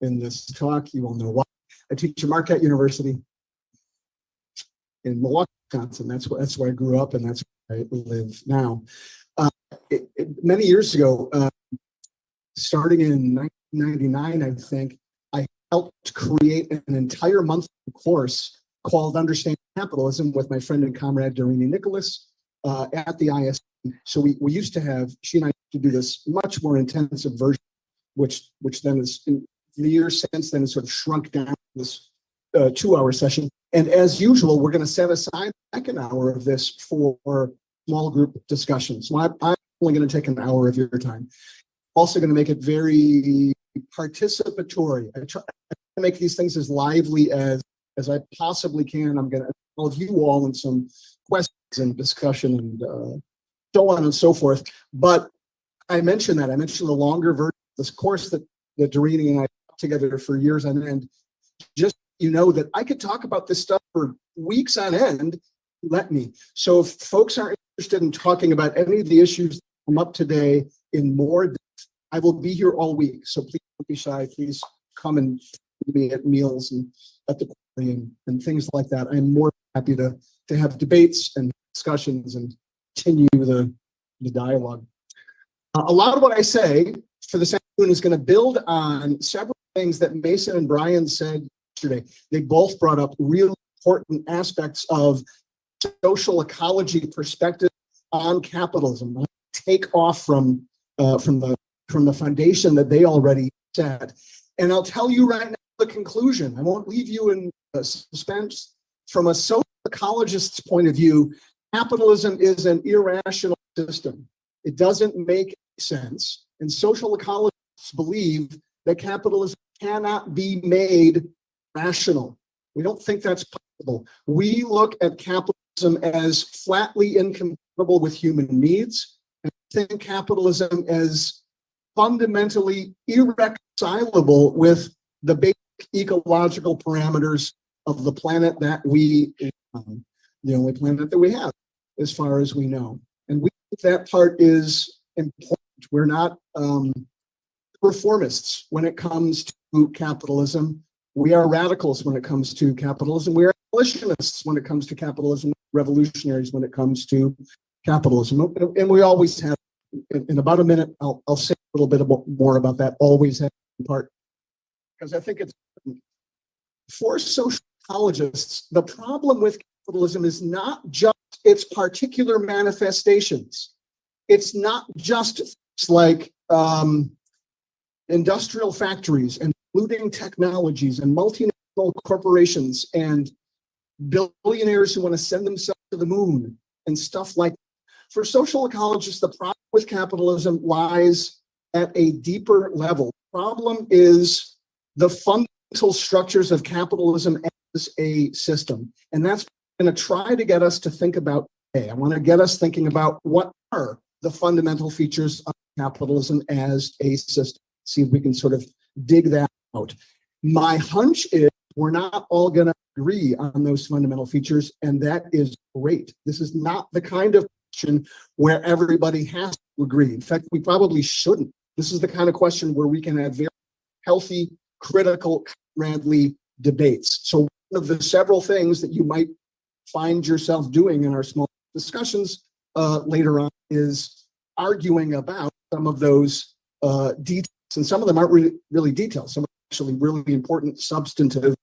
in this talk. You all know why. I teach at Marquette University in Milwaukee, Wisconsin. That's where I grew up, and that's where I live now. Many years ago, starting in 1999, I think, I helped create an entire monthly course called Understanding Capitalism with my friend and comrade Doreen Nicholas at the ISD. So we used to have, she and I used to do this much more intensive version, which then is, in the years since then, has sort of shrunk down to this 2-hour session. And as usual, we're going to set aside the second hour of this for small group discussions. So I'm only going to take an hour of your time. Also going to make it very participatory. I try to make these things as lively as I possibly can. I'm going to involve you all in some questions and discussion and so on and so forth. But I mentioned the longer version of this course that Doreen and I put together for years on end. Just that I could talk about this stuff for weeks on end. Let me. So if folks aren't interested in talking about any of the issues that come up today in more depth, I will be here all week. So please don't be shy. Please come and meet me at meals and at the quarry and things like that. I'm more happy to have debates and discussions and continue the dialogue. A lot of what I say for this afternoon is going to build on several things that Mason and Brian said yesterday. They both brought up really important aspects of social ecology perspective on capitalism. I'll take off from the foundation that they already set, and I'll tell you right now the conclusion. I won't leave you in suspense. From a social ecologist's point of view, capitalism is an irrational system. It doesn't make sense, and social ecologists believe that capitalism cannot be made rational. We don't think that's possible. We look at capitalism as flatly incompatible with human needs, and think capitalism as fundamentally irreconcilable with the basic ecological parameters of the planet that we, the only planet that we have, as far as we know. And we think that part is important. We're not reformists when it comes to capitalism. We are radicals when it comes to capitalism. We are abolitionists when it comes to capitalism, revolutionaries when it comes to capitalism. And we always have. In about a minute, I'll say a little bit more about that. Always have part, because I think it's important. For social ecologists, the problem with capitalism is not just its particular manifestations. It's not just like industrial factories and polluting technologies and multinational corporations and billionaires who want to send themselves to the moon and stuff like that. For social ecologists, the problem with capitalism lies at a deeper level. The problem is the fundamental structures of capitalism as a system. And that's going to try to get us to think about today. I want to get us thinking about what are the fundamental features of capitalism as a system. See if we can sort of dig that out. My hunch is we're not all going to agree on those fundamental features, and that is great. This is not the kind of question where everybody has to agree. In fact, we probably shouldn't. This is the kind of question where we can have very healthy, critical, comradely debates. So one of the several things that you might find yourself doing in our small discussions later on is arguing about some of those details. And some of them aren't really detailed. Some are actually really important, substantive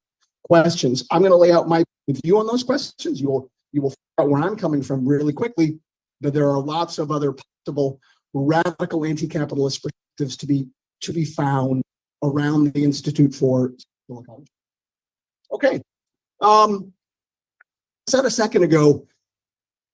questions. I'm going to lay out my view on those questions. You will figure out where I'm coming from really quickly, but there are lots of other possible radical anti-capitalist perspectives to be found around the Institute for Social Ecology. Okay. I said a second ago,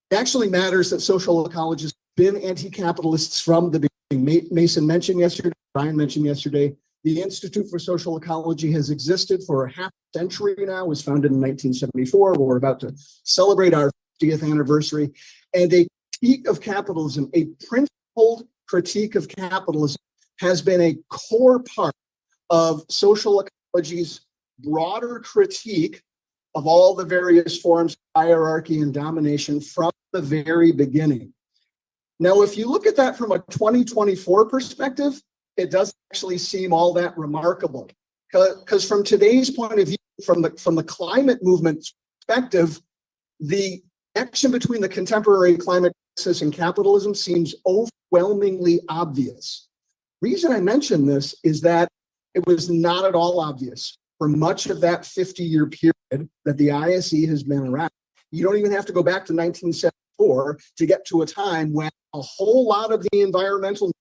it actually matters that social ecologists have been anti-capitalists from the beginning. Mason mentioned yesterday, Brian mentioned yesterday, the Institute for Social Ecology has existed for a half century now. It was founded in 1974. We're about to celebrate our 50th anniversary. And a critique of capitalism, a principled critique of capitalism, has been a core part of social ecology's broader critique of all the various forms of hierarchy and domination from the very beginning. Now, if you look at that from a 2024 perspective, it doesn't actually seem all that remarkable. Because from today's point of view, from the climate movement perspective, the connection between the contemporary climate crisis and capitalism seems overwhelmingly obvious. Reason I mention this is that it was not at all obvious for much of that 50-year period that the ISE has been around. You don't even have to go back to 1974 to get to a time when a whole lot of the environmental,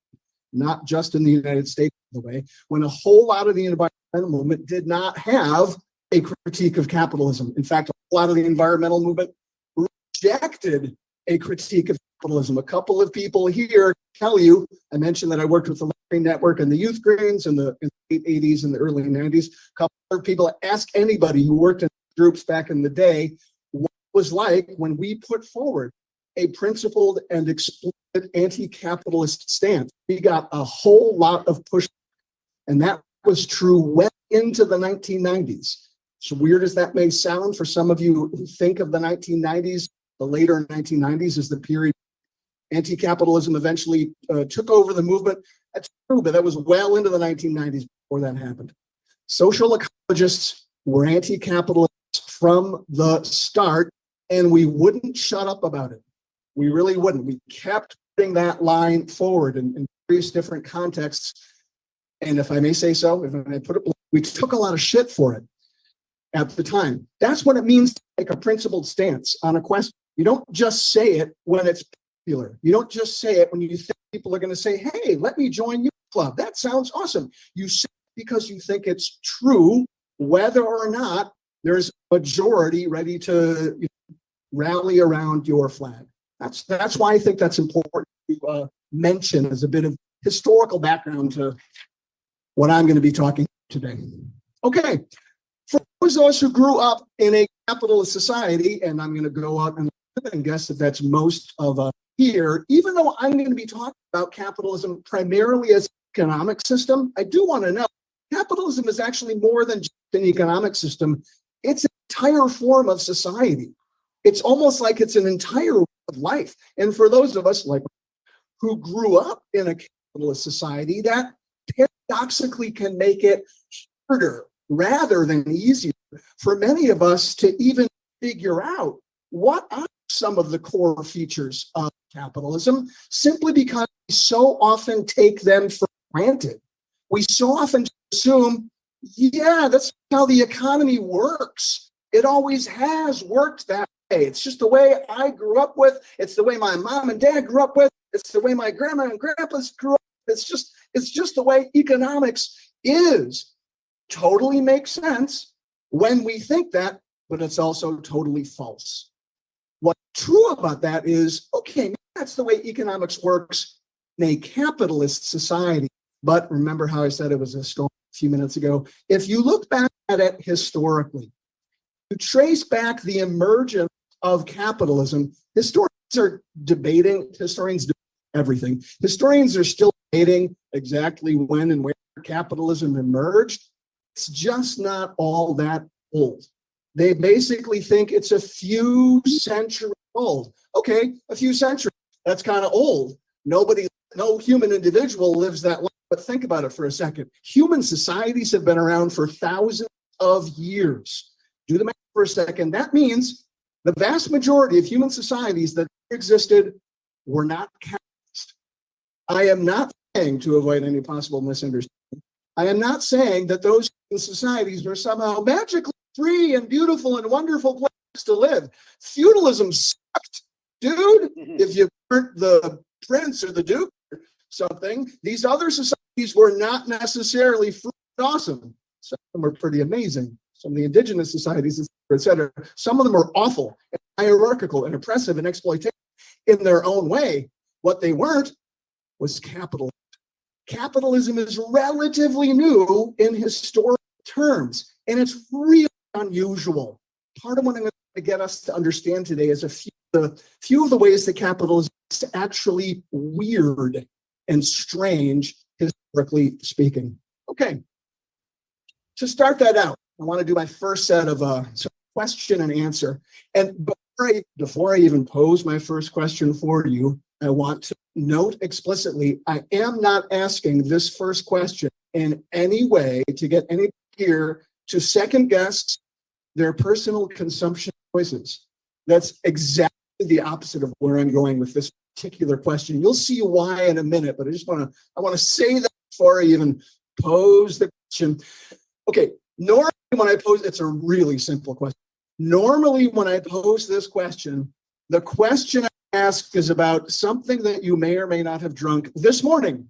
not just in the United States, by the way, when a whole lot of the environmental movement did not have a critique of capitalism. In fact, a lot of the environmental movement rejected a critique of capitalism. A couple of people here tell you, I mentioned that I worked with the Green Network and the Youth Greens in the late 80s and the early 90s. A couple of people, ask anybody who worked in groups back in the day, what it was like when we put forward a principled and explicit anti-capitalist stance. We got a whole lot of pushback, and that was true well into the 1990s. So weird as that may sound for some of you who think of the 1990s, the later 1990s as the period anti-capitalism eventually took over the movement. That's true, but that was well into the 1990s before that happened. Social ecologists were anti-capitalists from the start, and we wouldn't shut up about it. We really wouldn't. We kept putting that line forward in various different contexts. And if I may say so, if I put it, we took a lot of shit for it at the time. That's what it means to take a principled stance on a question. You don't just say it when it's popular. You don't just say it when you think people are going to say, hey, let me join your club. That sounds awesome. You say it because you think it's true, whether or not there's a majority ready to rally around your flag. That's why I think that's important to mention as a bit of historical background to what I'm going to be talking today. Okay, for those of us who grew up in a capitalist society, and I'm going to go out and guess that that's most of us here, even though I'm going to be talking about capitalism primarily as an economic system, I do want to know capitalism is actually more than just an economic system. It's an entire form of society. It's almost like it's an entire way of life. And for those of us like who grew up in a capitalist society, that paradoxically can make it harder rather than easier for many of us to even figure out what are some of the core features of capitalism, simply because we so often take them for granted. We so often assume, yeah, that's how the economy works. It always has worked that way. It's just the way I grew up with. It's the way my mom and dad grew up with. It's the way my grandma and grandpas grew up. It's just the way economics is. Totally makes sense when we think that, but it's also totally false. What's true about that is, okay, that's the way economics works in a capitalist society. But remember how I said it was a story a few minutes ago? If you look back at it historically, you trace back the emergence of capitalism, historians are debating, historians debate everything. Historians are still debating exactly when and where capitalism emerged. It's just not all that old. They basically think it's a few centuries old. Okay, a few centuries, that's kind of old. No human individual lives that long, but think about it for a second. Human societies have been around for thousands of years. Do the math for a second. That means the vast majority of human societies that existed were not capitalist. I am not saying, to avoid any possible misunderstanding, I am not saying that those societies were somehow magically free and beautiful and wonderful places to live. Feudalism sucked, dude. If you weren't the prince or the duke or something, these other societies were not necessarily free and awesome. Some of them were pretty amazing. Some of the indigenous societies, et cetera. Some of them are awful and hierarchical and oppressive and exploitative in their own way. What they weren't was capitalism. Capitalism is relatively new in historical terms, and it's really unusual. Part of what I'm going to get us to understand today is a few of the ways that capitalism is actually weird and strange, historically speaking. Okay, to start that out, I want to do my first set of question and answer. And before I even pose my first question for you, I want to note explicitly, I am not asking this first question in any way to get any here to second guess their personal consumption choices. That's exactly the opposite of where I'm going with this particular question. You'll see why in a minute, but I want to say that before I even pose the question. Okay, normally when I pose, it's a really simple question. Normally when I pose this question, the question I ask is about something that you may or may not have drunk this morning.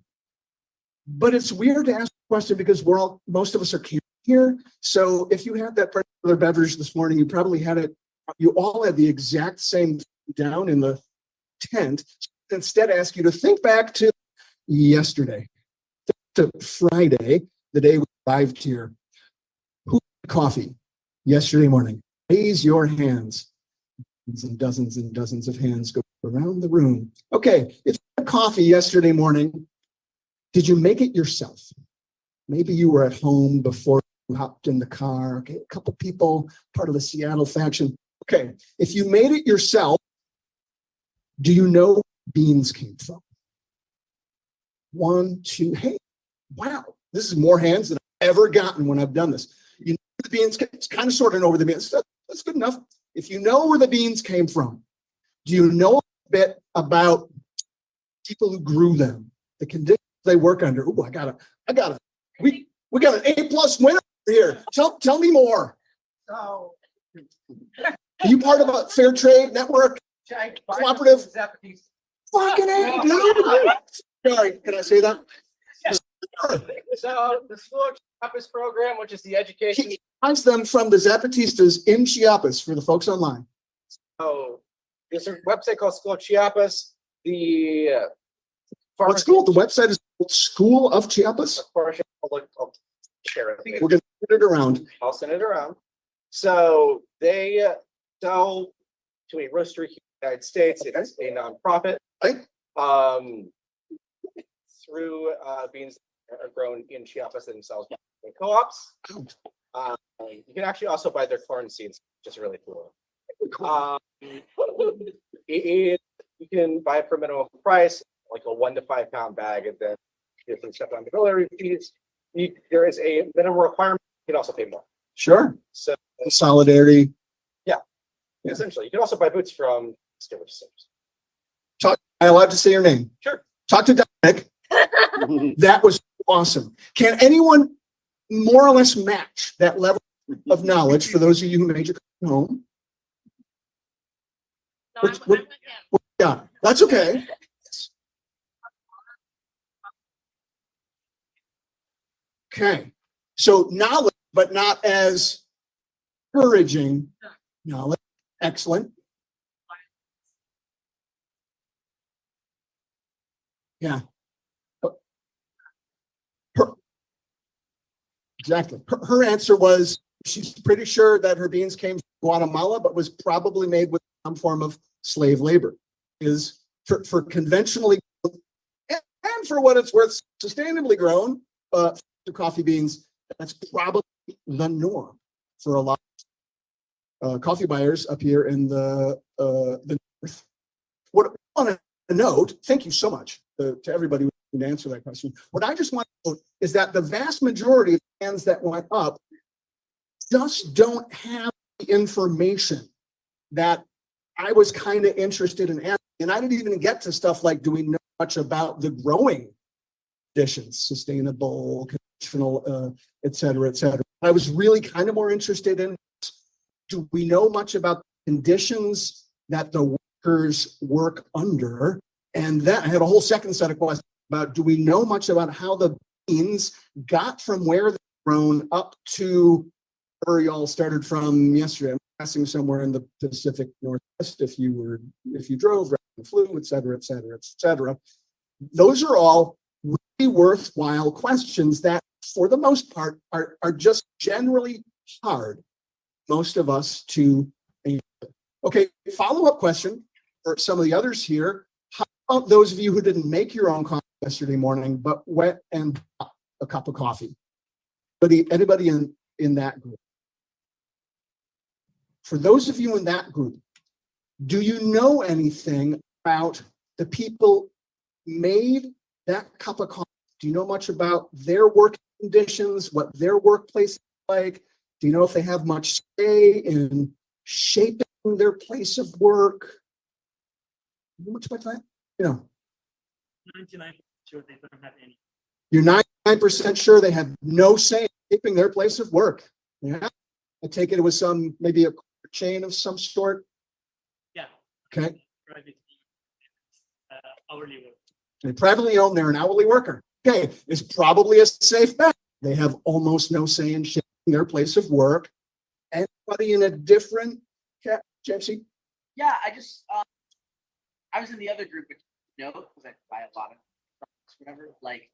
But it's weird to ask the question because most of us are camping here. So if you had that particular beverage this morning, you probably had it, you all had the exact same down in the tent. Instead, I ask you to think back to yesterday, to Friday, the day we arrived here. Who had coffee yesterday morning? Raise your hands. And dozens of hands go around the room. Okay, if you had coffee yesterday morning, did you make it yourself? Maybe you were at home before you hopped in the car. Okay, a couple people, part of the Seattle faction. Okay, if you made it yourself, do you know where beans came from? 1, 2, hey, wow, this is more hands than I've ever gotten when I've done this. You know where the beans, it's kind of sorting over the beans. That's good enough. If you know where the beans came from, do you know a bit about people who grew them, the conditions they work under? Ooh, we got an A+ winner here. Tell me more. So, Are you part of a fair trade network? Cooperative? Fucking A, dude. Sorry, can I say that? So the School of Chiapas program, which is the education. He finds them from the Zapatistas in Chiapas for the folks online. So there's a website called School of Chiapas. The What school? The website is called School of Chiapas. I'll share it. We're going to send it around. I'll send it around. So they sell to a roastery here in the United States. It's a nonprofit. Right. Through beans that are grown in Chiapas themselves in co-ops. You can actually also buy their corn seeds, which is really cool. You can buy it for a minimum price, like a 1 to 5 pound bag, and then you can stuff on the delivery fees. There is a minimum requirement. You can also pay more. Sure. So Solidarity. Yeah. Essentially, you can also buy boots from Stewart. Am I allowed to say your name? Sure. Talk to Dominic. That was awesome. Can anyone more or less match that level of knowledge for those of you who made your home? No, I'm with him. Yeah, that's okay. Okay. So knowledge, but not as encouraging knowledge. Excellent. Yeah. Exactly. Her answer was she's pretty sure that her beans came from Guatemala, but was probably made with some form of slave labor. Is for conventionally and for what it's worth, sustainably grown the coffee beans. That's probably the norm for a lot of coffee buyers up here in the north. What I want to note, thank you so much to everybody who can answer that question. What I just want to note is that the vast majority of hands that went up just don't have the information that I was kind of interested in asking. And I didn't even get to stuff like, do we know much about the growing conditions, sustainable, conventional, et cetera, et cetera. I was really kind of more interested in, do we know much about the conditions that the workers work under? And then I had a whole second set of questions about, do we know much about how the beans got from where they're grown up to where y'all started from yesterday? I'm passing somewhere in the Pacific Northwest if you drove, flew, et cetera, et cetera, et cetera. Those are all really worthwhile questions that, for the most part, are just generally hard, most of us to answer. Okay, follow-up question for some of the others here. How about those of you who didn't make your own coffee yesterday morning, but went and bought a cup of coffee? Anybody in that group? For those of you in that group, do you know anything about the people who made that cup of coffee? Do you know much about their working conditions, what their workplace like? Do you know if they have much say in shaping their place of work? How much about that? 99% sure they don't have any. You're 99% sure they have no say in shaping their place of work. Yeah. I take it was maybe a chain of some sort. Yeah. Okay. Privately, hourly work. They privately own, they're an hourly worker. Okay, it's probably a safe bet. They have almost no say in shaping their place of work. Anybody in a different Jesse? Yeah, I was in the other group, which because I buy a lot of products, whatever. Like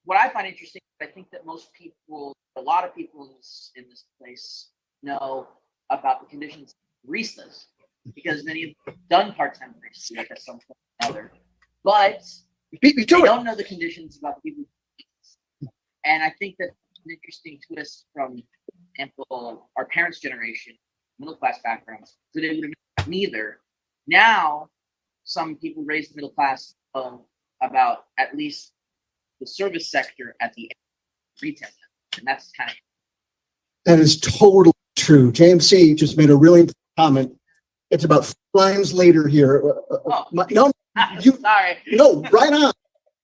what I find interesting, I think that a lot of people in this place know about the conditions of baristas because many have done part-time barista at some point or another, but You beat me to they it. don't know the conditions about the people. And I think that's an interesting twist from our parents' generation, middle class backgrounds, so they would have neither. Now, some people raised the middle class about at least the service sector at the retail, and that's kind of. That is totally true. JMC just made a really important comment. It's about 5 lines later here. No, Sorry. no, right on.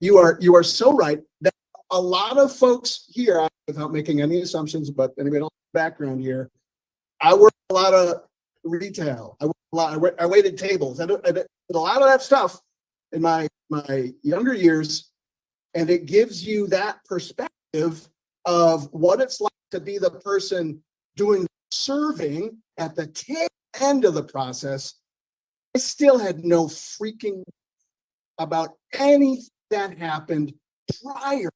You are so right that a lot of folks here, without making any assumptions about anybody else's background here, I work a lot of retail. I waited tables. I did a lot of that stuff in my younger years, and it gives you that perspective of what it's like to be the person doing serving at the tail end of the process. I still had no freaking about anything that happened prior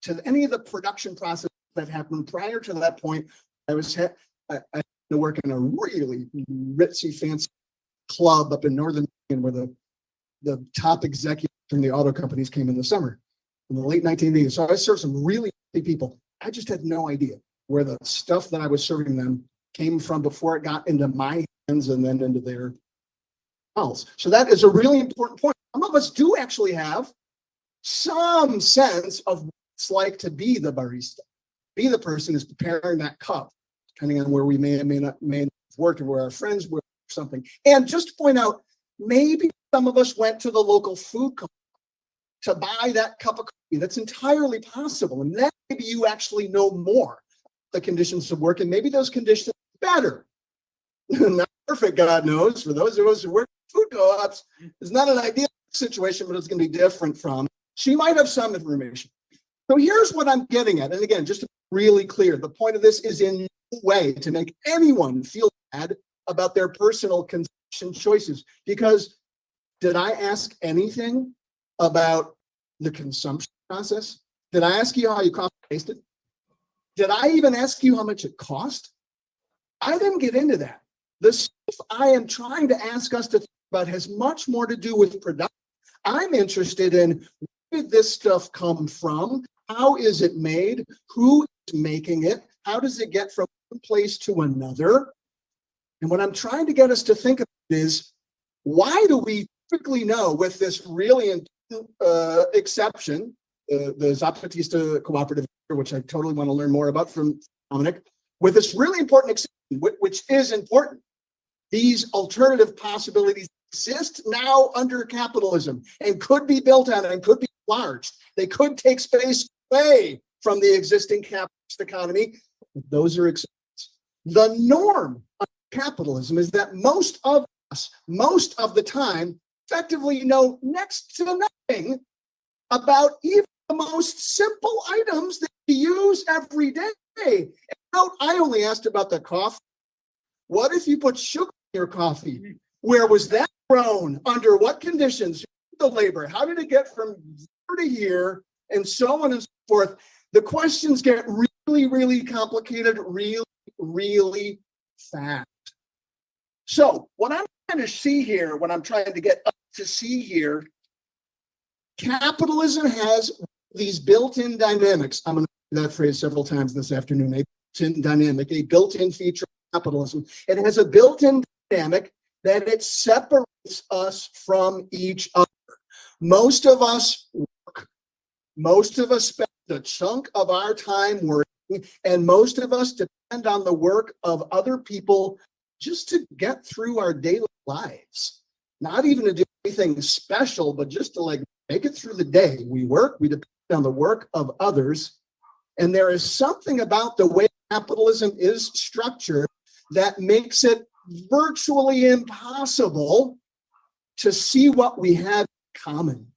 to any of the production process that happened prior to that point. I had to work in a really ritzy, fancy club up in Northern Michigan where the top executives from the auto companies came in the summer in the late 1980s. So I served some really people. I just had no idea where the stuff that I was serving them came from before it got into my hands and then into their mouths. So that is a really important point. Some of us do actually have some sense of what it's like to be the barista, be the person who's preparing that cup, depending on where we may not have worked or where our friends were or something. And just to point out, maybe some of us went to the local food company to buy that cup of coffee. That's entirely possible. And then maybe you actually know more the conditions of work, and maybe those conditions are better. Not perfect, God knows. For those of us who work in food co-ops, it's not an ideal situation, but it's going to be different from. So you might have some information. So here's what I'm getting at. And again, just to be really clear, the point of this is in no way to make anyone feel bad about their personal consumption choices. Because did I ask anything about the consumption process? Did I ask you how your coffee tasted? Did I even ask you how much it cost? I didn't get into that. The stuff I am trying to ask us to think about has much more to do with production. I'm interested in where did this stuff come from? How is it made? Who is making it? How does it get from one place to another? And what I'm trying to get us to think about is, why do we typically know, with this really important exception, the Zapatista cooperative, which I totally want to learn more about from Dominic, with this really important exception, which is important, these alternative possibilities exist now under capitalism and could be built on and could be enlarged. They could take space away from the existing capitalist economy. Those are exceptions. The norm of capitalism is that most of us, most of the time, effectively know next to nothing about even the most simple items that we use every day. And note, I only asked about the coffee. What if you put sugar in your coffee? Where was that grown? Under what conditions? The labor? How did it get from here to here? And so on and so forth. The questions get really, really complicated, really, really fast. So what I'm trying to see here, what I'm trying to get up to see here, capitalism has these built-in dynamics. I'm going to use that phrase several times this afternoon. A built-in dynamic, a built-in feature of capitalism. It has a built-in dynamic that it separates us from each other. Most of us work. Most of us spend a chunk of our time working And most of us depend on the work of other people just to get through our daily lives. Not even to do anything special, but just to like make it through the day. We work, we depend on the work of others. And there is something about the way capitalism is structured that makes it virtually impossible to see what we have in common,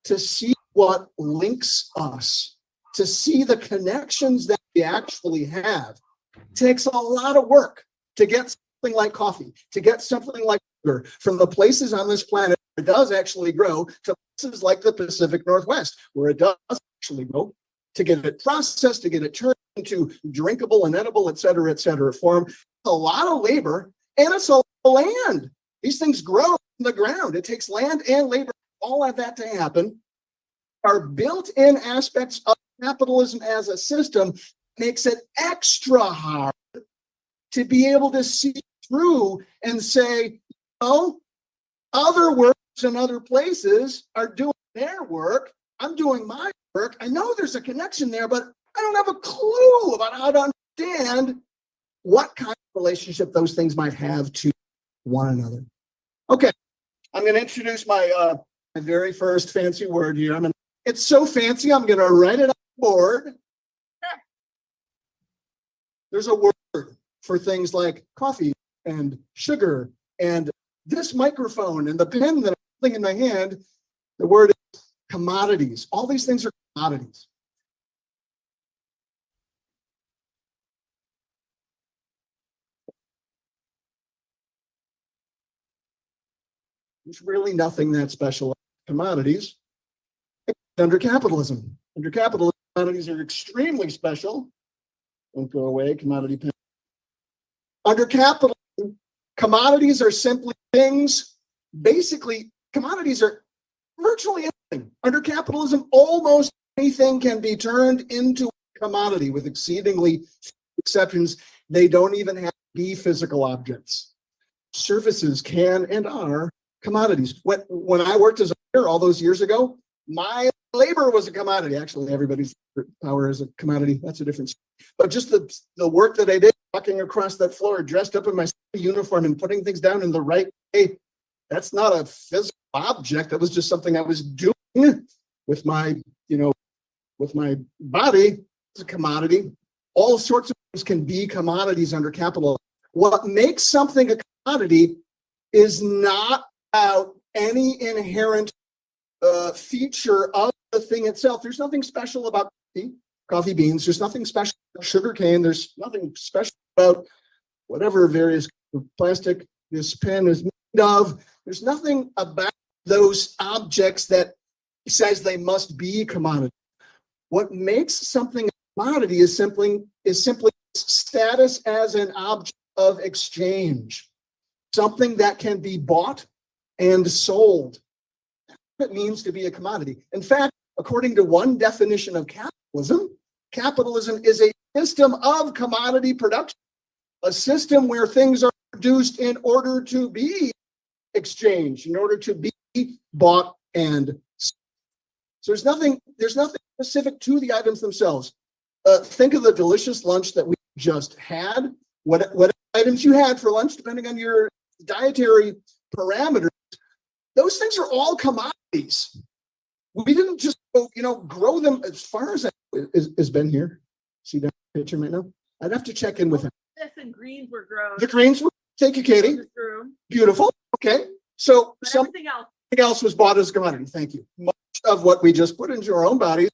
to see what links us, to see the connections that we actually have. It takes a lot of work to get something like coffee, to get something like sugar from the places on this planet where it does actually grow to places like the Pacific Northwest, where it does actually grow, to get it processed, to get it turned into drinkable and edible, et cetera, form. It's a lot of labor, and it's a lot of land. These things grow from the ground. It takes land and labor, all of that to happen. Our built-in aspects of capitalism as a system makes it extra hard to be able to see through and say, oh, other workers in other places are doing their work. I'm doing my work. I know there's a connection there, but I don't have a clue about how to understand what kind of relationship those things might have to one another. Okay, I'm going to introduce my very first fancy word here. It's so fancy, I'm going to write it on the board. There's a word for things like coffee and sugar and this microphone and the pen that I'm holding in my hand. The word is commodities. All these things are commodities. There's really nothing that special about commodities under capitalism. Under capitalism, commodities are extremely special. Don't go away, commodity pen. Under capitalism, commodities are simply things. Basically, commodities are virtually anything. Under capitalism, almost anything can be turned into a commodity with exceedingly few exceptions. They don't even have to be physical objects. Services can and are commodities. When I worked as a lawyer all those years ago, my labor was a commodity. Actually, everybody's power is a commodity. That's a difference. But just the work that I did, walking across that floor, dressed up in my uniform and putting things down in the right way, that's not a physical object. That was just something I was doing with my, with my body. It's a commodity. All sorts of things can be commodities under capitalism. What makes something a commodity is not about any inherent feature of the thing itself. There's nothing special about coffee beans. There's nothing special about sugar cane. There's nothing special about whatever various plastic this pen is made of. There's nothing about those objects that says they must be commodity. What makes something a commodity is simply status as an object of exchange, something that can be bought and sold. That's what it means to be a commodity. In fact, according to one definition of capitalism, capitalism is a system of commodity production, a system where things are produced in order to be exchanged, in order to be bought and sold. So there's nothing specific to the items themselves. Think of the delicious lunch that we just had. What items you had for lunch, depending on your dietary parameters, those things are all commodities. We didn't just grow them. As far as is Ben here? See that picture right now? I'd have to check in with him. This and greens were grown. The greens were, thank you, Katie. Beautiful. Okay. So something else was bought as a commodity. Thank you. Much of what we just put into our own bodies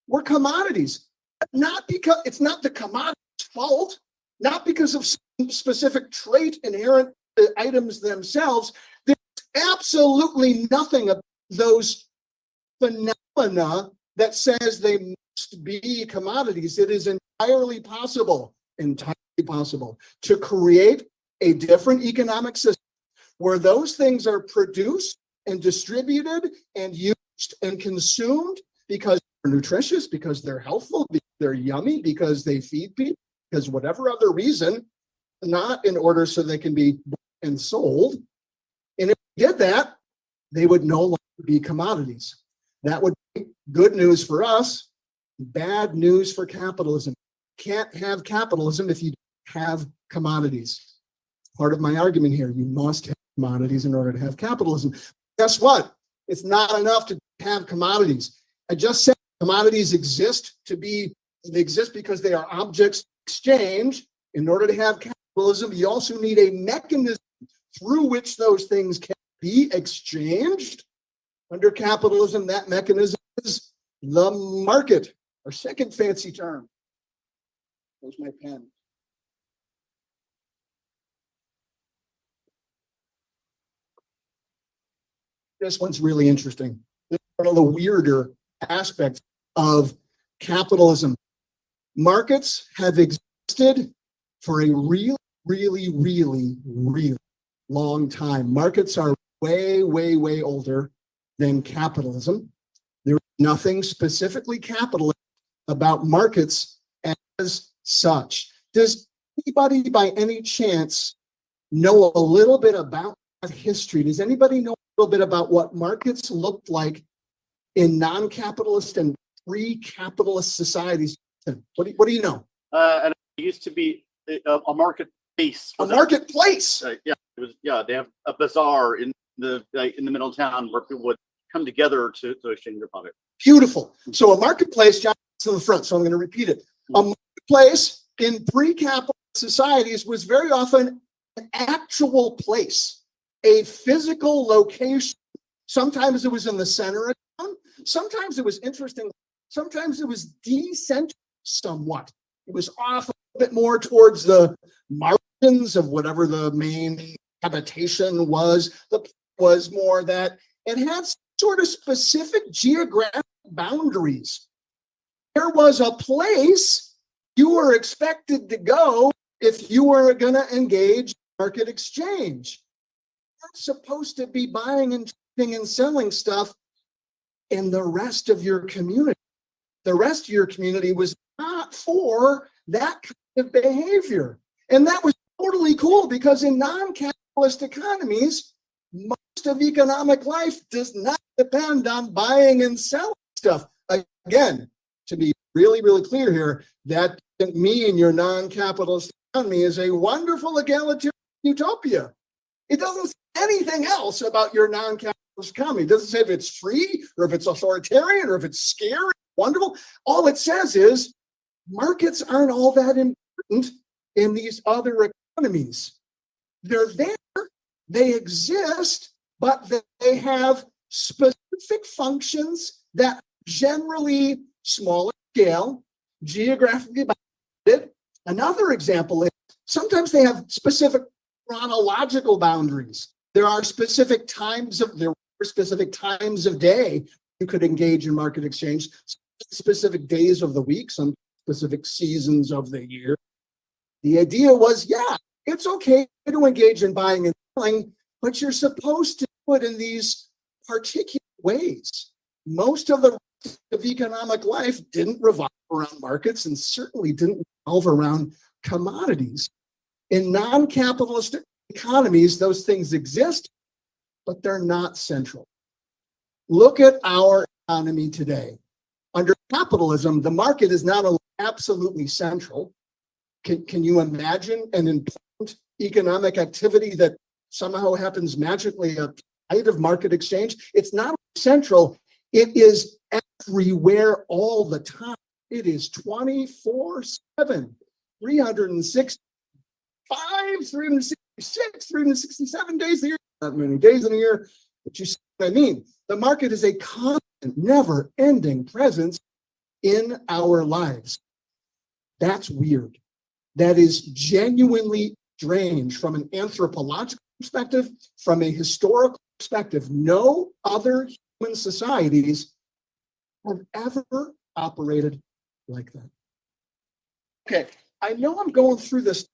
were commodities. Not because it's not the commodity's fault, not because of some specific trait inherent to the items themselves. There's absolutely nothing about those phenomena that says they must be commodities. It is entirely possible to create a different economic system where those things are produced and distributed and used and consumed because they're nutritious, because they're healthful, because they're yummy, because they feed people, because whatever other reason, not in order so they can be bought and sold. And if we did that, they would no longer be commodities. That would be good news for us, bad news for capitalism. can't have capitalism if you have commodities. Part of my argument here, you must have commodities in order to have capitalism. Guess what? It's not enough to have commodities. I just said commodities exist they exist because they are objects of exchange. In order to have capitalism, you also need a mechanism through which those things can be exchanged. Under capitalism, that mechanism is the market, our second fancy term. Where's my pen? This one's really interesting. This is one of the weirder aspects of capitalism. Markets have existed for a really, really, really, really long time. Markets are way, way, way older than capitalism. There's nothing specifically capitalist about markets as such. Does anybody by any chance know a little bit about that history? Does anybody know a little bit about what markets looked like in non-capitalist and pre-capitalist societies? What do you know? And it used to be a marketplace. A marketplace. Yeah, it was. Yeah, they have a bazaar in the middle of town where people would come together to exchange their product. Beautiful. So a marketplace, John, to the front. So I'm going to repeat it. A marketplace in pre-capitalist societies was very often an actual place, a physical location. Sometimes it was in the center of town. Sometimes it was interesting. Sometimes it was decentralized somewhat. It was off a bit more towards the margins of whatever the main habitation was. The was more that it had sort of specific geographic boundaries. There was a place you were expected to go if you were going to engage market exchange. You're supposed to be buying and trading and selling stuff in the rest of your community. The rest of your community was not for that kind of behavior. And that was totally cool because in non-capitalist economies, most of economic life does not depend on buying and selling stuff. Again, to be really, really clear here, that doesn't mean your non-capitalist economy is a wonderful egalitarian utopia. It doesn't say anything else about your non-capitalist economy. It doesn't say if it's free or if it's authoritarian or if it's scary, wonderful. All it says is markets aren't all that important in these other economies. They're there, they exist, but they have specific functions that generally smaller scale, geographically bounded. Another example is sometimes they have specific chronological boundaries. There are specific times of day you could engage in market exchange, specific days of the week, some specific seasons of the year. The idea was, yeah, it's okay to engage in buying and selling, but you're supposed to do it in these particular ways. Most of the rest of economic life didn't revolve around markets and certainly didn't revolve around commodities. In non-capitalist economies, those things exist, but they're not central. Look at our economy today. Under capitalism, the market is not only absolutely central. Can you imagine an important economic activity that somehow happens magically at the height of market exchange? It's not central. It is everywhere all the time. It is 24/7, 365, 366, 367 days a year. Not many days in a year, but you see what I mean. The market is a constant, never-ending presence in our lives. That's weird. That is genuinely strange from an anthropological perspective, from a historical perspective. No other human societies have ever operated like that. Okay, I know I'm going through this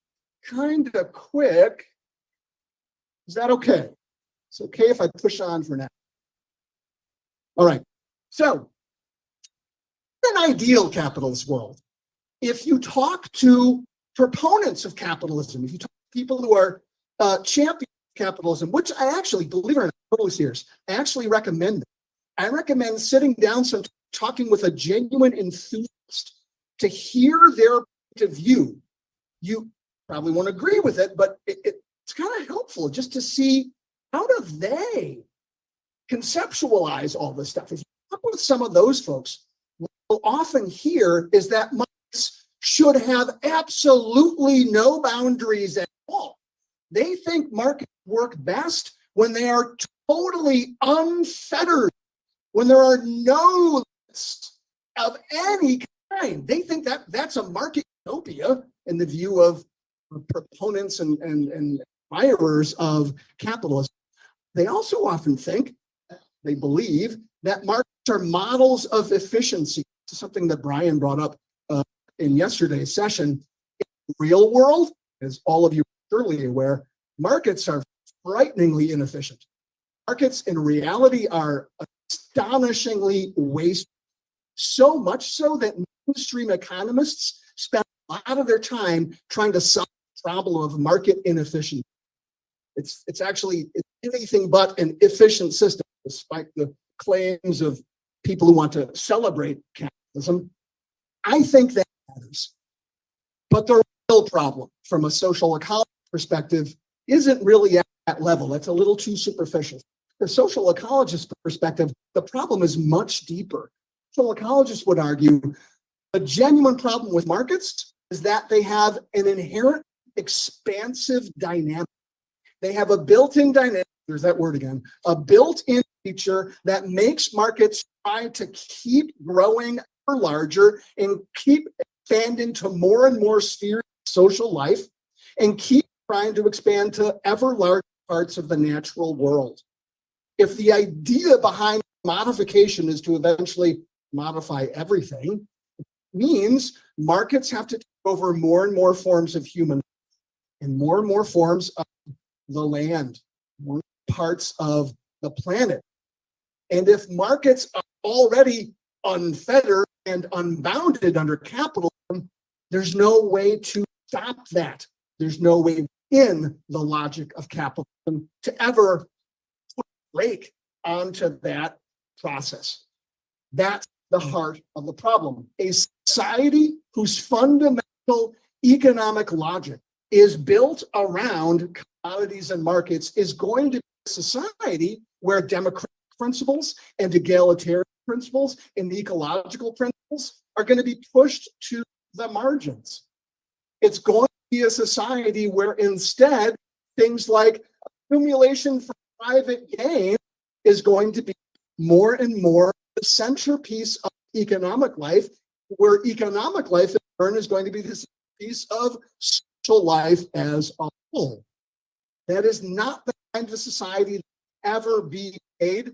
kind of quick. Is that okay? It's okay if I push on for now. All right, so in an ideal capitalist world, if you talk to proponents of capitalism, if you talk to people who are champions of capitalism, which I actually, believe it or not, totally serious, I actually recommend it. I recommend sitting down, talking with a genuine enthusiast to hear their point of view. You probably won't agree with it, but it's kind of helpful just to see how do they conceptualize all this stuff. If you talk with some of those folks, what we'll often hear is that markets should have absolutely no boundaries at all. They think markets work best when they are totally unfettered, when there are no limits of any kind. They think that that's a market utopia in the view of proponents and admirers of capitalism. They also often think, they believe, that markets are models of efficiency. This is something that Brian brought up in yesterday's session. In the real world, as all of you are surely aware, markets are frighteningly inefficient. Markets in reality are astonishingly wasteful. So much so that mainstream economists spend a lot of their time trying to solve the problem of market inefficiency. It's actually anything but an efficient system, despite the claims of people who want to celebrate capitalism. I think that matters. But the real problem from a social ecology perspective isn't really at that level. That's a little too superficial. The social ecologist perspective, the problem is much deeper. Social ecologists would argue a genuine problem with markets is that they have an inherent expansive dynamic. They have a built-in dynamic, there's that word again, a built-in feature that makes markets try to keep growing ever larger and keep expanding to more and more spheres of social life and keep trying to expand to ever larger parts of the natural world. If the idea behind modification is to eventually modify everything, it means markets have to take over more and more forms of human and more forms of the land, more parts of the planet. And if markets are already unfettered and unbounded under capitalism, there's no way to stop that. There's no way in the logic of capitalism to ever put a brake onto that process. That's the heart of the problem. A society whose fundamental economic logic is built around commodities and markets is going to be a society where democratic principles and egalitarian principles and ecological principles are going to be pushed to the margins. It's going to be a society where instead things like accumulation for private gain is going to be more and more the centerpiece of economic life, where economic life in turn is going to be this piece of social life as a whole. That is not the kind of society that will ever be made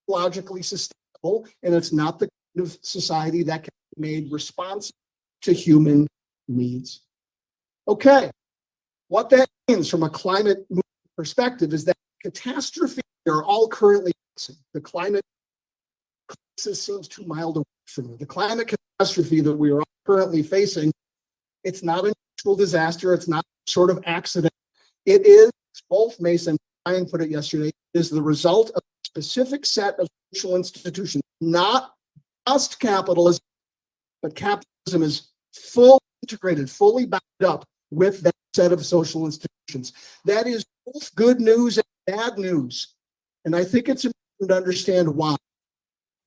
ecologically sustainable, and it's not the kind of society that can be made responsive to human needs. Okay, what that means from a climate movement perspective is that catastrophe we are all currently facing, the climate crisis seems too mild a word for me. The climate catastrophe that we are all currently facing, it's not a natural disaster, it's not sort of accident. It is, as both Mason and Brian put it yesterday, is the result of a specific set of social institutions, not just capitalism, but capitalism is fully integrated, fully bound up with that set of social institutions. That is both good news and bad news. And I think it's important to understand why.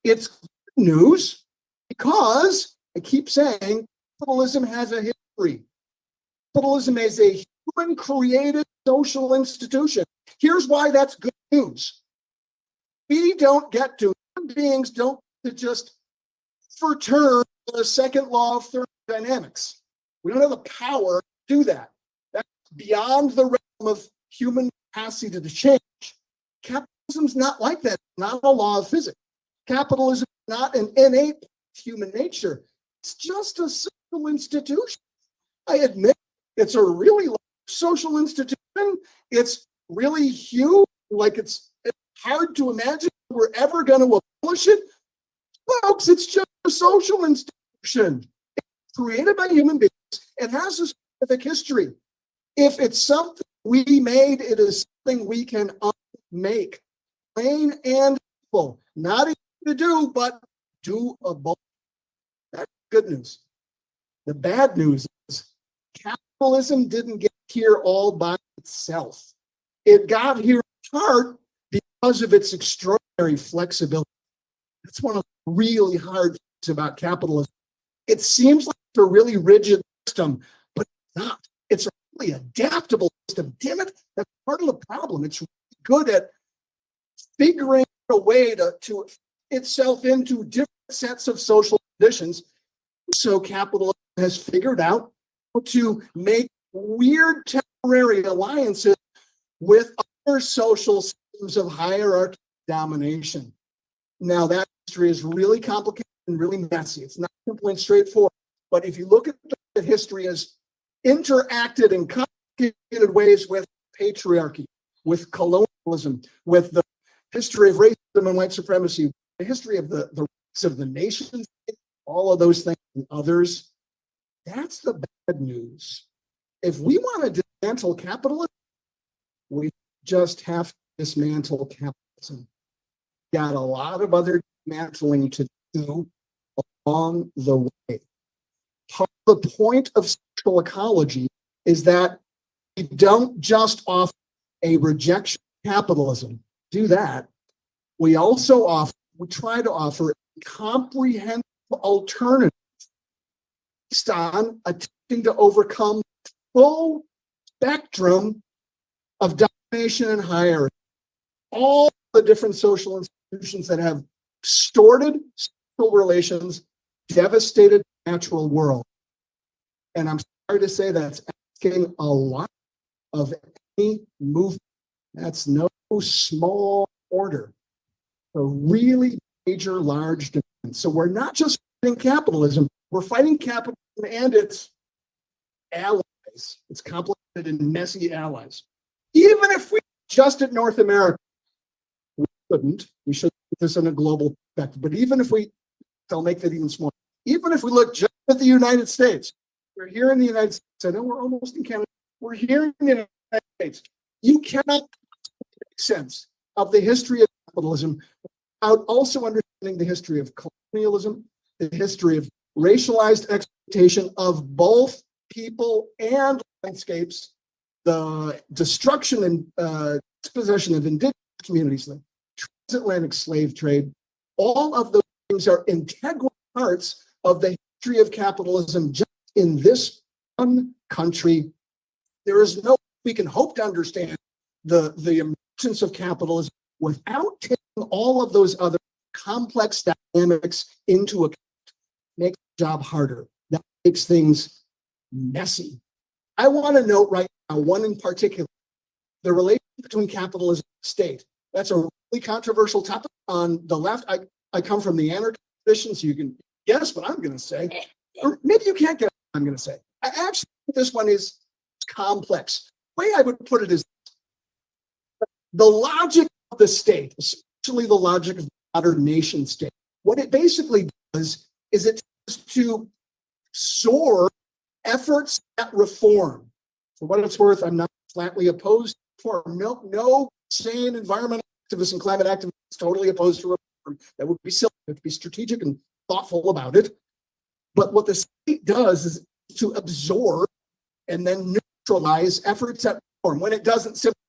It's good news because, I keep saying, capitalism has a history. Capitalism is a human-created social institution. Here's why that's good news. We don't get to, human beings don't get to just overturn the second law of thermodynamics. We don't have the power to do that. That's beyond the realm of human capacity to change. Capitalism's not like that. It's not a law of physics. Capitalism is not an innate human nature. It's just a social institution. I admit it's a really large social institution. It's really huge. Like it's hard to imagine we're ever going to abolish it. Folks, it's just a social institution. It's created by human beings. It has a specific history. If it's something we made, it is something we can unmake. Plain and simple. Not easy to do, but doable. That's good news. The bad news is capitalism didn't get here all by itself. It got here in part because of its extraordinary flexibility. That's one of the really hard things about capitalism. It seems like it's a really rigid system, but it's not. It's a really adaptable system. Damn it, that's part of the problem. It's really good at figuring a way to itself into different sets of social conditions. So capitalism has figured out how to make weird temporary alliances with other social systems of hierarchy domination. Now that history is really complicated and really messy. It's not simple and straightforward. But if you look at the history as interacted in complicated ways with patriarchy, with colonialism, with the history of racism and white supremacy, the history of the rights of the nations, all of those things and others, that's the bad news. If we want to dismantle capitalism, we just have to dismantle capitalism. Got a lot of other dismantling to do along the way. Part of the point of social ecology is that we don't just offer a rejection of capitalism. Do that. We try to offer a comprehensive alternative based on attempting to overcome the full spectrum of domination and hierarchy. All the different social institutions that have distorted social relations, devastated the natural world. And I'm sorry to say that's asking a lot of any movement. That's no small order. A really major, large demand. So we're not just fighting capitalism, we're fighting capitalism and its allies, its complicated and messy allies. Even if we just at North America, we couldn't. We should put this in a global perspective. But even if I'll make that even smaller. Even if we look just at the United States, we're here in the United States. I know we're almost in Canada. We're here in the United States. You cannot make sense of the history of capitalism without also understanding the history of colonialism, the history of racialized exploitation of both people and landscapes, the destruction and dispossession of indigenous communities, the transatlantic slave trade. All of those things are integral parts of the history of capitalism just in this one country. There is no way we can hope to understand the emergence of capitalism without taking all of those other complex dynamics into account. Makes the job harder. That makes things messy. I want to note right now, one in particular, the relationship between capitalism and state. That's a really controversial topic. On the left, I come from the anarchist tradition, so you can guess what I'm going to say. Or maybe you can't guess what I'm going to say. I actually think this one is complex. The way I would put it is the logic of the state, especially the logic of the modern nation state. What it basically does is it tries to soar efforts at reform. For what it's worth, I'm not flatly opposed to reform. No sane environmental activists and climate activists totally opposed to reform. That would be silly. You have to be strategic and thoughtful about it. But what the state does is to absorb and then neutralize efforts at reform. When it doesn't simply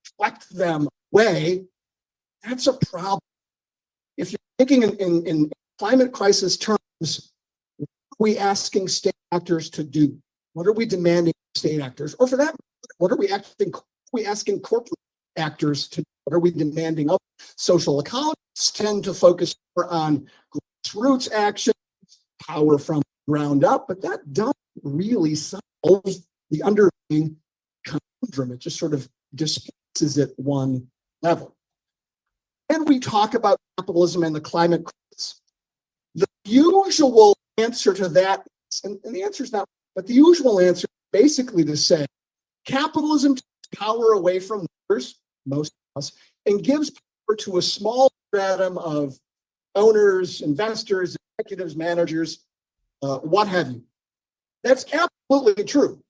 reflect them away, that's a problem. If you're thinking in climate crisis terms, what are we asking state actors to do? What are we demanding state actors? Or for that, what are we asking corporate actors to do? What are we demanding of social ecologists? Tend to focus more on grassroots action, power from the ground up, but that doesn't really solve the underlying conundrum. It just sort of displaces it one level. And we talk about capitalism and the climate crisis. The usual answer to that, and the answer is not, but the usual answer is basically to say capitalism takes power away from workers, most of us, and gives power to a small stratum of owners, investors, executives, managers, what have you. That's absolutely true.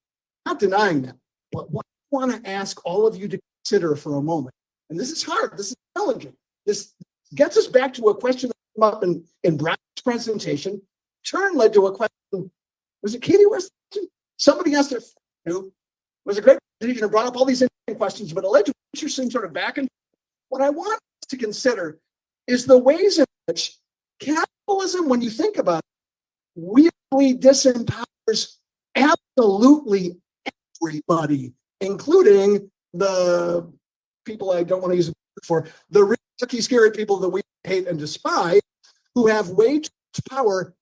I'm not denying that. But what I want to ask all of you to consider for a moment, and this is hard, this is challenging. This gets us back to a question that came up in Brad's presentation. Turn led to a question Was it Katie West? Somebody asked it. It was a great presentation and brought up all these interesting questions, but it led to interesting sort of back and what I want to consider is the ways in which capitalism, when you think about it, weirdly disempowers absolutely everybody, including the people I don't want to use for, the really scary people that we hate and despise, who have way too much power.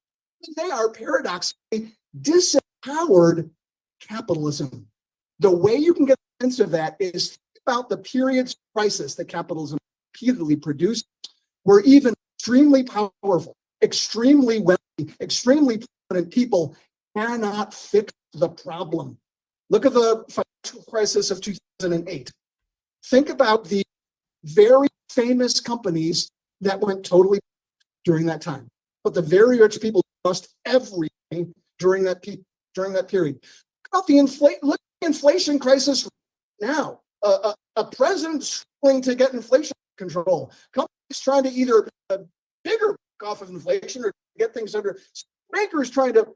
They are paradoxically disempowered capitalism. The way you can get a sense of that is think about the periods of crisis that capitalism repeatedly produced, where even extremely powerful, extremely wealthy, extremely prominent people cannot fix the problem. Look at the financial crisis of 2008. Think about the very famous companies that went totally during that time, but the very rich people lost everything during that period. Look about the inflation crisis now. A president struggling to get inflation control. Companies trying to either bigger off of inflation or get things under. Bankers trying to,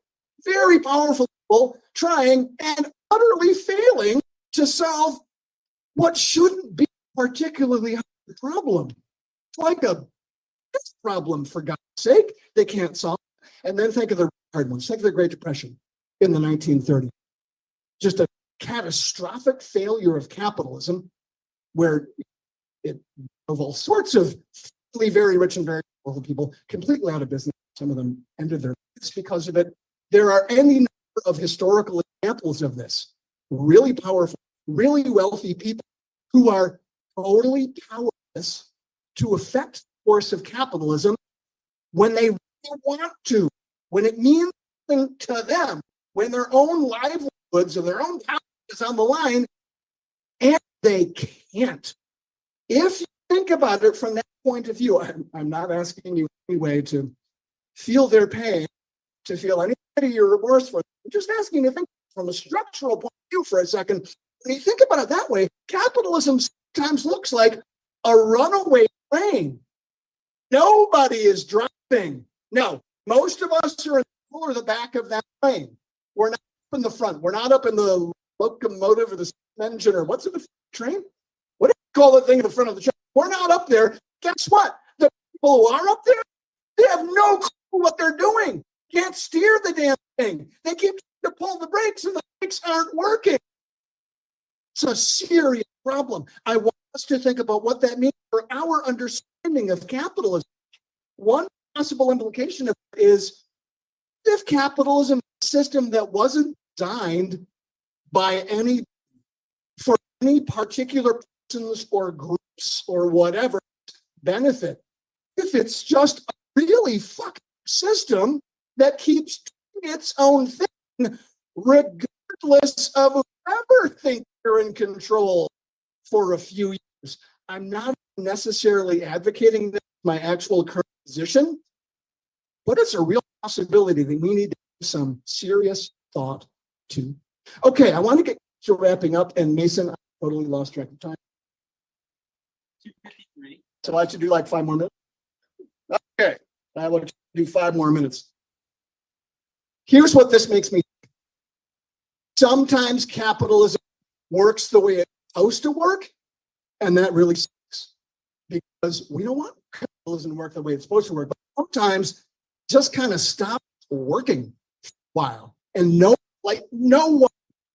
very powerful people trying and utterly failing to solve what shouldn't be a particularly hard problem. It's like a problem, for God's sake, they can't solve. And then think of the hard ones. Think of the Great Depression in the 1930s. Just a catastrophic failure of capitalism where it of all sorts of very rich and very powerful people completely out of business. Some of them ended their lives because of it. There are any number of historical examples of this. Really powerful, really wealthy people who are totally powerless to affect the course of capitalism when they really want to, when it means something to them, when their own livelihoods or their own power is on the line, and they can't. If you think about it from that point of view, I'm not asking you anyway to feel their pain, to feel any pity or remorse for them. I'm just asking you to think from a structural point of view for a second. When you think about it that way, capitalism sometimes looks like a runaway train. Nobody is driving. No, most of us are in the middle or the back of that plane. We're not up in the front. We're not up in the locomotive or the engine or what's in the train? What do you call the thing in the front of the train? We're not up there. Guess what? The people who are up there, they have no clue what they're doing. Can't steer the damn thing. They keep trying to pull the brakes and the brakes aren't working. It's a serious problem. I want us to think about what that means for our understanding of capitalism. One possible implication of it is if capitalism is a system that wasn't designed by any, for any particular persons or groups or whatever benefit, if it's just a really fucking system that keeps doing its own thing, regardless of whoever thinks they're in control for a few years. I'm not necessarily advocating this my actual current position, but it's a real possibility that we need to give some serious thought to. Okay, I want to get to wrapping up, and Mason, I totally lost track of time. 2:53. So I should do like 5 more minutes? Okay, I will do 5 more minutes. Here's what this makes me think. Sometimes capitalism works the way it's supposed to work, and that really sucks. Because we don't want capitalism to work the way it's supposed to work, but sometimes just kind of stop working for a while. And no one,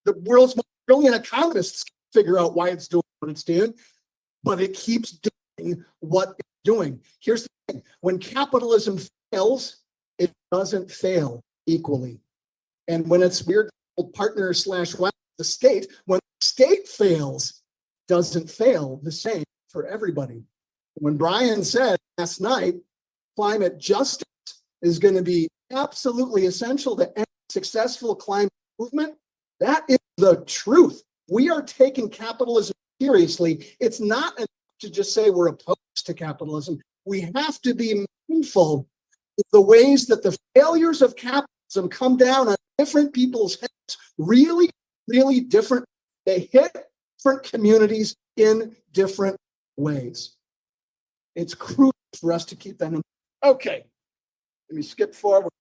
the world's most brilliant economists figure out why it's doing what it's doing, but it keeps doing what it's doing. Here's the thing. When capitalism fails, it doesn't fail equally. And when it's weird partner / the state, when the state fails, it doesn't fail the same for everybody. When Brian said last night, climate justice is going to be absolutely essential to any successful climate movement, that is the truth. We are taking capitalism seriously. It's not enough to just say we're opposed to capitalism. We have to be mindful of the ways that the failures of capitalism come down on different people's heads, really, really different. They hit different communities in different ways. It's crucial for us to keep that in. Okay, let me skip forward.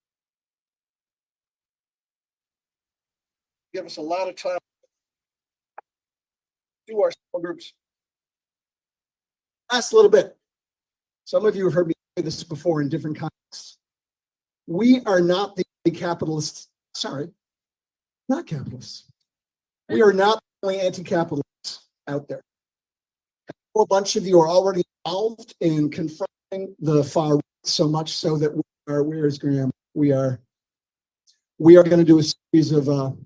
give us a lot of time to do our small groups. Last little bit. Some of you have heard me say this before in different contexts. We are not the only capitalists. Sorry, not capitalists. We are not the only anti-capitalists out there. A whole bunch of you are already involved in confronting the far right, so much so that where is Graham? We are going to do a series of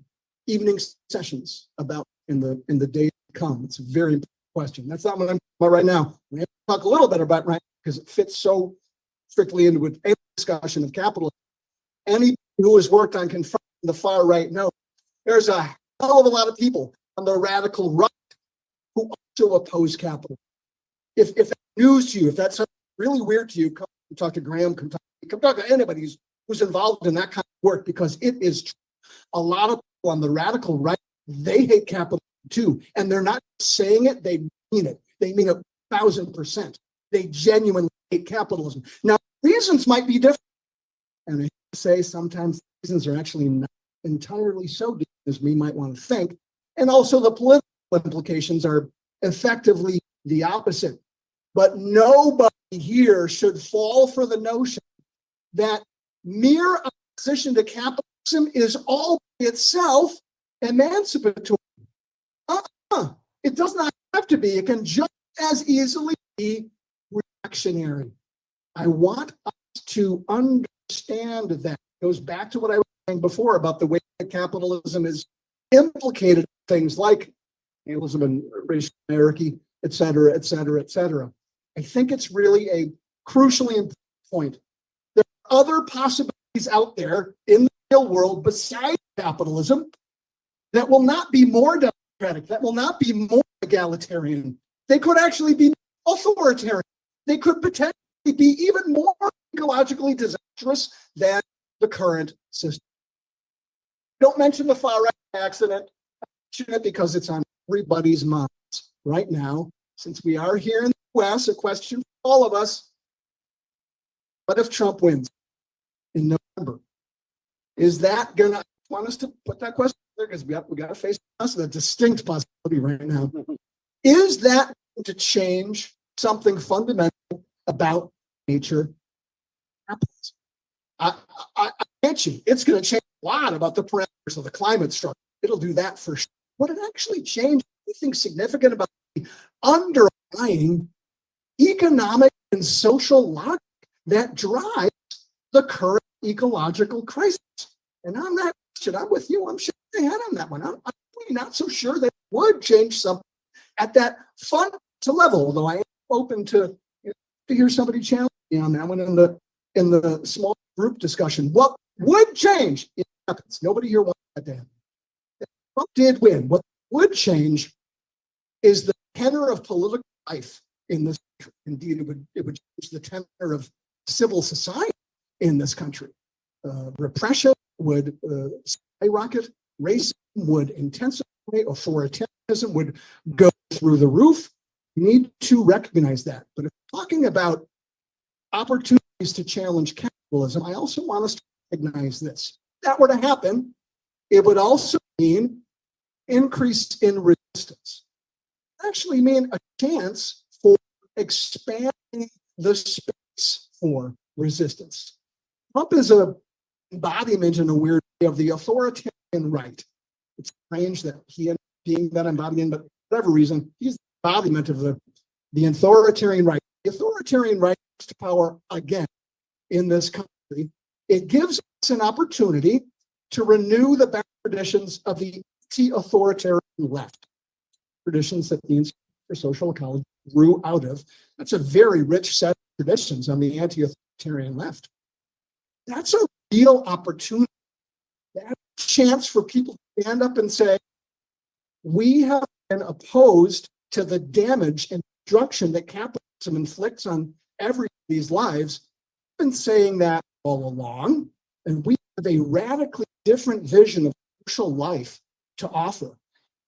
evening sessions about in the days to come. It's a very important question. That's not what I'm talking about right now. We have to talk a little bit about right now because it fits so strictly into a discussion of capitalism. Anybody who has worked on confronting the far right knows there's a hell of a lot of people on the radical right who also oppose capitalism. If that's news to you, if that's really weird to you, come talk to Graham, come talk to anybody who's involved in that kind of work, because it is true. A lot of people on the radical right, they hate capitalism too. And they're not saying it, they mean it. They mean it 1,000%. They genuinely hate capitalism. Now, reasons might be different. And I have to say, sometimes reasons are actually not entirely so deep as we might want to think. And also the political implications are effectively the opposite. But nobody here should fall for the notion that mere opposition to capitalism is all by itself emancipatory. It does not have to be. It can just as easily be reactionary. I want us to understand that. It goes back to what I was saying before about the way that capitalism is implicated in things like capitalism and racial hierarchy, et cetera, et cetera, et cetera. I think it's really a crucially important point. There are other possibilities out there in the real world besides capitalism that will not be more democratic, that will not be more egalitarian. They could actually be authoritarian. They could potentially be even more ecologically disastrous than the current system. Don't mention the far right accident. I mention it because it's on everybody's minds right now. Since we are here in the US, a question for all of us: what if Trump wins in November? Is that gonna want us to put that question there, because we got to face a distinct possibility right now? Is that going to change something fundamental about nature capitalism? I bet you it's going to change a lot about the parameters of the climate structure. It'll do that for sure. Would it actually change anything significant about the underlying economic and social logic that drives the current ecological crisis? And on that question, I'm with you. I'm shaking my head on that one. I'm really not so sure that it would change something at that fundamental level, although I am open to hear somebody challenge me on that one in the small group discussion. What would change? It happens. Nobody here wants that to happen. Trump did win. What would change is the tenor of political life in this country. Indeed, it would change the tenor of civil society in this country. Repression would skyrocket. Racism would intensify. Authoritarianism would go through the roof. We need to recognize that. But if we're talking about opportunities to challenge capitalism, I also want us to recognize this. If that were to happen, it would also mean increase in resistance. It would actually mean a chance for expanding the space for resistance. Trump is an embodiment in a weird way of the authoritarian right. It's strange that he ended up being that embodiment, but for whatever reason, he's the embodiment of the authoritarian right. The authoritarian right to power again in this country. It gives us an opportunity to renew the back traditions of the anti-authoritarian left, traditions that the Institute for Social Ecology grew out of. That's a very rich set of traditions on the anti-authoritarian left. That's a real opportunity. That's a chance for people to stand up and say, we have been opposed to the damage and destruction that capitalism inflicts on everybody's lives. We've been saying that all along, and we have a radically different vision of social life to offer.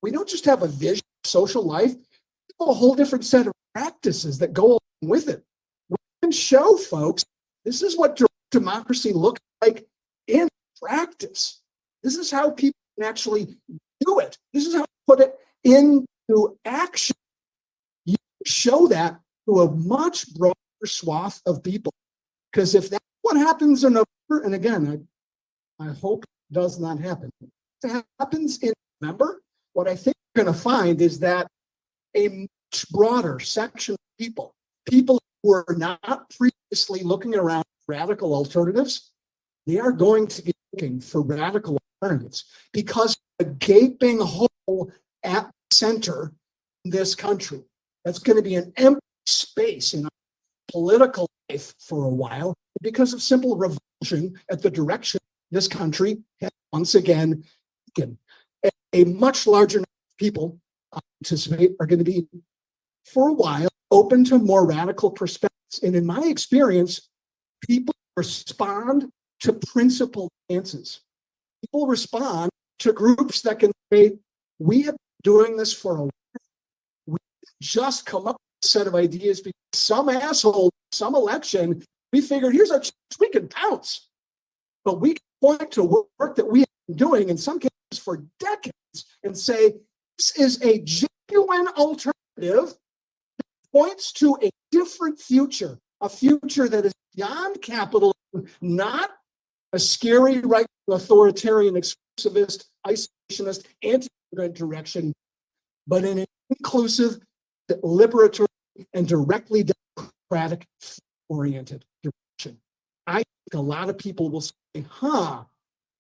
We don't just have a vision of social life, we have a whole different set of practices that go along with it. We can show folks this is what democracy looks like in practice. This is how people can actually do it. This is how to put it into action. You show that to a much broader swath of people. Because if that's what happens in November, and again, I hope it does not happen. If it happens in November, what I think you're going to find is that a much broader section of people who are not previously looking around radical alternatives, they are going to be looking for radical alternatives because a gaping hole at the center in this country. That's going to be an empty space in our political life for a while because of simple revulsion at the direction this country has once again taken. A much larger number of people I anticipate are going to be, for a while, open to more radical perspectives. And in my experience, people respond to principled stances. People respond to groups that can say, we have been doing this for a while. We just come up with a set of ideas because some asshole, some election, we figured here's a chance we can pounce. But we can point to work that we have been doing in some cases for decades and say, this is a genuine alternative that points to a different future, a future that is beyond capitalism, not a scary right authoritarian, exclusivist, isolationist, anti-immigrant direction, but in an inclusive, liberatory, and directly democratic oriented direction. I think a lot of people will say,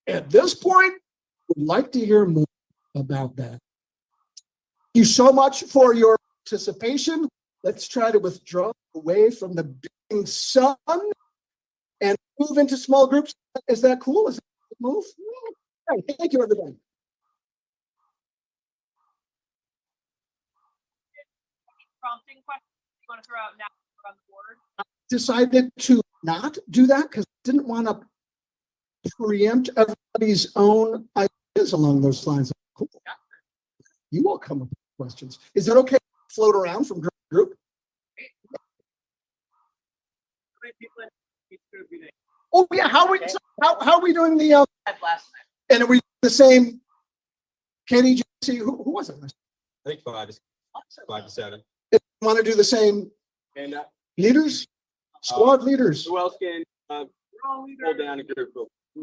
at this point, would like to hear more about that. Thank you so much for your participation. Let's try to withdraw away from the big sun and move into small groups. Is that cool? Is that a move? All right, thank you, everybody. Prompting questions you want to throw out now on the board? Decided to not do that because I didn't want to preempt everybody's own ideas along those lines. Cool. You all come up with questions. Is that okay to float around from group to group? Oh yeah, how are we doing the Last night. and are we the same? Kenny, JC, who was it? I think 5 to 7. Want to do the same And leaders, squad leaders? who else can hold down a group?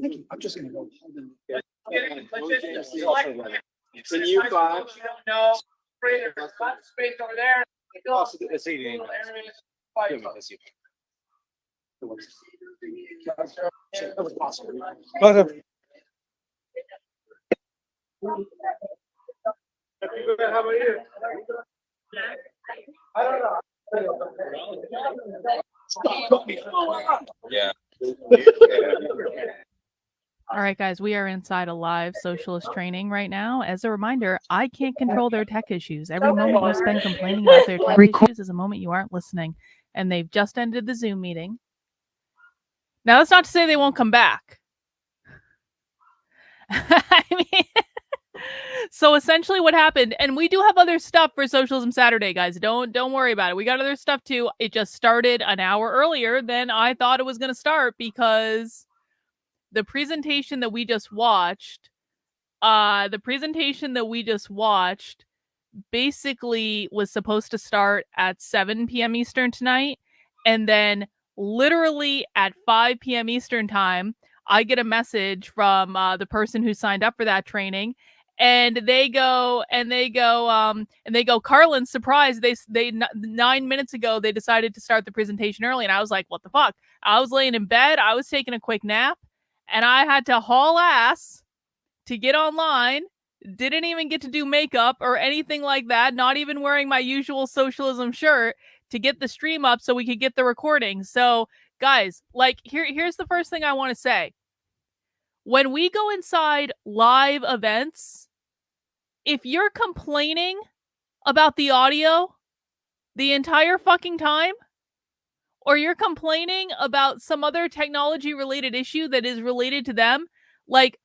Thank you. I'm just gonna go. Yeah. It's Can you 5? No, there's lots of space over there. Also, this evening. That was awesome. How about you? I don't know. Yeah. All right, guys, we are inside a live socialist training right now. As a reminder, I can't control their tech issues. Every moment you spend complaining about their tech issues is a moment you aren't listening. And they've just ended the Zoom meeting. Now, that's not to say they won't come back. I mean, so essentially what happened, and we do have other stuff for Socialism Saturday, guys. Don't worry about it. We got other stuff too. It just started an hour earlier than I thought it was going to start because the presentation that we just watched, basically was supposed to start at 7 p.m. Eastern tonight, and then literally at 5 p.m. Eastern time, I get a message from the person who signed up for that training, and they go, Carlin, surprise! They 9 minutes ago they decided to start the presentation early, and I was like, what the fuck? I was laying in bed, I was taking a quick nap, and I had to haul ass to get online. Didn't even get to do makeup or anything like that. Not even wearing my usual socialism shirt to get the stream up so we could get the recording. So, guys, like, here's the first thing I want to say. When we go inside live events, if you're complaining about the audio the entire fucking time, or you're complaining about some other technology related issue that is related to them, like,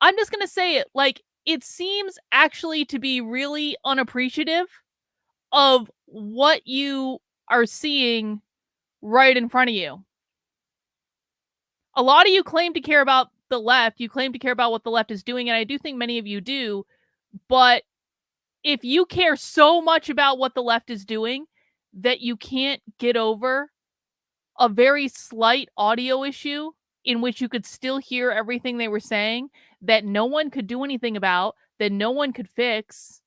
I'm just going to say it, like, it seems actually to be really unappreciative of what you are seeing right in front of you. A lot of you claim to care about the left. You claim to care about what the left is doing, and I do think many of you do. But if you care so much about what the left is doing that you can't get over a very slight audio issue in which you could still hear everything they were saying, that no one could do anything about, that no one could fix,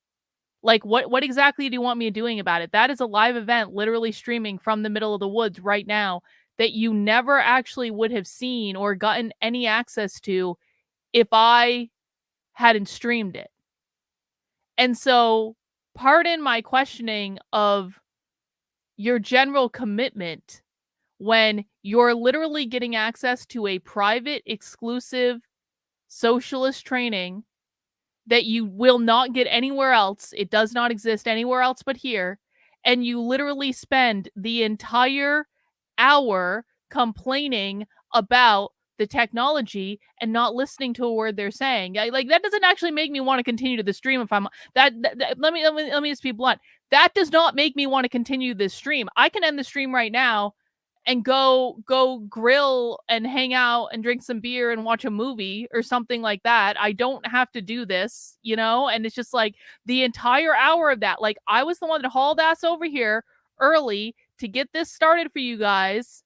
like what exactly do you want me doing about it? That is a live event literally streaming from the middle of the woods right now that you never actually would have seen or gotten any access to if I hadn't streamed it. And so, pardon my questioning of your general commitment when you're literally getting access to a private, exclusive socialist training that you will not get anywhere else. It does not exist anywhere else but here. And you literally spend the entire hour complaining about the technology and not listening to a word they're saying. Like, that doesn't actually make me want to continue to the stream. If I'm let me just be blunt. That does not make me want to continue this stream. I can end the stream right now and go grill and hang out and drink some beer and watch a movie or something like that. I don't have to do this, you know? And it's just like the entire hour of that. Like, I was the one that hauled ass over here early to get this started for you guys.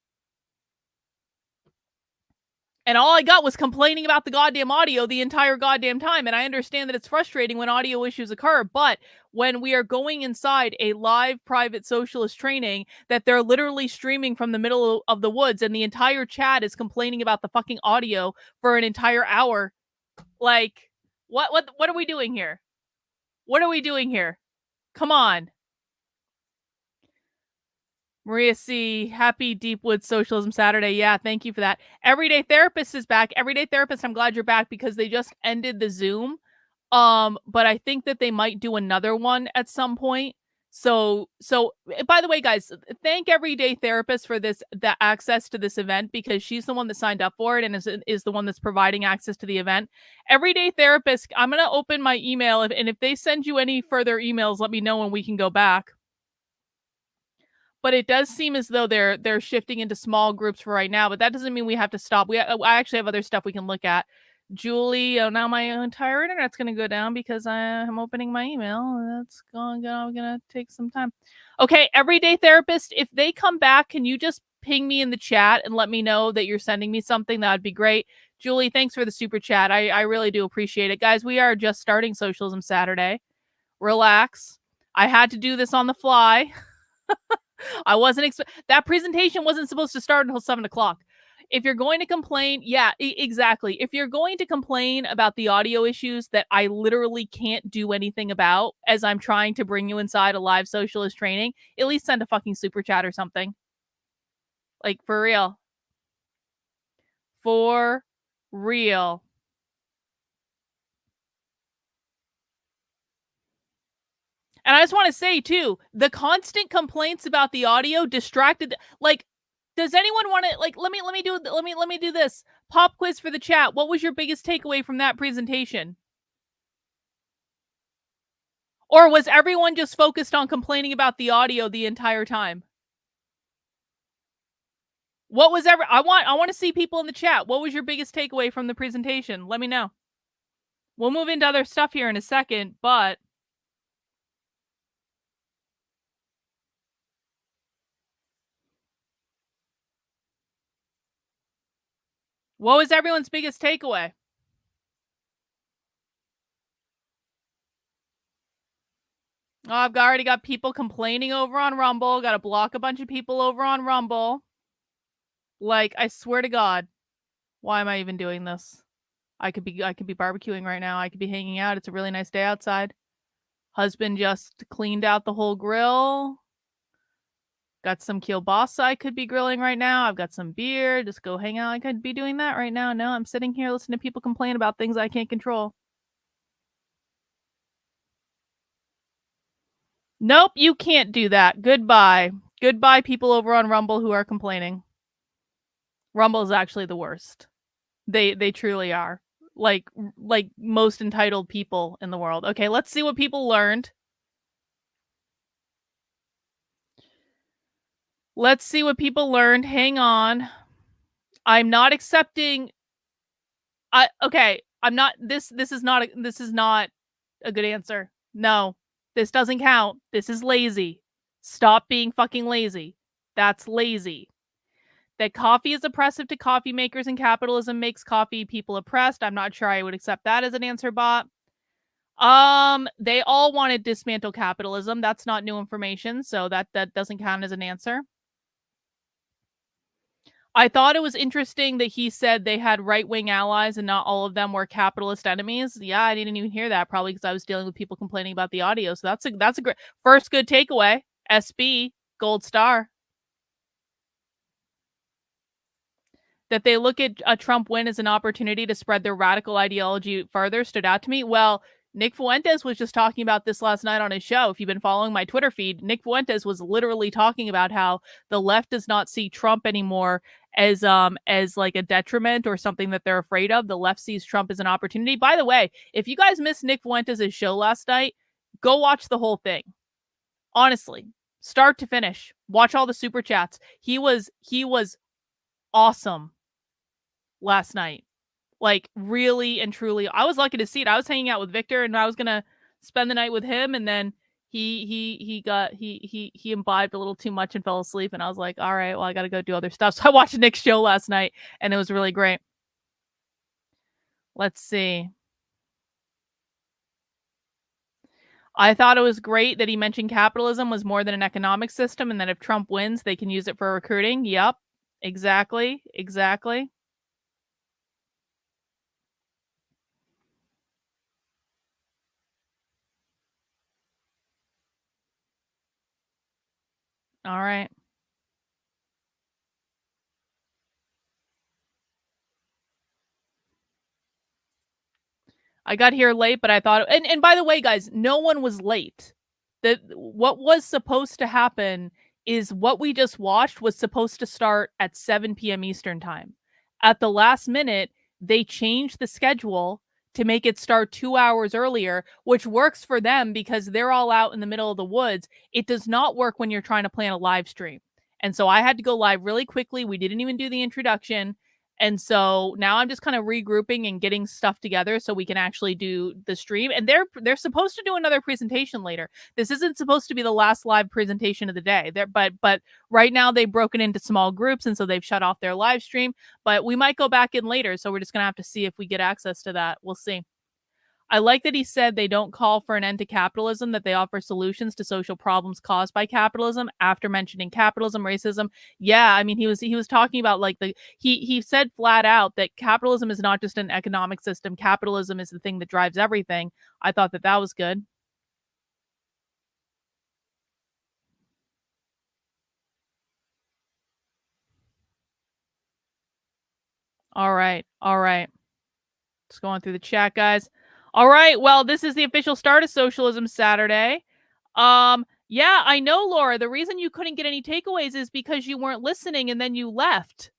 And all I got was complaining about the goddamn audio the entire goddamn time. And I understand that it's frustrating when audio issues occur, but when we are going inside a live private socialist training that they're literally streaming from the middle of the woods and the entire chat is complaining about the fucking audio for an entire hour, like, what are we doing here? What are we doing here? Come on. Maria C., happy Deepwood Socialism Saturday. Yeah, thank you for that. Everyday Therapist is back. Everyday Therapist, I'm glad you're back because they just ended the Zoom. But I think that they might do another one at some point. So by the way, guys, thank Everyday Therapist for the access to this event because she's the one that signed up for it and is the one that's providing access to the event. Everyday Therapist, I'm going to open my email and if they send you any further emails, let me know and we can go back. But it does seem as though they're shifting into small groups for right now. But that doesn't mean we have to stop. I actually have other stuff we can look at. Julie, now my entire internet's going to go down because I'm opening my email. That's gonna take some time. Okay, Everyday Therapist, if they come back, can you just ping me in the chat and let me know that you're sending me something? That would be great. Julie, thanks for the super chat. I really do appreciate it. Guys, we are just starting Socialism Saturday. Relax. I had to do this on the fly. I wasn't that presentation wasn't supposed to start until 7:00. If you're going to complain, yeah, exactly. If you're going to complain about the audio issues that I literally can't do anything about as I'm trying to bring you inside a live socialist training, at least send a fucking super chat or something. Like, for real. For real. And I just want to say too, the constant complaints about the audio distracted. Like, does anyone want to let me do this pop quiz for the chat? What was your biggest takeaway from that presentation? Or was everyone just focused on complaining about the audio the entire time? What was I want to see people in the chat. What was your biggest takeaway from the presentation? Let me know. We'll move into other stuff here in a second, but what was everyone's biggest takeaway? Oh, I've already got people complaining over on Rumble. Got to block a bunch of people over on Rumble. Like, I swear to God, why am I even doing this? I could be barbecuing right now. I could be hanging out. It's a really nice day outside. Husband just cleaned out the whole grill. Got some kielbasa I could be grilling right now. I've got some beer. Just go hang out. I could be doing that right now. No, I'm sitting here listening to people complain about things I can't control. Nope, you can't do that. Goodbye. Goodbye, people over on Rumble who are complaining. Rumble is actually the worst. They truly are. Like most entitled people in the world. Okay, let's see what people learned. Let's see what people learned. Hang on. I'm not accepting Okay, I'm not this is not a good answer. No. This doesn't count. This is lazy. Stop being fucking lazy. That's lazy. That coffee is oppressive to coffee makers and capitalism makes coffee people oppressed. I'm not sure I would accept that as an answer bot. They all want to dismantle capitalism. That's not new information, so that doesn't count as an answer. I thought it was interesting that he said they had right-wing allies and not all of them were capitalist enemies. Yeah, I didn't even hear that, probably because I was dealing with people complaining about the audio. So that's a great first good takeaway. SB, gold star. That they look at a Trump win as an opportunity to spread their radical ideology further stood out to me. Well, Nick Fuentes was just talking about this last night on his show. If you've been following my Twitter feed, Nick Fuentes was literally talking about how the left does not see Trump anymore as like a detriment or something that they're afraid of. The left sees Trump as an opportunity. By the way, if you guys missed Nick Fuentes' show last night, go watch the whole thing. Honestly, start to finish. Watch all the super chats. He was awesome last night. Like, really and truly. I was lucky to see it. I was hanging out with Victor and I was gonna spend the night with him, and then he imbibed a little too much and fell asleep, and I was like, all right, well, I gotta go do other stuff. So I watched Nick's show last night and it was really great. Let's see. I thought it was great that he mentioned capitalism was more than an economic system, and that if Trump wins, they can use it for recruiting. Yep. Exactly. All right. I got here late, but I thought, and by the way, guys, no one was late. What was supposed to happen is what we just watched was supposed to start at 7 p.m. Eastern time. At the last minute, they changed the schedule to make it start 2 hours earlier, which works for them because they're all out in the middle of the woods. It does not work when you're trying to plan a live stream. And so I had to go live really quickly. We didn't even do the introduction. And so now I'm just kind of regrouping and getting stuff together so we can actually do the stream. And they're supposed to do another presentation later. This isn't supposed to be the last live presentation of the day. But right now they've broken into small groups, and so they've shut off their live stream. But we might go back in later, so we're just gonna have to see if we get access to that. We'll see. I like that he said they don't call for an end to capitalism, that they offer solutions to social problems caused by capitalism after mentioning capitalism, racism. Yeah, I mean, he was talking about like he said flat out that capitalism is not just an economic system. Capitalism is the thing that drives everything. I thought that was good. All right. Just going through the chat, guys. All right. Well, this is the official start of Socialism Saturday. Yeah, I know, Laura. The reason you couldn't get any takeaways is because you weren't listening and then you left.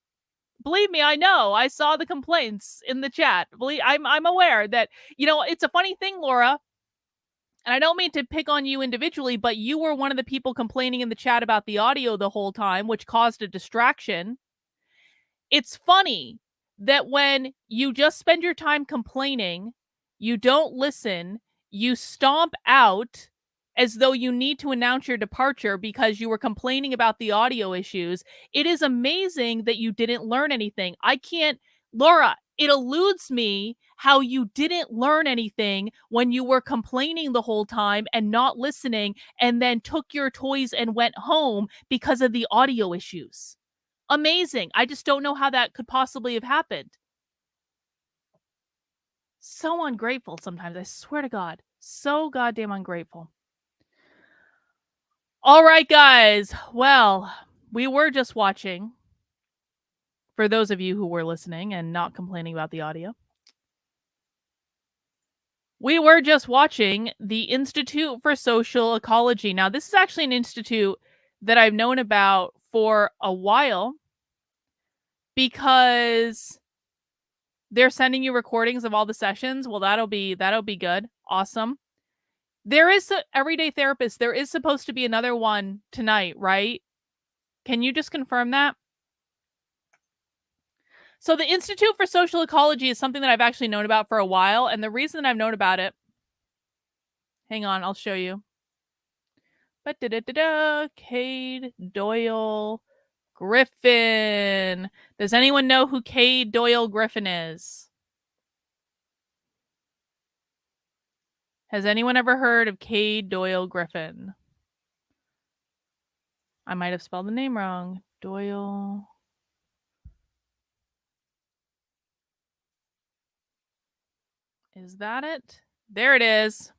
Believe me, I know. I saw the complaints in the chat. I'm aware that, it's a funny thing, Laura. And I don't mean to pick on you individually, but you were one of the people complaining in the chat about the audio the whole time, which caused a distraction. It's funny that when you just spend your time complaining, you don't listen, you stomp out as though you need to announce your departure because you were complaining about the audio issues. It is amazing that you didn't learn anything. Laura, it eludes me how you didn't learn anything when you were complaining the whole time and not listening, and then took your toys and went home because of the audio issues. Amazing. I just don't know how that could possibly have happened. So ungrateful sometimes. I swear to God. So goddamn ungrateful. All right, guys. Well, we were just watching, for those of you who were listening and not complaining about the audio, we were just watching the Institute for Social Ecology. Now, this is actually an institute that I've known about for a while, because they're sending you recordings of all the sessions. Well, that'll be good. Awesome. There is Everyday Therapist. There is supposed to be another one tonight, right? Can you just confirm that? So the Institute for Social Ecology is something that I've actually known about for a while. And the reason that I've known about it, hang on, I'll show you. Cade Doyle Griffin. Does anyone know who Cade Doyle Griffin is? Has anyone ever heard of Cade Doyle Griffin? I might have spelled the name wrong. Doyle. Is that it? There it is.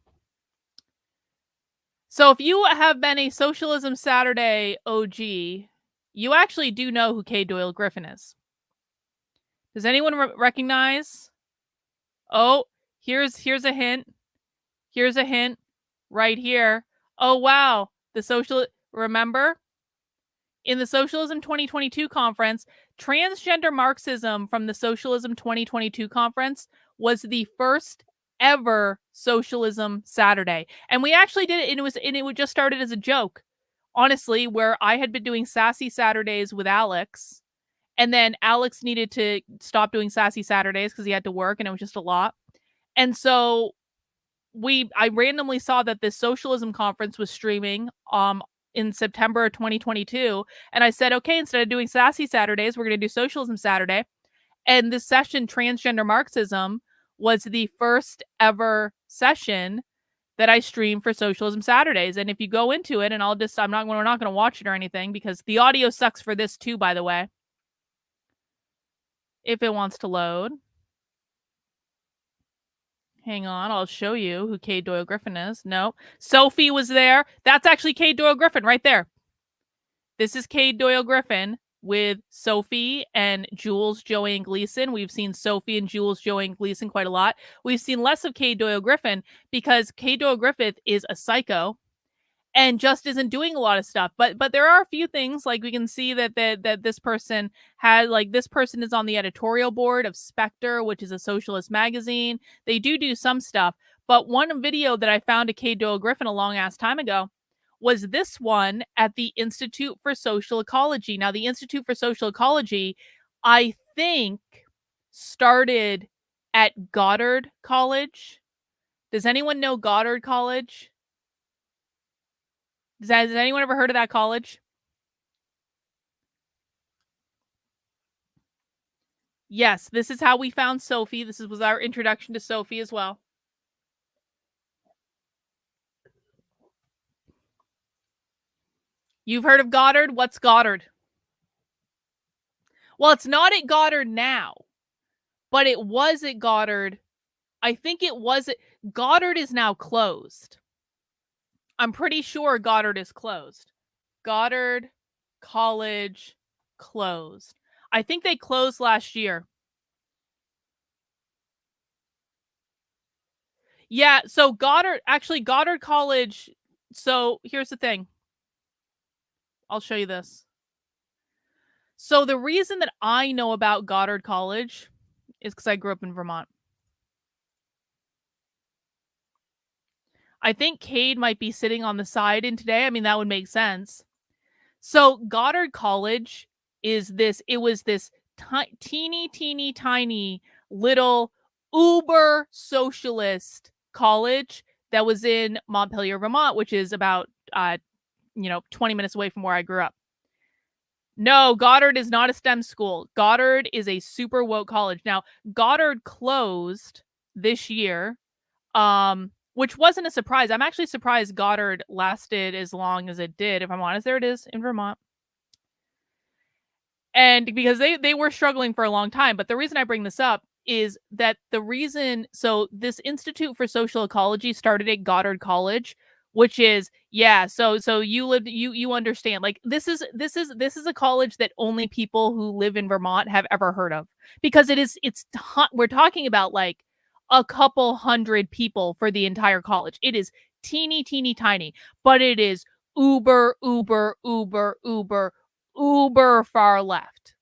So if you have been a Socialism Saturday OG, you actually do know who Cade Doyle Griffin is. Does anyone recognize? Oh, here's a hint. Here's a hint right here. Oh, wow. Remember? In the Socialism 2022 conference, transgender Marxism from the Socialism 2022 conference was the first ever Socialism Saturday. And we actually did it, and it just started as a joke. Honestly, where I had been doing Sassy Saturdays with Alex, and then Alex needed to stop doing Sassy Saturdays because he had to work and it was just a lot. And so I randomly saw that this socialism conference was streaming in September of 2022. And I said, okay, instead of doing Sassy Saturdays, we're going to do Socialism Saturday. And this session, Transgender Marxism, was the first ever session that I streamed for Socialism Saturdays. And if you go into it, and we're not going to watch it or anything because the audio sucks for this too, by the way. If it wants to load. Hang on, I'll show you who Cade Doyle Griffin is. No, Sophie was there. That's actually Cade Doyle Griffin right there. This is Cade Doyle Griffin with Sophie and Jules, Joey, and Gleason. We've seen Sophie and Jules, Joey, and Gleason quite a lot. We've seen less of Cade Doyle Griffin because Cade Doyle Griffin is a psycho and just isn't doing a lot of stuff. But there are a few things, like we can see that this person has, like, this person is on the editorial board of Spectre, which is a socialist magazine. They do some stuff. But one video that I found of Cade Doyle Griffin a long ass time ago was this one at the Institute for Social Ecology. Now, the Institute for Social Ecology, I think, started at Goddard College. Does anyone know Goddard College? Has anyone ever heard of that college? Yes, this is how we found Sophie. This was our introduction to Sophie as well. You've heard of Goddard? What's Goddard? Well, it's not at Goddard now, but it was at Goddard. I think it was Goddard is now closed. I'm pretty sure Goddard is closed. Goddard College closed. I think they closed last year. Yeah, so Goddard College. So here's the thing. I'll show you this. So the reason that I know about Goddard College is because I grew up in Vermont. I think Cade might be sitting on the side in today. I mean, that would make sense. So Goddard College was this teeny tiny little uber socialist college that was in Montpelier, Vermont, which is about 20 minutes away from where I grew up. No, Goddard is not a STEM school. Goddard is a super woke college. Now, Goddard closed this year, which wasn't a surprise. I'm actually surprised Goddard lasted as long as it did. If I'm honest, there it is in Vermont. And because they were struggling for a long time. But the reason I bring this up is that so this Institute for Social Ecology started at Goddard College, which is, so you understand, like, this is a college that only people who live in Vermont have ever heard of, because we're talking about like a couple hundred people for the entire college. It is teeny tiny, but it is uber far left.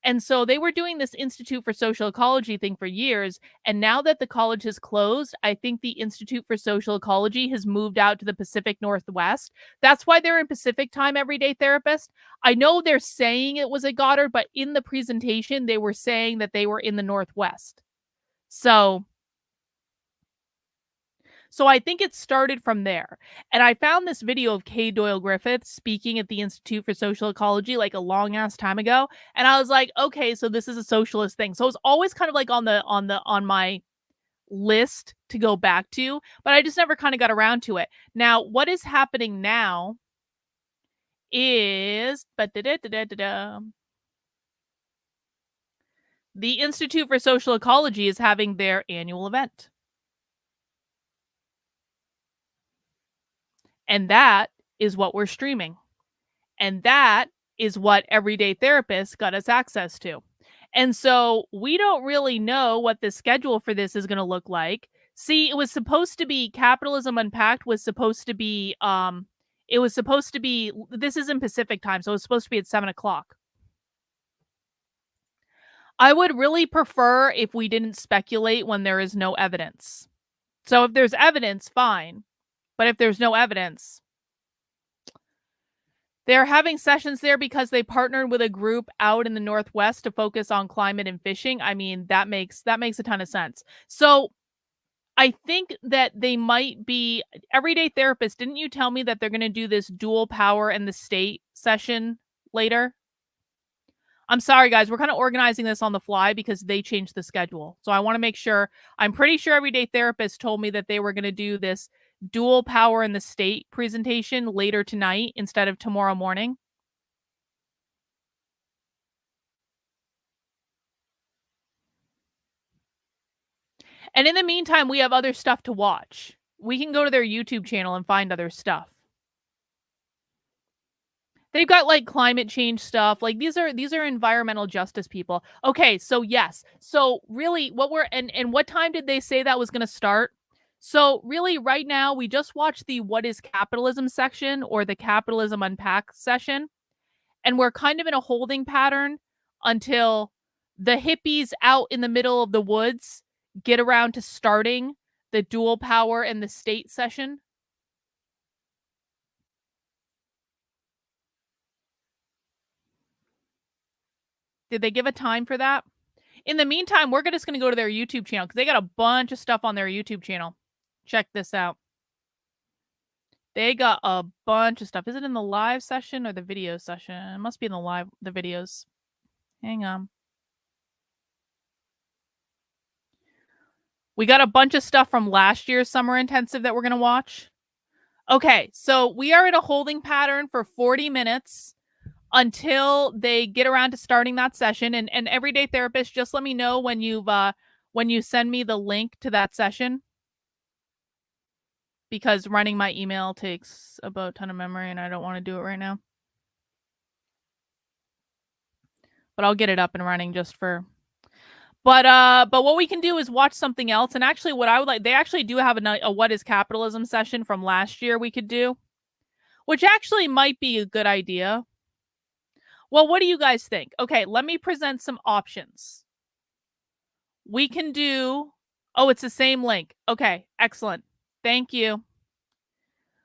And so they were doing this Institute for Social Ecology thing for years. And now that the college has closed, I think the Institute for Social Ecology has moved out to the Pacific Northwest. That's why they're in Pacific time, Everyday Therapist. I know they're saying it was at Goddard, but in the presentation, they were saying that they were in the Northwest. So I think it started from there. And I found this video of Kay Doyle Griffith speaking at the Institute for Social Ecology like a long ass time ago. And I was like, okay, so this is a socialist thing. So it was always kind of like on my list to go back to, but I just never kind of got around to it. Now, what is happening now is the Institute for Social Ecology is having their annual event. And that is what we're streaming. And that is what Everyday Therapist got us access to. And so we don't really know what the schedule for this is going to look like. See, it was supposed to be Capitalism Unpacked was supposed to be, this is in Pacific time, so it was supposed to be at 7:00. I would really prefer if we didn't speculate when there is no evidence. So if there's evidence, fine. But if there's no evidence, they're having sessions there because they partnered with a group out in the Northwest to focus on climate and fishing. I mean, that makes a ton of sense. So I think that they might be Everyday Therapist. Didn't you tell me that they're going to do this dual power and the state session later? I'm sorry, guys. We're kind of organizing this on the fly because they changed the schedule. So I want to make sure. I'm pretty sure Everyday Therapist told me that they were going to do this dual power in the state presentation later tonight instead of tomorrow morning. And in the meantime, we have other stuff to watch. We can go to their YouTube channel and find other stuff. They've got like climate change stuff. Like these are environmental justice people. Okay, so yes. So really and what time did they say that was going to start? So really right now we just watched the What is Capitalism section or the Capitalism Unpacked session. And we're kind of in a holding pattern until the hippies out in the middle of the woods get around to starting the dual power and the state session. Did they give a time for that? In the meantime, we're just going to go to their YouTube channel because they got a bunch of stuff on their YouTube channel. Check this out. They got a bunch of stuff. Is it in the live session or the video session? It must be in the videos. Hang on. We got a bunch of stuff from last year's summer intensive that we're going to watch. Okay, so we are in a holding pattern for 40 minutes until they get around to starting that session. And Everyday Therapist, just let me know when you send me the link to that session. Because running my email takes about a ton of memory and I don't want to do it right now. But I'll get it up and running just for... But what we can do is watch something else. And actually what I would like... They actually do have a What is Capitalism session from last year we could do. Which actually might be a good idea. Well, what do you guys think? Okay, let me present some options. We can do... Oh, it's the same link. Okay, excellent. Thank you.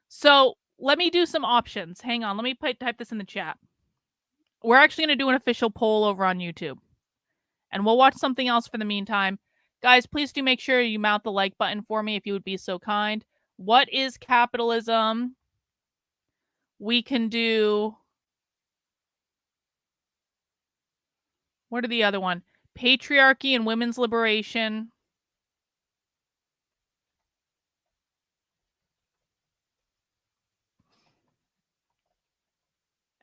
So let me do some options. Hang on. Let me type this in the chat. We're actually going to do an official poll over on YouTube. And we'll watch something else for the meantime. Guys, please do make sure you mount the like button for me if you would be so kind. What is capitalism? We can do... What are the other one? Patriarchy and women's liberation.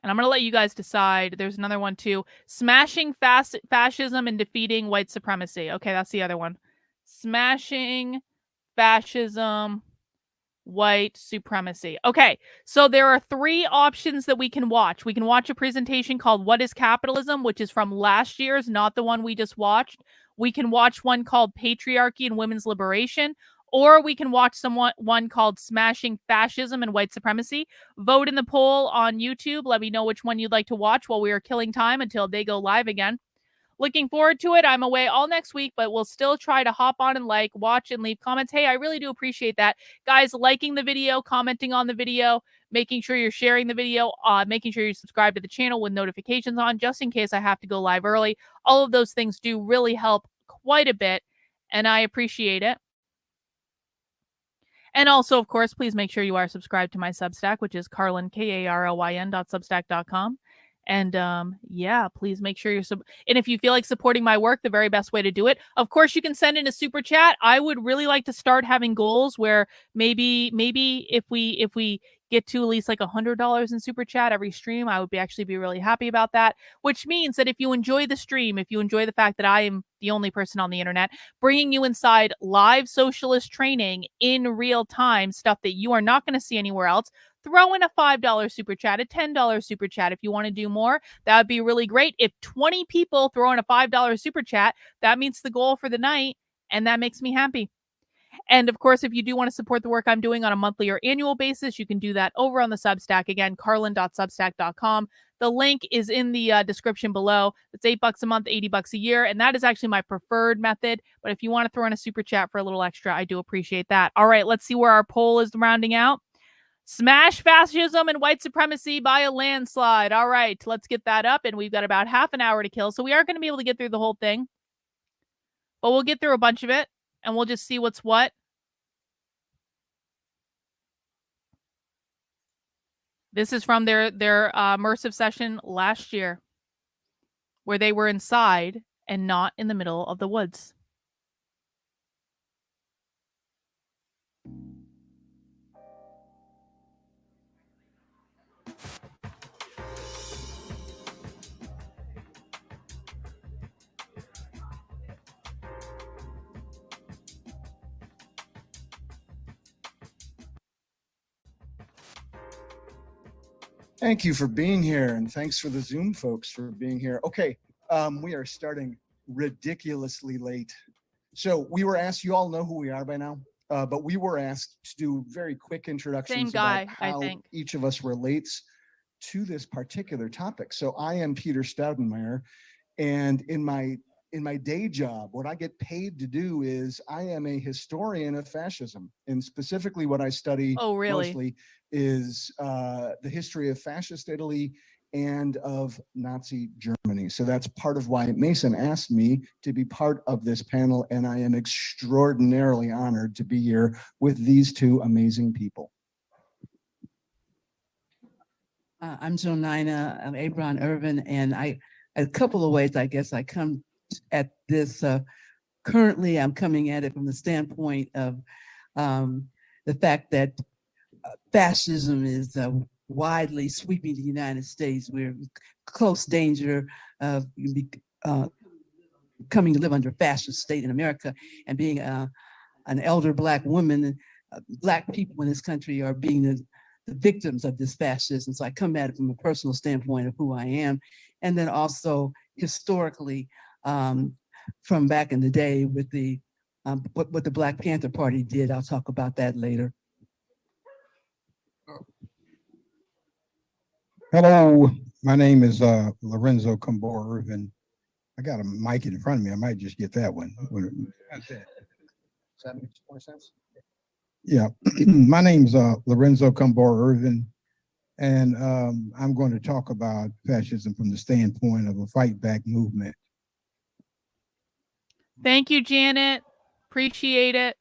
And I'm going to let you guys decide. There's another one too. Smashing fascism and defeating white supremacy. Okay, that's the other one. Smashing fascism, white supremacy. Okay, so there are 3 options that we can watch. We can watch a presentation called What is Capitalism, which is from last year's, not the one we just watched. We can watch one called Patriarchy and Women's Liberation, or we can watch one called Smashing Fascism and White Supremacy. Vote in the poll on YouTube. Let me know which one you'd like to watch while we are killing time until they go live again. looking forward to it. I'm away all next week, but we'll still try to hop on and watch, and leave comments. Hey, I really do appreciate that. Guys, liking the video, commenting on the video, making sure you're sharing the video, making sure you subscribe to the channel with notifications on, just in case I have to go live early. All of those things do really help quite a bit, and I appreciate it. And also, of course, please make sure you are subscribed to my Substack, which is Carlyn, KARLYN.substack.com. And yeah, please make sure you're and if you feel like supporting my work, the very best way to do it, of course, you can send in a super chat. I would really like to start having goals where maybe if we get to at least like $100 in super chat every stream, I would actually be really happy about that. Which means that if you enjoy the stream, if you enjoy the fact that I am the only person on the internet bringing you inside live socialist training in real time, stuff that you are not going to see anywhere else, throw in a $5 super chat, a $10 super chat if you want to do more. That would be really great. If 20 people throw in a $5 super chat, that meets the goal for the night, and that makes me happy. And of course, if you do want to support the work I'm doing on a monthly or annual basis, you can do that over on the Substack. Again, carlin.substack.com. The link is in the description below. It's $8 a month, $80 a year, and that is actually my preferred method. But if you want to throw in a super chat for a little extra, I do appreciate that. All right, let's see where our poll is rounding out. Smash fascism and white supremacy by a landslide. All right, let's get that up. And we've got about half an hour to kill. So we aren't going to be able to get through the whole thing. But we'll get through a bunch of it. And we'll just see what's what. This is from their immersive session last year, where they were inside and not in the middle of the woods. Thank you for being here, and thanks for the Zoom folks for being here. Okay, we are starting ridiculously late. So we were asked, you all know who we are by now, but we were asked to do very quick introductions Same guy, about how I think. each of us relates to this particular topic. So I am Peter Staudenmeier, and in my day job, what I get paid to do is I am a historian of fascism, and specifically what I study mostly is the history of fascist Italy and of Nazi Germany. So that's part of why Mason asked me to be part of this panel, and I am extraordinarily honored to be here with these two amazing people. I'm Jonina, I'm Abron Irvin, and a couple of ways I guess I come at this. Currently, I'm coming at it from the standpoint of the fact that fascism is widely sweeping the United States. We're in close danger of coming to live under a fascist state in America, and being an elder Black woman, Black people in this country are being the victims of this fascism. So I come at it from a personal standpoint of who I am, and then also historically from back in the day with the what the Black Panther Party did. I'll talk about that later. Hello, my name is Lorenzo Cambor Irvin. I got a mic in front of me. I might just get that one. Does that make more sense? Yeah, my name's Lorenzo Cambor Irvin, and I'm going to talk about fascism from the standpoint of a fight back movement. Thank you, Janet. Appreciate it.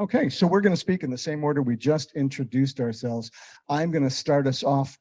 Okay, so we're going to speak in the same order we just introduced ourselves. I'm going to start us off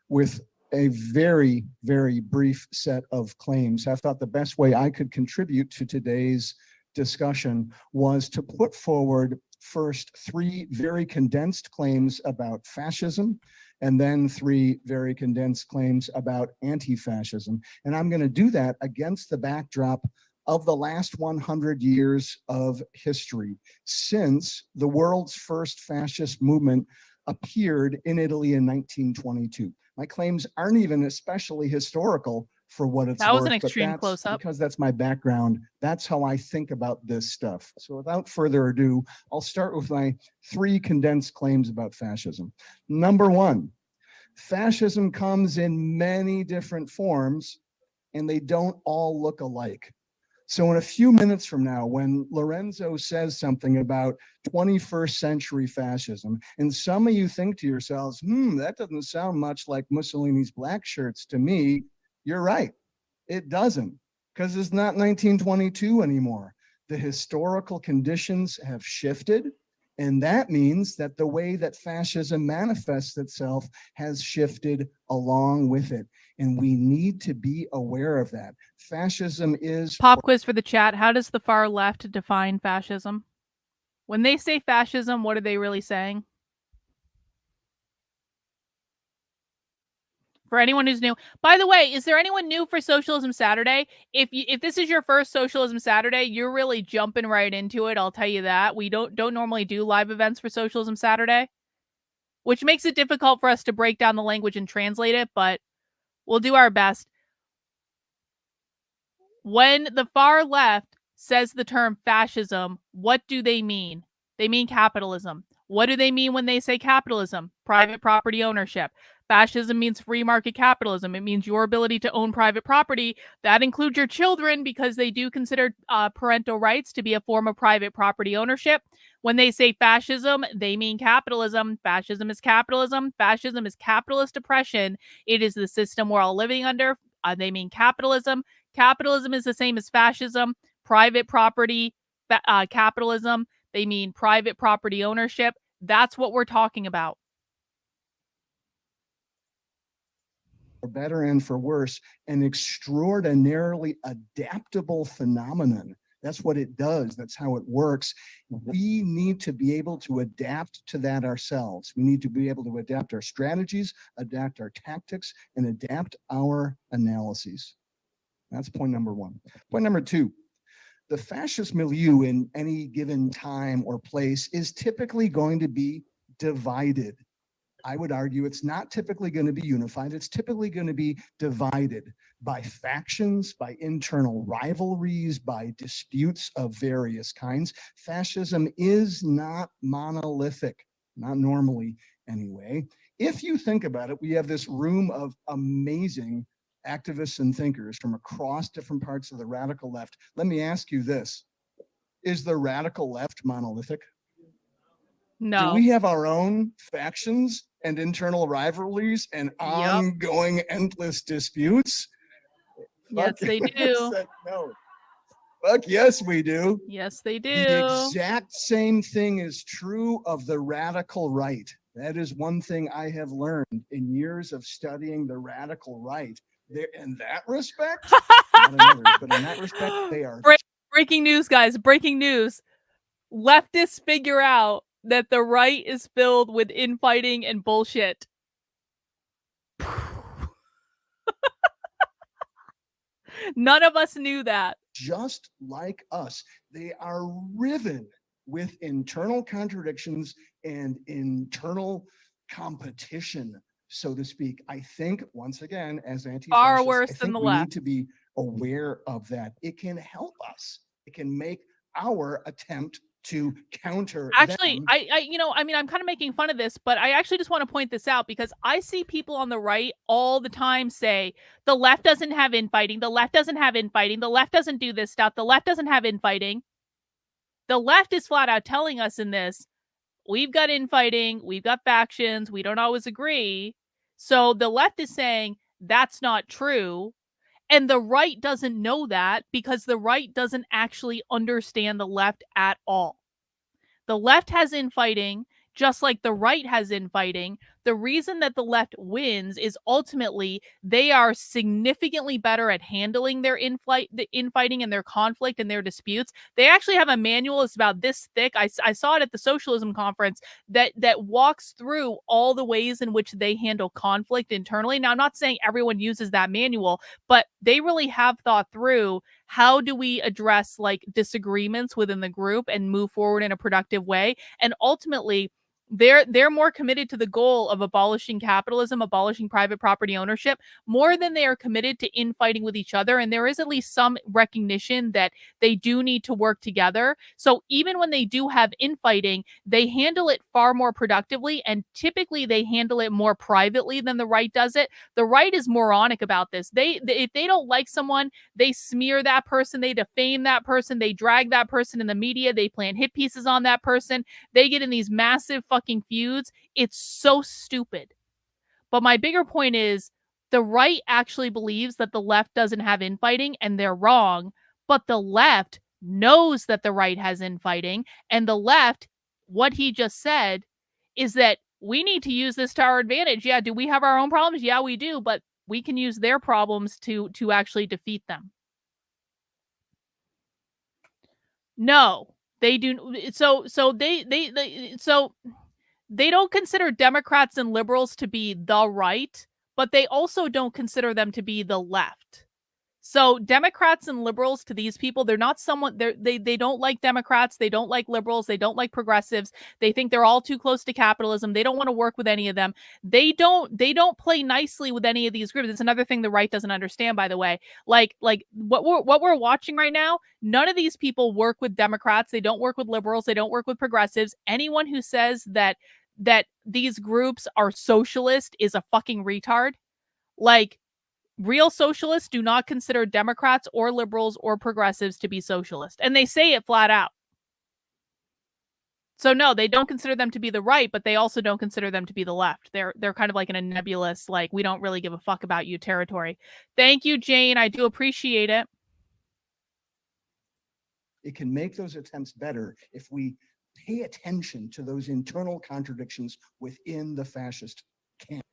with a very, very brief set of claims. I thought the best way I could contribute to today's discussion was to put forward first 3 very condensed claims about fascism, and then 3 very condensed claims about anti-fascism. And I'm going to do that against the backdrop of the last 100 years of history, since the world's first fascist movement appeared in Italy in 1922. My claims aren't even especially historical for what it's worth. That was an extreme close-up. Because that's my background. That's how I think about this stuff. So without further ado, I'll start with my 3 condensed claims about fascism. Number 1, Fascism comes in many different forms, and they don't all look alike. So in a few minutes from now, when Lorenzo says something about 21st century fascism, and some of you think to yourselves, that doesn't sound much like Mussolini's black shirts to me, you're right. It doesn't, because it's not 1922 anymore. The historical conditions have shifted, and that means that the way that fascism manifests itself has shifted along with it. And we need to be aware of that. Fascism is... Pop quiz for the chat. How does the far left define fascism? When they say fascism, what are they really saying? For anyone who's new. By the way, is there anyone new for Socialism Saturday? If this is your first Socialism Saturday, you're really jumping right into it. I'll tell you that. We don't normally do live events for Socialism Saturday, which makes it difficult for us to break down the language and translate it, but we'll do our best. When the far left says the term fascism, what do they mean? They mean capitalism. What do they mean when they say capitalism? Private property ownership. Fascism means free market capitalism. It means your ability to own private property. That includes your children, because they do consider parental rights to be a form of private property ownership. When they say fascism, they mean capitalism. Fascism is capitalism. Fascism is capitalist oppression. It is the system we're all living under. They mean capitalism. Capitalism is the same as fascism. Private property capitalism. They mean private property ownership. That's what we're talking about. For better and for worse, an extraordinarily adaptable phenomenon. That's what it does. That's how it works. We need to be able to adapt to that ourselves. We need to be able to adapt our strategies, adapt our tactics, and adapt our analyses. That's point number one. Point number two, the fascist milieu in any given time or place is typically going to be divided. I would argue it's not typically going to be unified. It's typically going to be divided by factions, by internal rivalries, by disputes of various kinds. Fascism is not monolithic, not normally anyway. If you think about it, we have this room of amazing activists and thinkers from across different parts of the radical left. Let me ask you this. Is the radical left monolithic? No. Do we have our own factions and internal rivalries and ongoing endless disputes? Yes, they do. No. Fuck yes, we do. Yes, they do. The exact same thing is true of the radical right. That is one thing I have learned in years of studying the radical right. In that respect, not in others, but in that respect, they are. Breaking news, guys. Breaking news. Leftists figure out that the right is filled with infighting and bullshit. None of us knew that. Just like us, they are riven with internal contradictions and internal competition, so to speak. I think, once again, as anti-fascists, far worse I than think the we left. need to be aware of that. It can help us. It can make our attempt to counter actually them. I'm kind of making fun of this, but I actually just want to point this out, because I see people on the right all the time say the left doesn't have infighting, the left doesn't have infighting, the left doesn't do this stuff, the left doesn't have infighting. The left is flat out telling us in this, we've got infighting, we've got factions, we don't always agree. So the left is saying that's not true. And the right doesn't know that, because the right doesn't actually understand the left at all. The left has infighting, just like the right has infighting. The reason that the left wins is ultimately they are significantly better at handling their infighting and their conflict and their disputes. They actually have a manual that's about this thick. I saw it at the Socialism conference that walks through all the ways in which they handle conflict internally. Now, I'm not saying everyone uses that manual, but they really have thought through, how do we address like disagreements within the group and move forward in a productive way? And ultimately, they're more committed to the goal of abolishing capitalism, abolishing private property ownership, more than they are committed to infighting with each other. And there is at least some recognition that they do need to work together. So even when they do have infighting, they handle it far more productively, and typically they handle it more privately than the right does it. The right is moronic about this. They if they don't like someone, they smear that person, they defame that person, they drag that person in the media, they plant hit pieces on that person. They get in these massive fucking feuds. It's so stupid. But my bigger point is the right actually believes that the left doesn't have infighting, and they're wrong. But the left knows that the right has infighting, and the left, what he just said, is that we need to use this to our advantage. Yeah, do we have our own problems? Yeah, we do, but we can use their problems to actually defeat them. No, they do. They don't consider Democrats and liberals to be the right, but they also don't consider them to be the left. So Democrats and liberals, to these people, they're not someone they don't like Democrats, they don't like liberals, they don't like progressives. They think they're all too close to capitalism. They don't want to work with any of them. They don't play nicely with any of these groups. It's another thing the right doesn't understand, by the way. Like what we're watching right now, none of these people work with Democrats, they don't work with liberals, they don't work with progressives. Anyone who says that these groups are socialist is a fucking retard. Like, real socialists do not consider Democrats or liberals or progressives to be socialist. And they say it flat out. So no, they don't consider them to be the right, but they also don't consider them to be the left. They're kind of like in a nebulous, like, we don't really give a fuck about you territory. Thank you, Jane. I do appreciate it. It can make those attempts better if we pay attention to those internal contradictions within the fascist camp.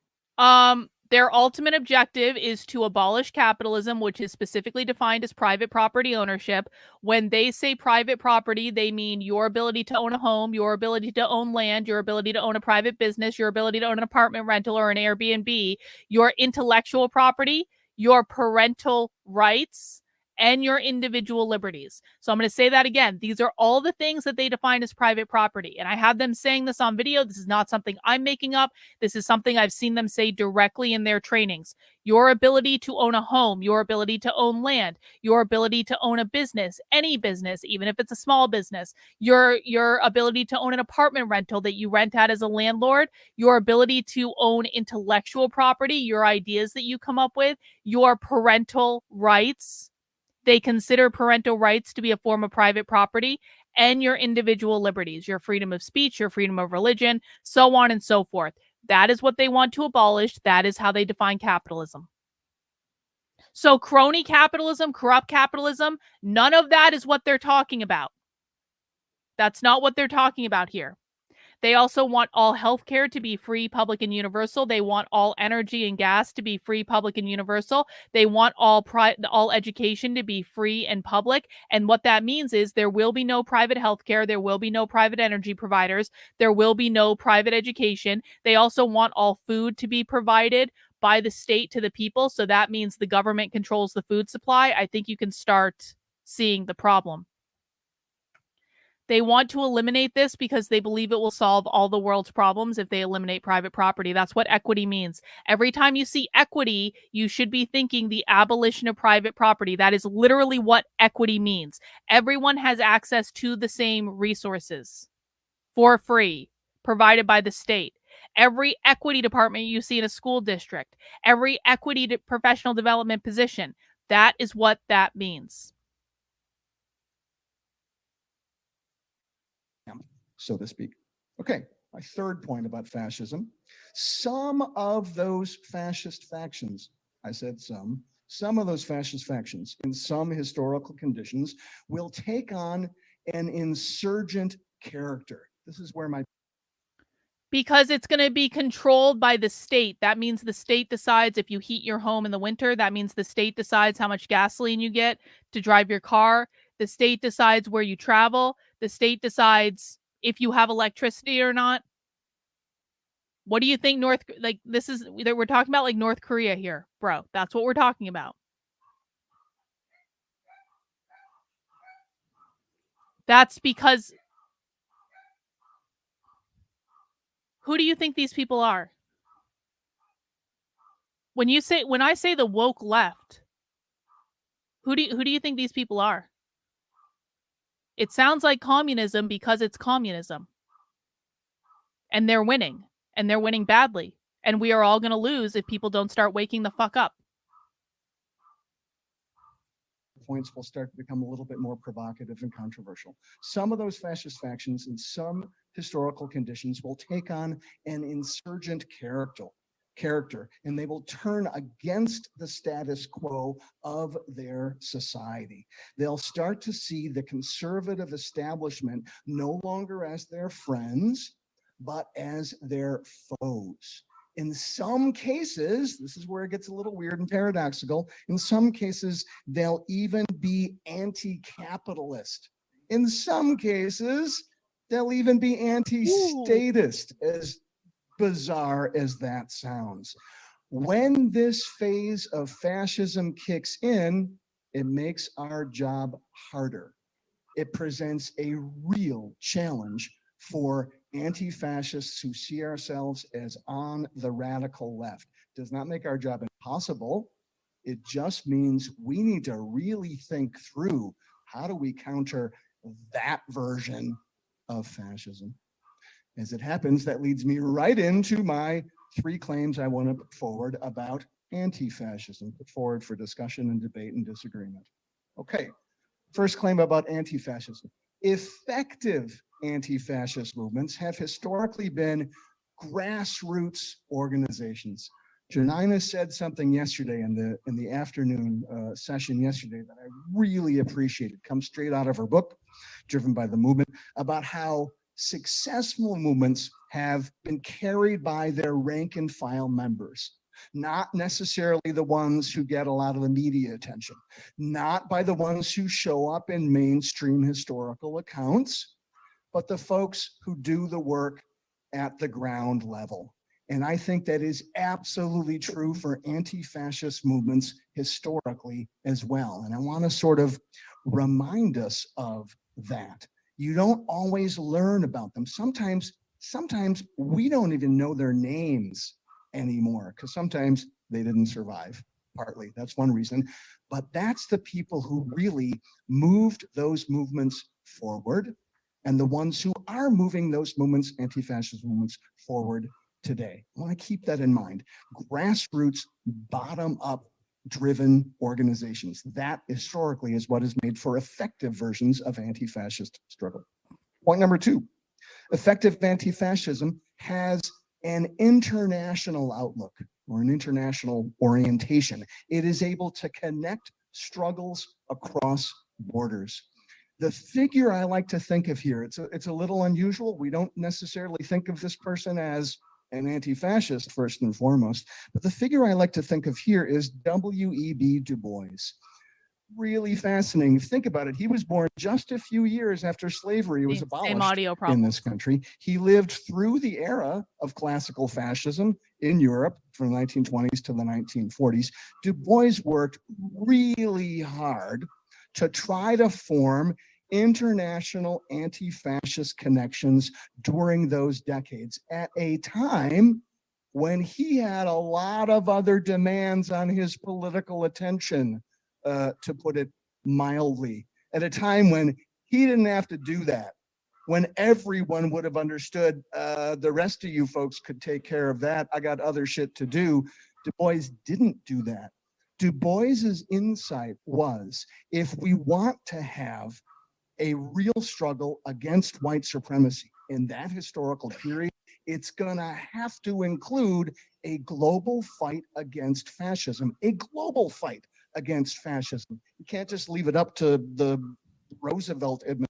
Their ultimate objective is to abolish capitalism, which is specifically defined as private property ownership. When they say private property, they mean your ability to own a home, your ability to own land, your ability to own a private business, your ability to own an apartment rental or an Airbnb, your intellectual property, your parental rights, and your individual liberties. So I'm going to say that again. These are all the things that they define as private property. And I have them saying this on video. This is not something I'm making up. This is something I've seen them say directly in their trainings. Your ability to own a home, your ability to own land, your ability to own a business, any business, even if it's a small business, your ability to own an apartment rental that you rent out as a landlord, your ability to own intellectual property, your ideas that you come up with, your parental rights. They consider parental rights to be a form of private property, and your individual liberties, your freedom of speech, your freedom of religion, so on and so forth. That is what they want to abolish. That is how they define capitalism. So crony capitalism, corrupt capitalism, none of that is what they're talking about. That's not what they're talking about here. They also want all healthcare to be free, public, and universal. They want all energy and gas to be free, public, and universal. They want all education to be free and public. And what that means is there will be no private healthcare. There will be no private energy providers. There will be no private education. They also want all food to be provided by the state to the people. So that means the government controls the food supply. I think you can start seeing the problem. They want to eliminate this because they believe it will solve all the world's problems if they eliminate private property. That's what equity means. Every time you see equity, you should be thinking the abolition of private property. That is literally what equity means. Everyone has access to the same resources for free, provided by the state. Every equity department you see in a school district, every equity professional development position, that is what that means. So to speak. Okay, my third point about fascism. Some of those fascist factions, I said some of those fascist factions in some historical conditions will take on an insurgent character. This is where my Because it's going to be controlled by the state. That means the state decides if you heat your home in the winter. That means the state decides how much gasoline you get to drive your car. The state decides where you travel. The state decides if you have electricity or not. What do you think we're talking about like North Korea here, bro. That's what we're talking about. That's because Who do you think these people are? When I say the woke left, who do you think these people are? It sounds like communism because it's communism. And they're winning. And they're winning badly. And we are all going to lose if people don't start waking the fuck up. Points will start to become a little bit more provocative and controversial. Some of those fascist factions in some historical conditions will take on an insurgent character, and they will turn against the status quo of their society. They'll start to see the conservative establishment no longer as their friends, but as their foes. In some cases, this is where it gets a little weird and paradoxical. In some cases, they'll even be anti-capitalist. In some cases, they'll even be anti-statist, as bizarre as that sounds. When this phase of fascism kicks in, it makes our job harder. It presents a real challenge for anti-fascists who see ourselves as on the radical left. Does not make our job impossible. It just means we need to really think through, how do we counter that version of fascism? As it happens, that leads me right into my 3 claims I want to put forward about anti-fascism, put forward for discussion and debate and disagreement. Okay, first claim about anti-fascism. Effective anti-fascist movements have historically been grassroots organizations. Janina said something yesterday in the afternoon session yesterday that I really appreciated. Comes straight out of her book, Driven by the Movement, about how successful movements have been carried by their rank and file members, not necessarily the ones who get a lot of the media attention, not by the ones who show up in mainstream historical accounts, but the folks who do the work at the ground level. And I think that is absolutely true for anti-fascist movements historically as well. And I want to sort of remind us of that. You don't always learn about them. Sometimes we don't even know their names anymore, because sometimes they didn't survive. Partly, that's one reason. But that's the people who really moved those movements forward, and the ones who are moving those movements, anti-fascist movements, forward today. I want to keep that in mind. Grassroots, bottom-up driven organizations. That historically is what has made for effective versions of anti-fascist struggle. Point number 2, effective anti-fascism has an international outlook or an international orientation. It is able to connect struggles across borders. The figure I like to think of here, it's a little unusual. We don't necessarily think of this person as an anti-fascist first and foremost, but the figure I like to think of here is W.E.B. Du Bois. Really fascinating. Think about it. He was born just a few years after slavery was abolished in this country. He lived through the era of classical fascism in Europe from the 1920s to the 1940s. Du Bois worked really hard to try to form international anti-fascist connections during those decades at a time when he had a lot of other demands on his political attention, to put it mildly, at a time when he didn't have to do that, when everyone would have understood, the rest of you folks could take care of that, I got other shit to do. Du Bois didn't do that. Du Bois's insight was, if we want to have a real struggle against white supremacy in that historical period, it's gonna have to include a global fight against fascism, a global fight against fascism. You can't just leave it up to the Roosevelt administration.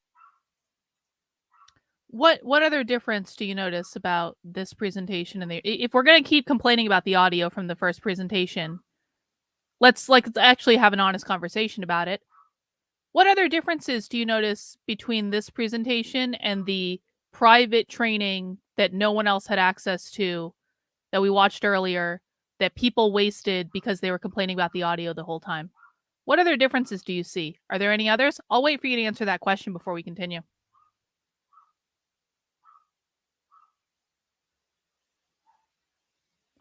What other difference do you notice about this presentation? And if we're going to keep complaining about the audio from the first presentation, let's actually have an honest conversation about it. What other differences do you notice between this presentation and the private training that no one else had access to, that we watched earlier, that people wasted because they were complaining about the audio the whole time? What other differences do you see? Are there any others? I'll wait for you to answer that question before we continue.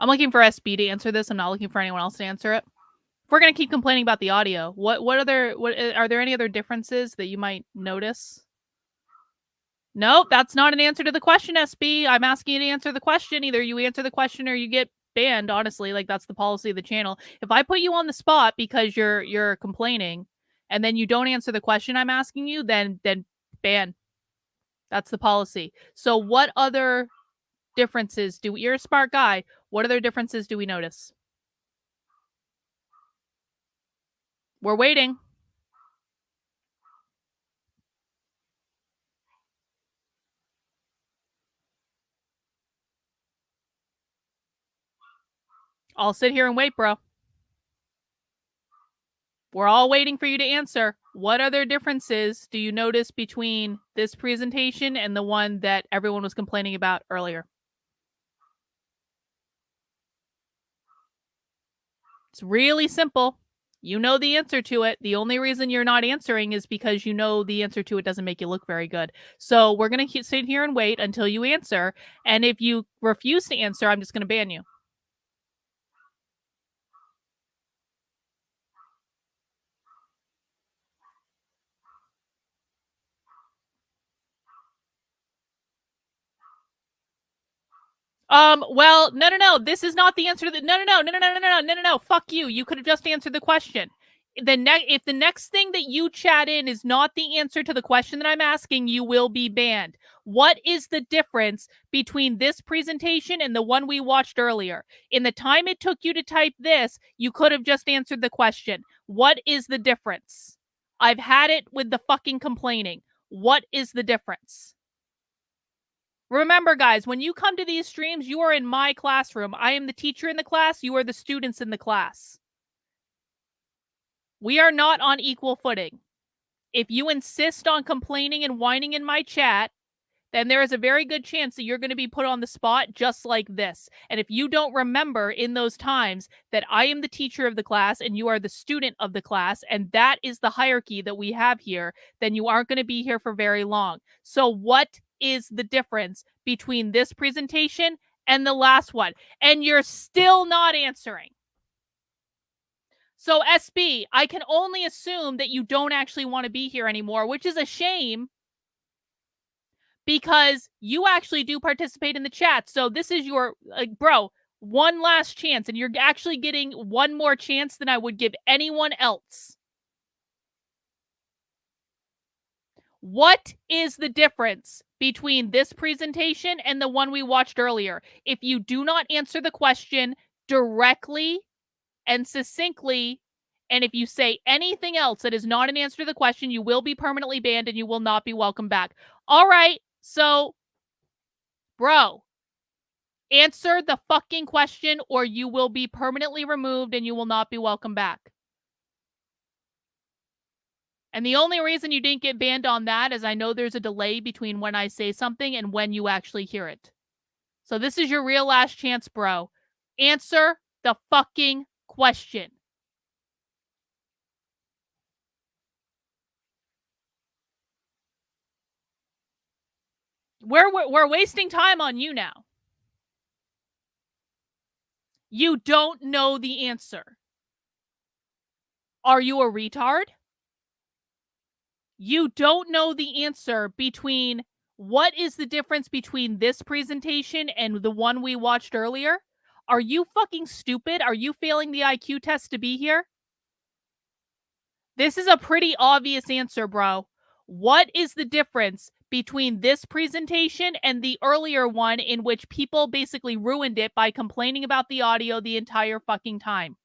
I'm looking for SB to answer this. I'm not looking for anyone else to answer it. If we're gonna keep complaining about the audio, what are there any other differences that you might notice? Nope, that's not an answer to the question, SB. I'm asking you to answer the question. Either you answer the question or you get banned, honestly. Like, that's the policy of the channel. If I put you on the spot because you're complaining and then you don't answer the question I'm asking you, then ban. That's the policy. So what other differences you're a smart guy. What other differences do we notice? We're waiting. I'll sit here and wait, bro. We're all waiting for you to answer. What other differences do you notice between this presentation and the one that everyone was complaining about earlier? It's really simple. You know the answer to it. The only reason you're not answering is because you know the answer to it doesn't make you look very good. So we're going to sit here and wait until you answer. And if you refuse to answer, I'm just going to ban you. Well, no. This is not the answer to the no. Fuck you. You could have just answered the question. If the next thing that you chat in is not the answer to the question that I'm asking, you will be banned. What is the difference between this presentation and the one we watched earlier? In the time it took you to type this, you could have just answered the question. What is the difference? I've had it with the fucking complaining. What is the difference? Remember, guys, when you come to these streams, you are in my classroom. I am the teacher in the class. You are the students in the class. We are not on equal footing. If you insist on complaining and whining in my chat, then there is a very good chance that you're going to be put on the spot just like this. And if you don't remember in those times that I am the teacher of the class and you are the student of the class, and that is the hierarchy that we have here, then you aren't going to be here for very long. So what is the difference between this presentation and the last one? And you're still not answering. So SB, I can only assume that you don't actually want to be here anymore, which is a shame because you actually do participate in the chat. So this is your, bro, one last chance, and you're actually getting one more chance than I would give anyone else. What is the difference between this presentation and the one we watched earlier? If you do not answer the question directly and succinctly, and if you say anything else that is not an answer to the question, you will be permanently banned and you will not be welcome back. All right, so, bro, answer the fucking question or you will be permanently removed and you will not be welcome back. And the only reason you didn't get banned on that is I know there's a delay between when I say something and when you actually hear it. So this is your real last chance, bro. Answer the fucking question. We're wasting time on you now. You don't know the answer. Are you a retard? You don't know the answer between what is the difference between this presentation and the one we watched earlier? Are you fucking stupid? Are you failing the IQ test to be here? This is a pretty obvious answer, bro. What is the difference between this presentation and the earlier one in which people basically ruined it by complaining about the audio the entire fucking time?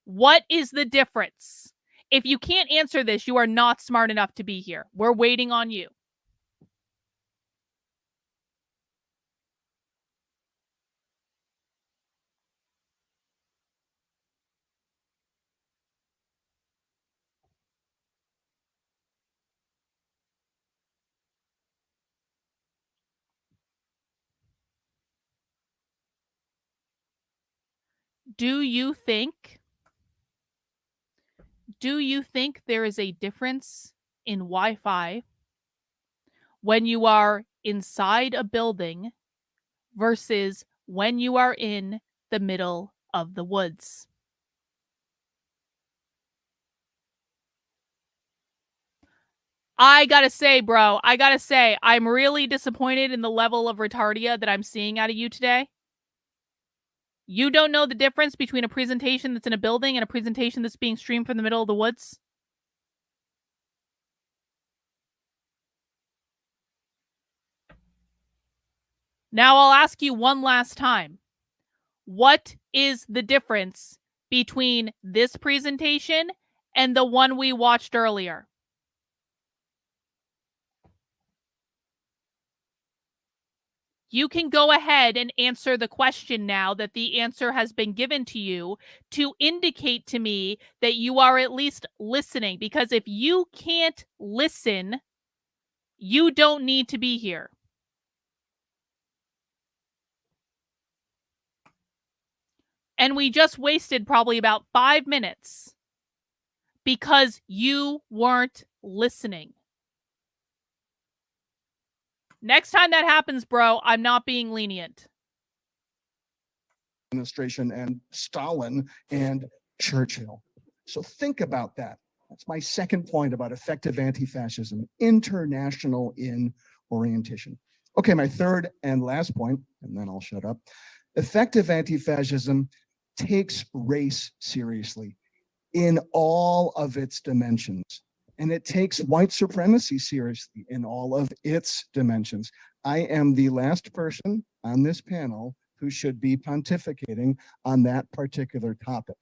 What is the difference? If you can't answer this, you are not smart enough to be here. We're waiting on you. Do you think there is a difference in Wi-Fi when you are inside a building versus when you are in the middle of the woods. I gotta say, bro, I'm really disappointed in the level of retardia that I'm seeing out of you today. You don't know the difference between a presentation that's in a building and a presentation that's being streamed from the middle of the woods? Now I'll ask you one last time. What is the difference between this presentation and the one we watched earlier? You can go ahead and answer the question now that the answer has been given to you to indicate to me that you are at least listening. Because if you can't listen, you don't need to be here. And we just wasted probably about 5 minutes because you weren't listening. Next time that happens, bro, I'm not being lenient. Administration and Stalin and Churchill. So think about that. That's my second point about effective anti-fascism, international in orientation. Okay, my third and last point, and then I'll shut up. Effective anti-fascism takes race seriously in all of its dimensions. And it takes white supremacy seriously in all of its dimensions. I am the last person on this panel who should be pontificating on that particular topic.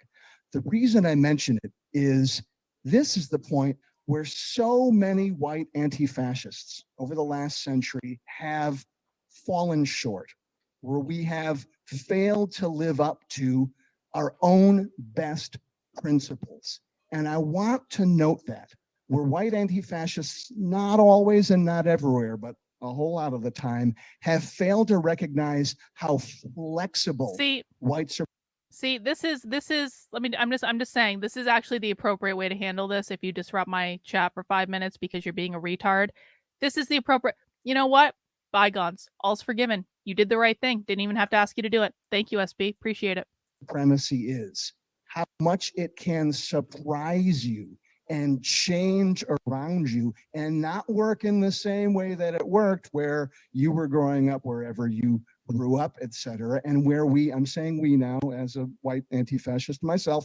The reason I mention it is this is the point where so many white anti-fascists over the last century have fallen short, where we have failed to live up to our own best principles. And I want to note that where white anti-fascists, not always and not everywhere, but a whole lot of the time, have failed to recognize how flexible white supremacy. See, this is, I'm just saying, this is actually the appropriate way to handle this if you disrupt my chat for 5 minutes because you're being a retard. This is the appropriate, you know what? Bygones, all's forgiven. You did the right thing. Didn't even have to ask you to do it. Thank you, SB. Appreciate it. Supremacy is, how much it can surprise you and change around you and not work in the same way that it worked where you were growing up, wherever you grew up, etc. And where I'm saying we now as a white anti-fascist myself,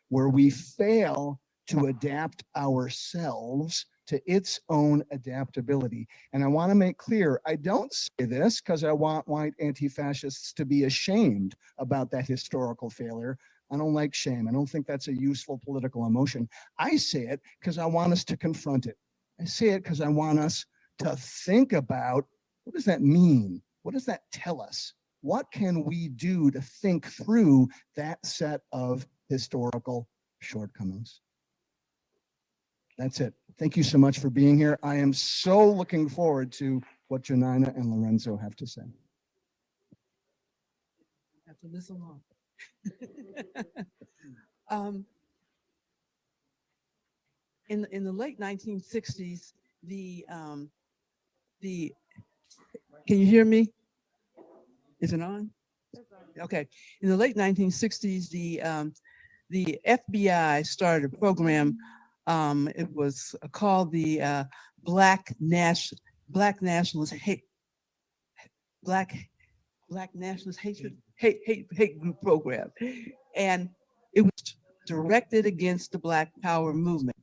where we fail to adapt ourselves to its own adaptability. And I want to make clear, I don't say this because I want white anti-fascists to be ashamed about that historical failure. I don't like shame. I don't think that's a useful political emotion. I say it because I want us to confront it. I say it because I want us to think about, what does that mean? What does that tell us? What can we do to think through that set of historical shortcomings? That's it. Thank you so much for being here. I am so looking forward to what Janina and Lorenzo have to say. Have to listen long. In the late 1960s, can you hear me? Is it on? Okay. In the late 1960s, the FBI started a program. It was called the Black Nationalist Hate Group Program, and it was directed against the Black Power movement.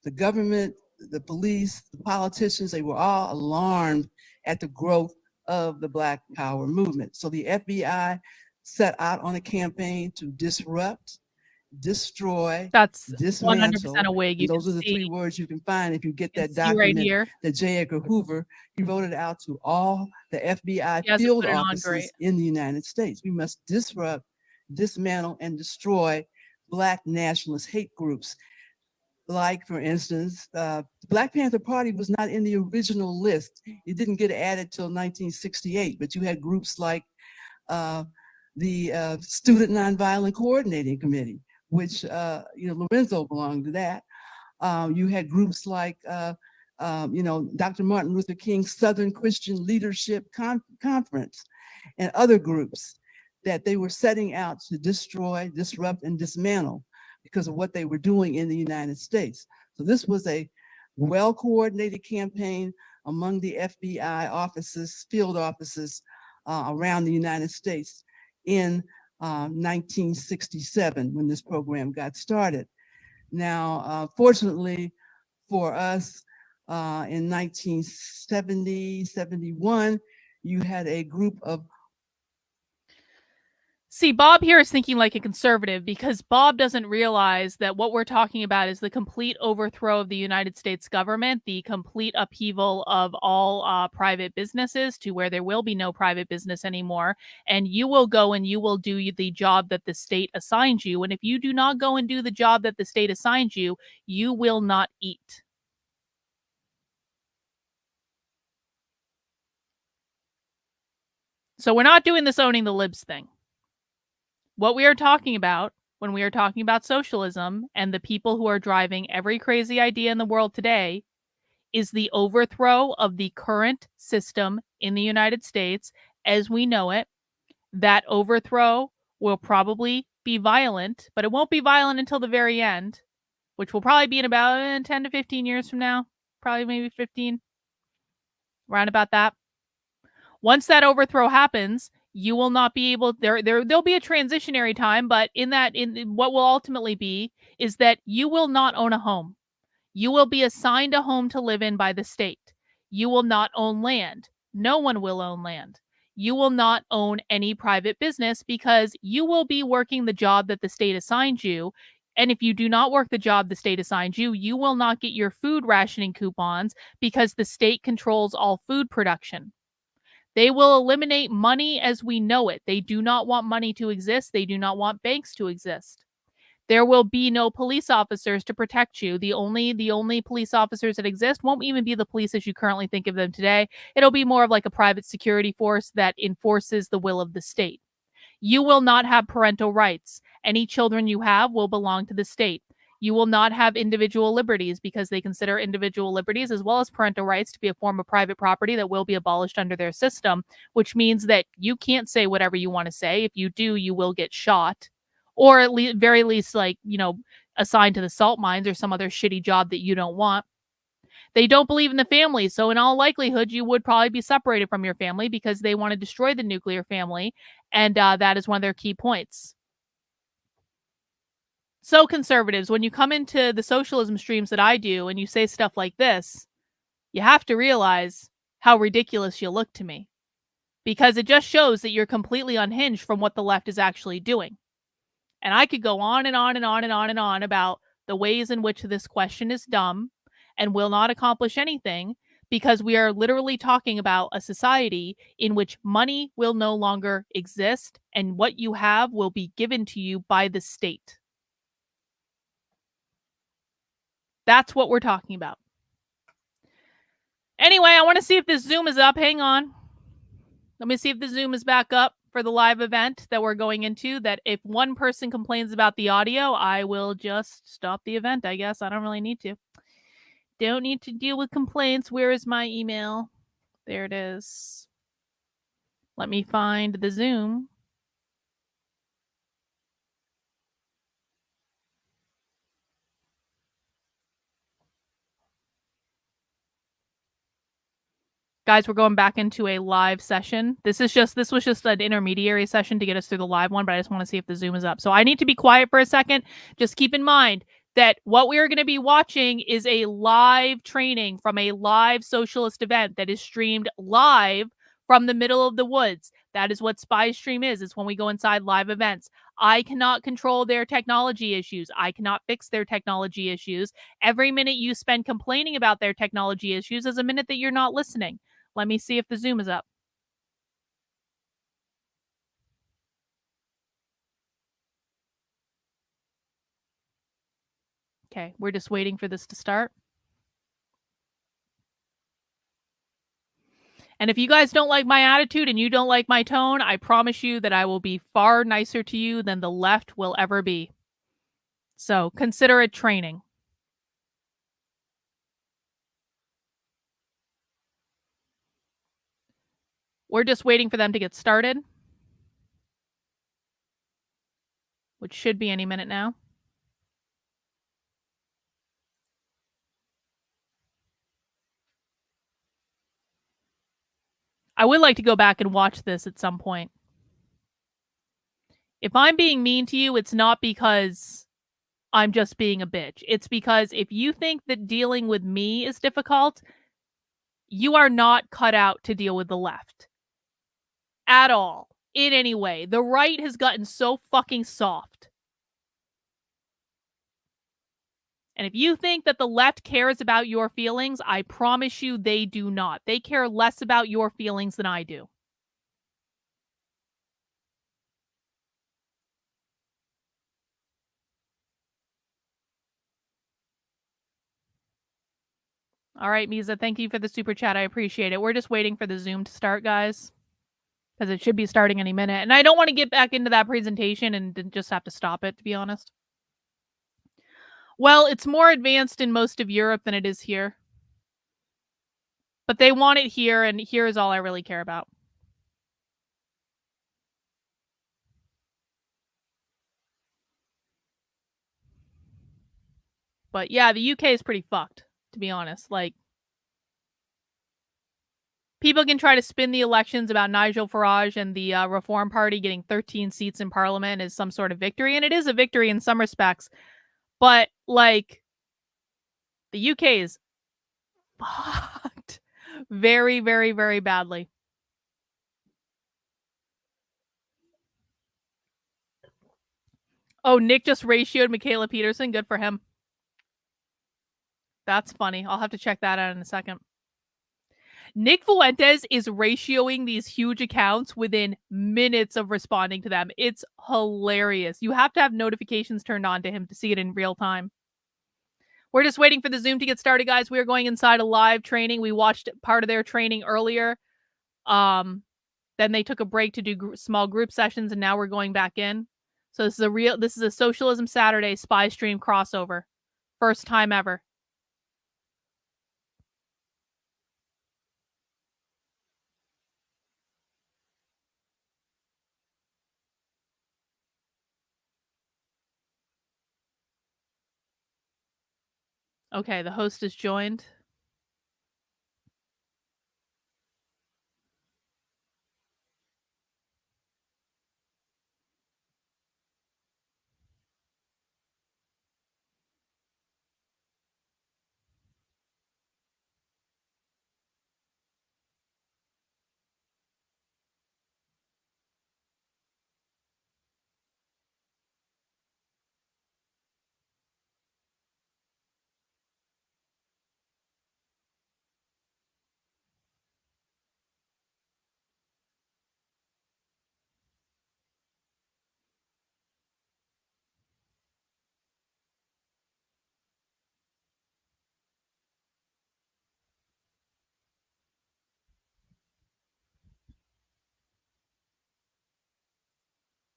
The government, the police, the politicians, they were all alarmed at the growth of the Black Power movement. So the FBI set out on a campaign to disrupt, destroy, that's dismantle. 100% a wig. You those can are the see, 3 words you can find if you get that right document here. that J. Edgar Hoover, he wrote it out to all the FBI He hasn't field put it on offices great. in the United States. We must disrupt, dismantle, and destroy Black nationalist hate groups. Like, for instance, the Black Panther Party was not in the original list. It didn't get added till 1968, but you had groups like the Student Nonviolent Coordinating Committee, which Lorenzo belonged to that. You had groups like Dr. Martin Luther King's Southern Christian Leadership Conference and other groups. that they were setting out to destroy, disrupt, and dismantle because of what they were doing in the United States. So this was a well-coordinated campaign among the FBI offices, field offices around the United States in 1967 when this program got started. Now, fortunately for us, in 1970, 71, you had a group of See, Bob here is thinking like a conservative because Bob doesn't realize that what we're talking about is the complete overthrow of the United States government, the complete upheaval of all private businesses to where there will be no private business anymore. And you will go and you will do the job that the state assigns you. And if you do not go and do the job that the state assigns you, you will not eat. So we're not doing this owning the libs thing. What we are talking about when we are talking about socialism and the people who are driving every crazy idea in the world today is the overthrow of the current system in the United States as we know it. That overthrow will probably be violent, but it won't be violent until the very end, which will probably be in about 10 to 15 years from now. Probably maybe 15. Around about that. Once that overthrow happens, you will not be able there'll be a transitionary time, but in what will ultimately be is that you will not own a home. You will be assigned a home to live in by the state. You will not own land. No one will own land. You will not own any private business because you will be working the job that the state assigns you. And if you do not work the job the state assigns you, you will not get your food rationing coupons because the state controls all food production. They will eliminate money as we know it. They do not want money to exist. They do not want banks to exist. There will be no police officers to protect you. The only police officers that exist won't even be the police as you currently think of them today. It'll be more of like a private security force that enforces the will of the state. You will not have parental rights. Any children you have will belong to the state. You will not have individual liberties because they consider individual liberties as well as parental rights to be a form of private property that will be abolished under their system, which means that you can't say whatever you want to say. If you do, you will get shot. Or at least, very least, like, assigned to the salt mines or some other shitty job that you don't want. They don't believe in the family, so in all likelihood, you would probably be separated from your family because they want to destroy the nuclear family, and that is one of their key points. So conservatives, when you come into the socialism streams that I do and you say stuff like this, you have to realize how ridiculous you look to me because it just shows that you're completely unhinged from what the left is actually doing. And I could go on and on and on and on and on about the ways in which this question is dumb and will not accomplish anything because we are literally talking about a society in which money will no longer exist and what you have will be given to you by the state. That's what we're talking about. Anyway, I want to see if this Zoom is up. Hang on. Let me see if the Zoom is back up for the live event that we're going into. That if one person complains about the audio, I will just stop the event, I guess. I don't really need to. Don't need to deal with complaints. Where is my email? There it is. Let me find the Zoom. Guys, we're going back into a live session. This was just an intermediary session to get us through the live one, but I just want to see if the Zoom is up. So I need to be quiet for a second. Just keep in mind that what we are going to be watching is a live training from a live socialist event that is streamed live from the middle of the woods. That is what Spy Stream is. It's when we go inside live events. I cannot control their technology issues. I cannot fix their technology issues. Every minute you spend complaining about their technology issues is a minute that you're not listening. Let me see if the Zoom is up. Okay, we're just waiting for this to start. And if you guys don't like my attitude and you don't like my tone, I promise you that I will be far nicer to you than the left will ever be. So consider it training. We're just waiting for them to get started. which should be any minute now. I would like to go back and watch this at some point. If I'm being mean to you, it's not because I'm just being a bitch. It's because if you think that dealing with me is difficult, you are not cut out to deal with the left. At all. In any way. The right has gotten so fucking soft. And if you think that the left cares about your feelings, I promise you they do not. They care less about your feelings than I do. All right, Misa, thank you for the super chat. I appreciate it. We're just waiting for the Zoom to start, guys, because it should be starting any minute. And I don't want to get back into that presentation and just have to stop it, to be honest. Well, it's more advanced in most of Europe than it is here. But they want it here, and here is all I really care about. But yeah, the UK is pretty fucked, to be honest. Like, people can try to spin the elections about Nigel Farage and the Reform Party getting 13 seats in Parliament as some sort of victory, and it is a victory in some respects. But, like, the UK is fucked very, very, very badly. Oh, Nick just ratioed Michaela Peterson. Good for him. That's funny. I'll have to check that out in a second. Nick Fuentes is ratioing these huge accounts within minutes of responding to them. It's hilarious. You have to have notifications turned on to him to see it in real time. We're just waiting for the Zoom to get started, guys. We are going inside a live training. We watched part of their training earlier. Then they took a break to do small group sessions, and now we're going back in. So this is a Socialism Saturday spy stream crossover. First time ever. Okay, the host is joined.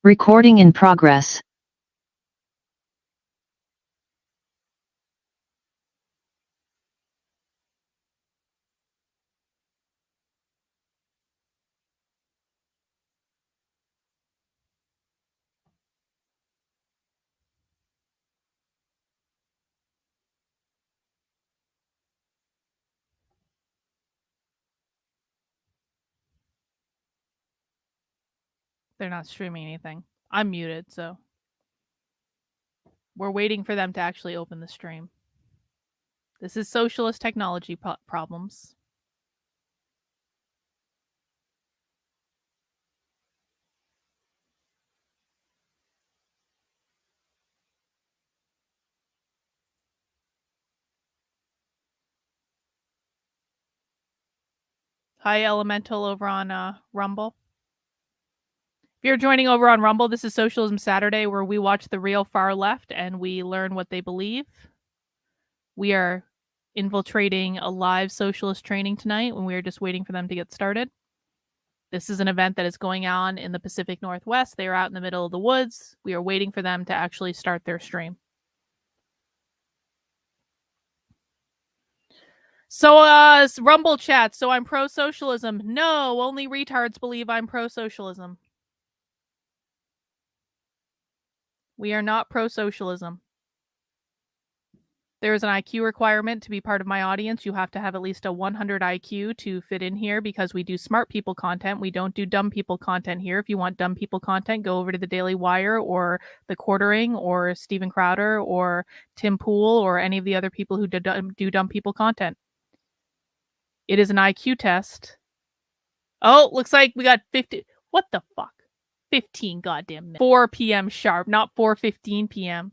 Recording in progress. They're not streaming anything. I'm muted, so we're waiting for them to actually open the stream. This is socialist technology problems. Hi, Elemental over on Rumble. If you're joining over on Rumble, this is Socialism Saturday, where we watch the real far left and we learn what they believe. We are infiltrating a live socialist training tonight when we are just waiting for them to get started. This is an event that is going on in the Pacific Northwest. They are out in the middle of the woods. We are waiting for them to actually start their stream. So, Rumble chat. So I'm pro-socialism. No, only retards believe I'm pro-socialism. We are not pro-socialism. There is an IQ requirement to be part of my audience. You have to have at least a 100 IQ to fit in here because we do smart people content. We don't do dumb people content here. If you want dumb people content, go over to the Daily Wire or the Quartering or Steven Crowder or Tim Pool or any of the other people who do dumb people content. It is an IQ test. Oh, looks like we got 50. What the fuck? 15 goddamn minutes. 4 p.m. sharp, not 4:15 p.m.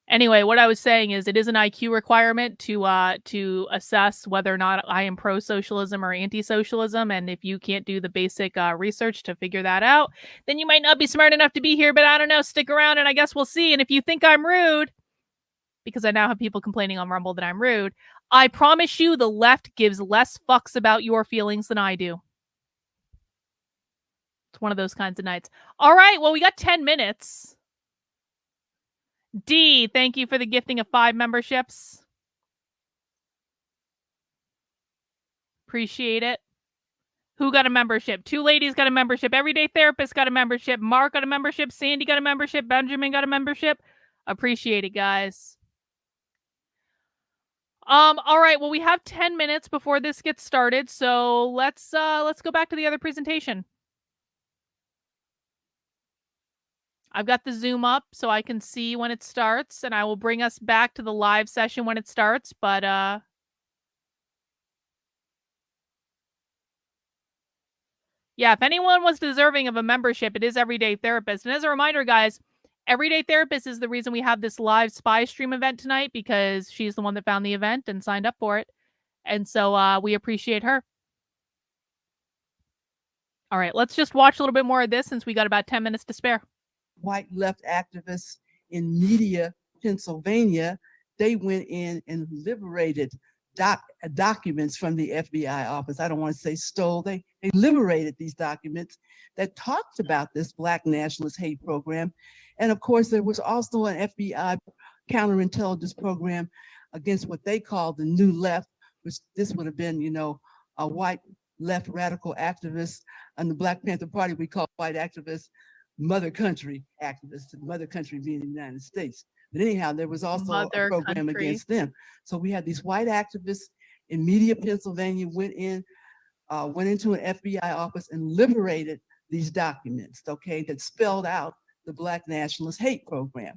Anyway, what I was saying is it is an IQ requirement to assess whether or not I am pro-socialism or anti-socialism, and if you can't do the basic research to figure that out, then you might not be smart enough to be here, but I don't know, stick around and I guess we'll see. And if you think I'm rude, because I now have people complaining on Rumble that I'm rude, I promise you the left gives less fucks about your feelings than I do. It's one of those kinds of nights. All right, well, we got 10 minutes. D, thank you for the gifting of 5 memberships. Appreciate it. Who got a membership? 2 ladies got a membership. Everyday Therapist got a membership. Mark got a membership. Sandy got a membership. Benjamin got a membership. Appreciate it, guys. All right, well, we have 10 minutes before this gets started, so let's go back to the other presentation. I've got the Zoom up so I can see when it starts, and I will bring us back to the live session when it starts, but yeah, if anyone was deserving of a membership, it is Everyday Therapist. And as a reminder, guys, Everyday Therapist is the reason we have this live spy stream event tonight, because she's the one that found the event and signed up for it. And so we appreciate her. All right, let's just watch a little bit more of this since we got about 10 minutes to spare. White left activists in Media, Pennsylvania, they went in and liberated documents from the FBI office. I don't want to say stole, they liberated these documents that talked about this Black nationalist hate program. And of course, there was also an FBI counterintelligence program against what they called the New Left, which this would have been, you know, a white left radical activists. And the Black Panther Party, we call white activists mother country activists, mother country being the United States. But anyhow, there was also a program against them. So we had these white activists in Media, Pennsylvania, went into an FBI office and liberated these documents, okay, that spelled out the Black nationalist hate program.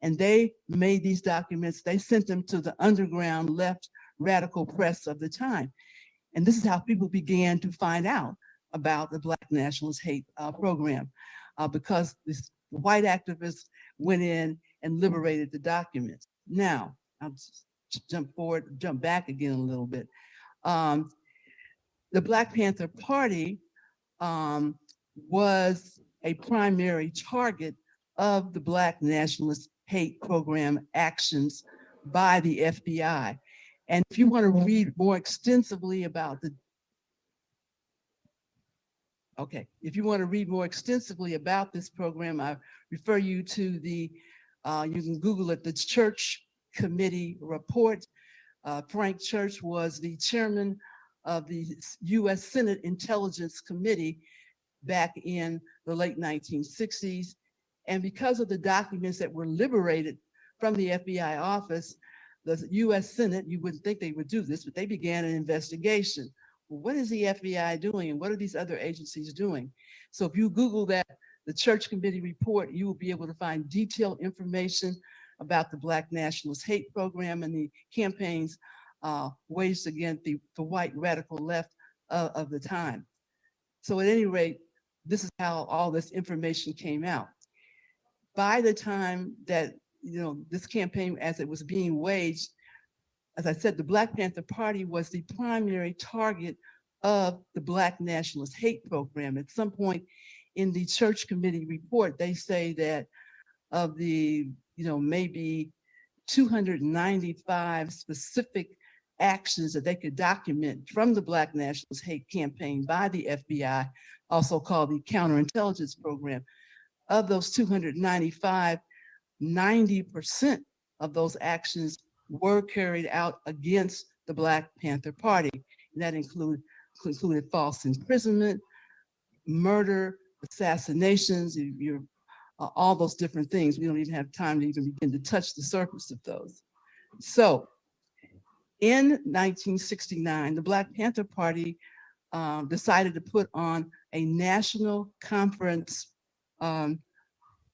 And they made these documents, they sent them to the underground left radical press of the time. And this is how people began to find out about the Black nationalist hate program. Because this white activists went in and liberated the documents. Now, I'll just jump back again a little bit. The Black Panther Party was a primary target of the Black nationalist hate program actions by the FBI. And if you want to read more extensively about the if you want to read more extensively about this program, I refer you to the, you can Google it, the Church Committee report. Frank Church was the chairman of the U.S. Senate Intelligence Committee back in the late 1960s. And because of the documents that were liberated from the FBI office, the U.S. Senate, you wouldn't think they would do this, but they began an investigation. What is the FBI doing and what are these other agencies doing? So if you Google that, the Church Committee report, you will be able to find detailed information about the Black nationalist hate program and the campaigns waged against the white radical left of the time. So at any rate, this is how all this information came out. By the time that, you know, this campaign, as it was being waged, as I said, the Black Panther Party was the primary target of the Black nationalist hate program. At some point in the Church Committee report, they say that of the, you know, maybe 295 specific actions that they could document from the Black nationalist hate campaign by the FBI, also called the counterintelligence program. Of those 295, 90% of those actions were carried out against the Black Panther Party. And that included false imprisonment, murder, assassinations, all those different things. We don't even have time to even begin to touch the surface of those. So in 1969, the Black Panther Party decided to put on a national conference,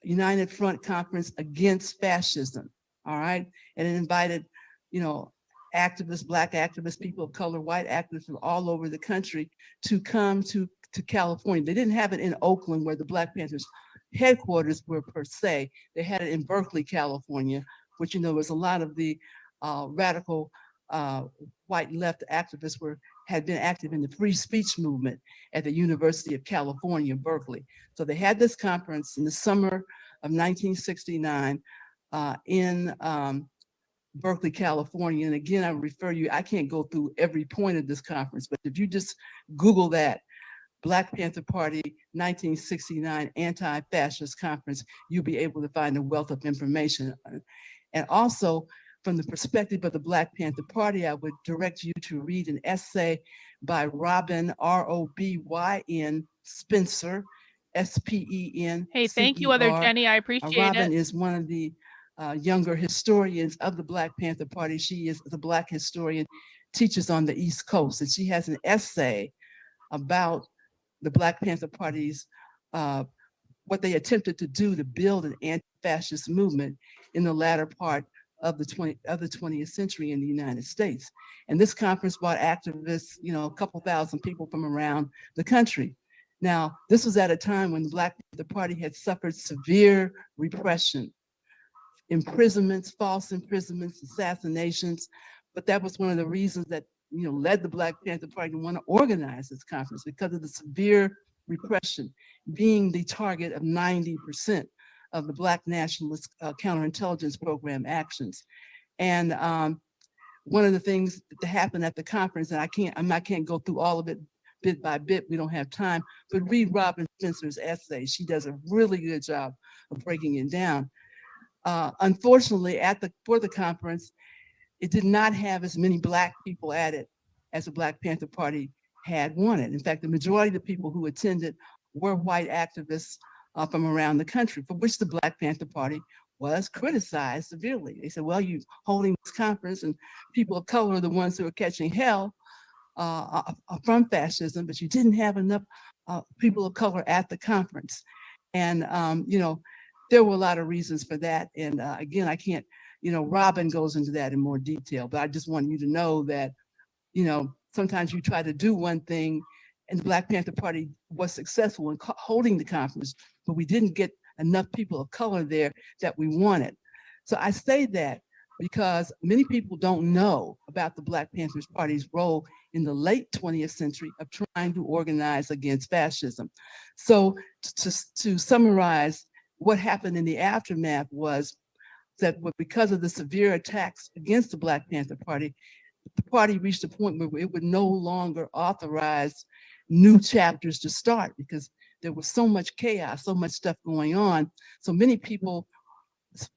United Front Conference against fascism. All right. And it invited, activists, Black activists, people of color, white activists from all over the country to come to California. They didn't have it in Oakland, where the Black Panthers headquarters were per se. They had it in Berkeley, California, which, was a lot of the radical white left activists had been active in the free speech movement at the University of California, Berkeley. So they had this conference in the summer of 1969 in Berkeley, California. And again, I refer you, I can't go through every point of this conference, but if you just Google that, Black Panther Party 1969 Anti-Fascist Conference, you'll be able to find a wealth of information. And also, from the perspective of the Black Panther Party, I would direct you to read an essay by Robin, R-O-B-Y-N, Spencer, S-P-E-N. Hey, thank you, Other Jenny. I appreciate Robin it. is one of the younger historians of the Black Panther Party. She is the Black historian, teaches on the East Coast, and she has an essay about the Black Panther Party's, what they attempted to do to build an anti-fascist movement in the latter part of the 20th century in the United States. And this conference brought activists, a couple thousand people from around the country. Now, this was at a time when the Black Panther Party had suffered severe repression, imprisonments, false imprisonments, assassinations. But that was one of the reasons that led the Black Panther Party to want to organize this conference, because of the severe repression, being the target of 90% of the Black nationalist counterintelligence program actions. And one of the things that happened at the conference, and I can't go through all of it bit by bit, we don't have time, but read Robin Spencer's essay. She does a really good job of breaking it down. Unfortunately, for the conference, it did not have as many Black people at it as the Black Panther Party had wanted. In fact, the majority of the people who attended were white activists from around the country, for which the Black Panther Party was criticized severely. They said, well, you're holding this conference and people of color are the ones who are catching hell from fascism, but you didn't have enough people of color at the conference. And, there were a lot of reasons for that. And again, I can't, Robin goes into that in more detail, but I just want you to know that, sometimes you try to do one thing, and the Black Panther Party was successful in holding the conference, but we didn't get enough people of color there that we wanted. So I say that because many people don't know about the Black Panther Party's role in the late 20th century of trying to organize against fascism. So to summarize, what happened in the aftermath was that because of the severe attacks against the Black Panther Party, the party reached a point where it would no longer authorize new chapters to start, because there was so much chaos, so much stuff going on. So many people,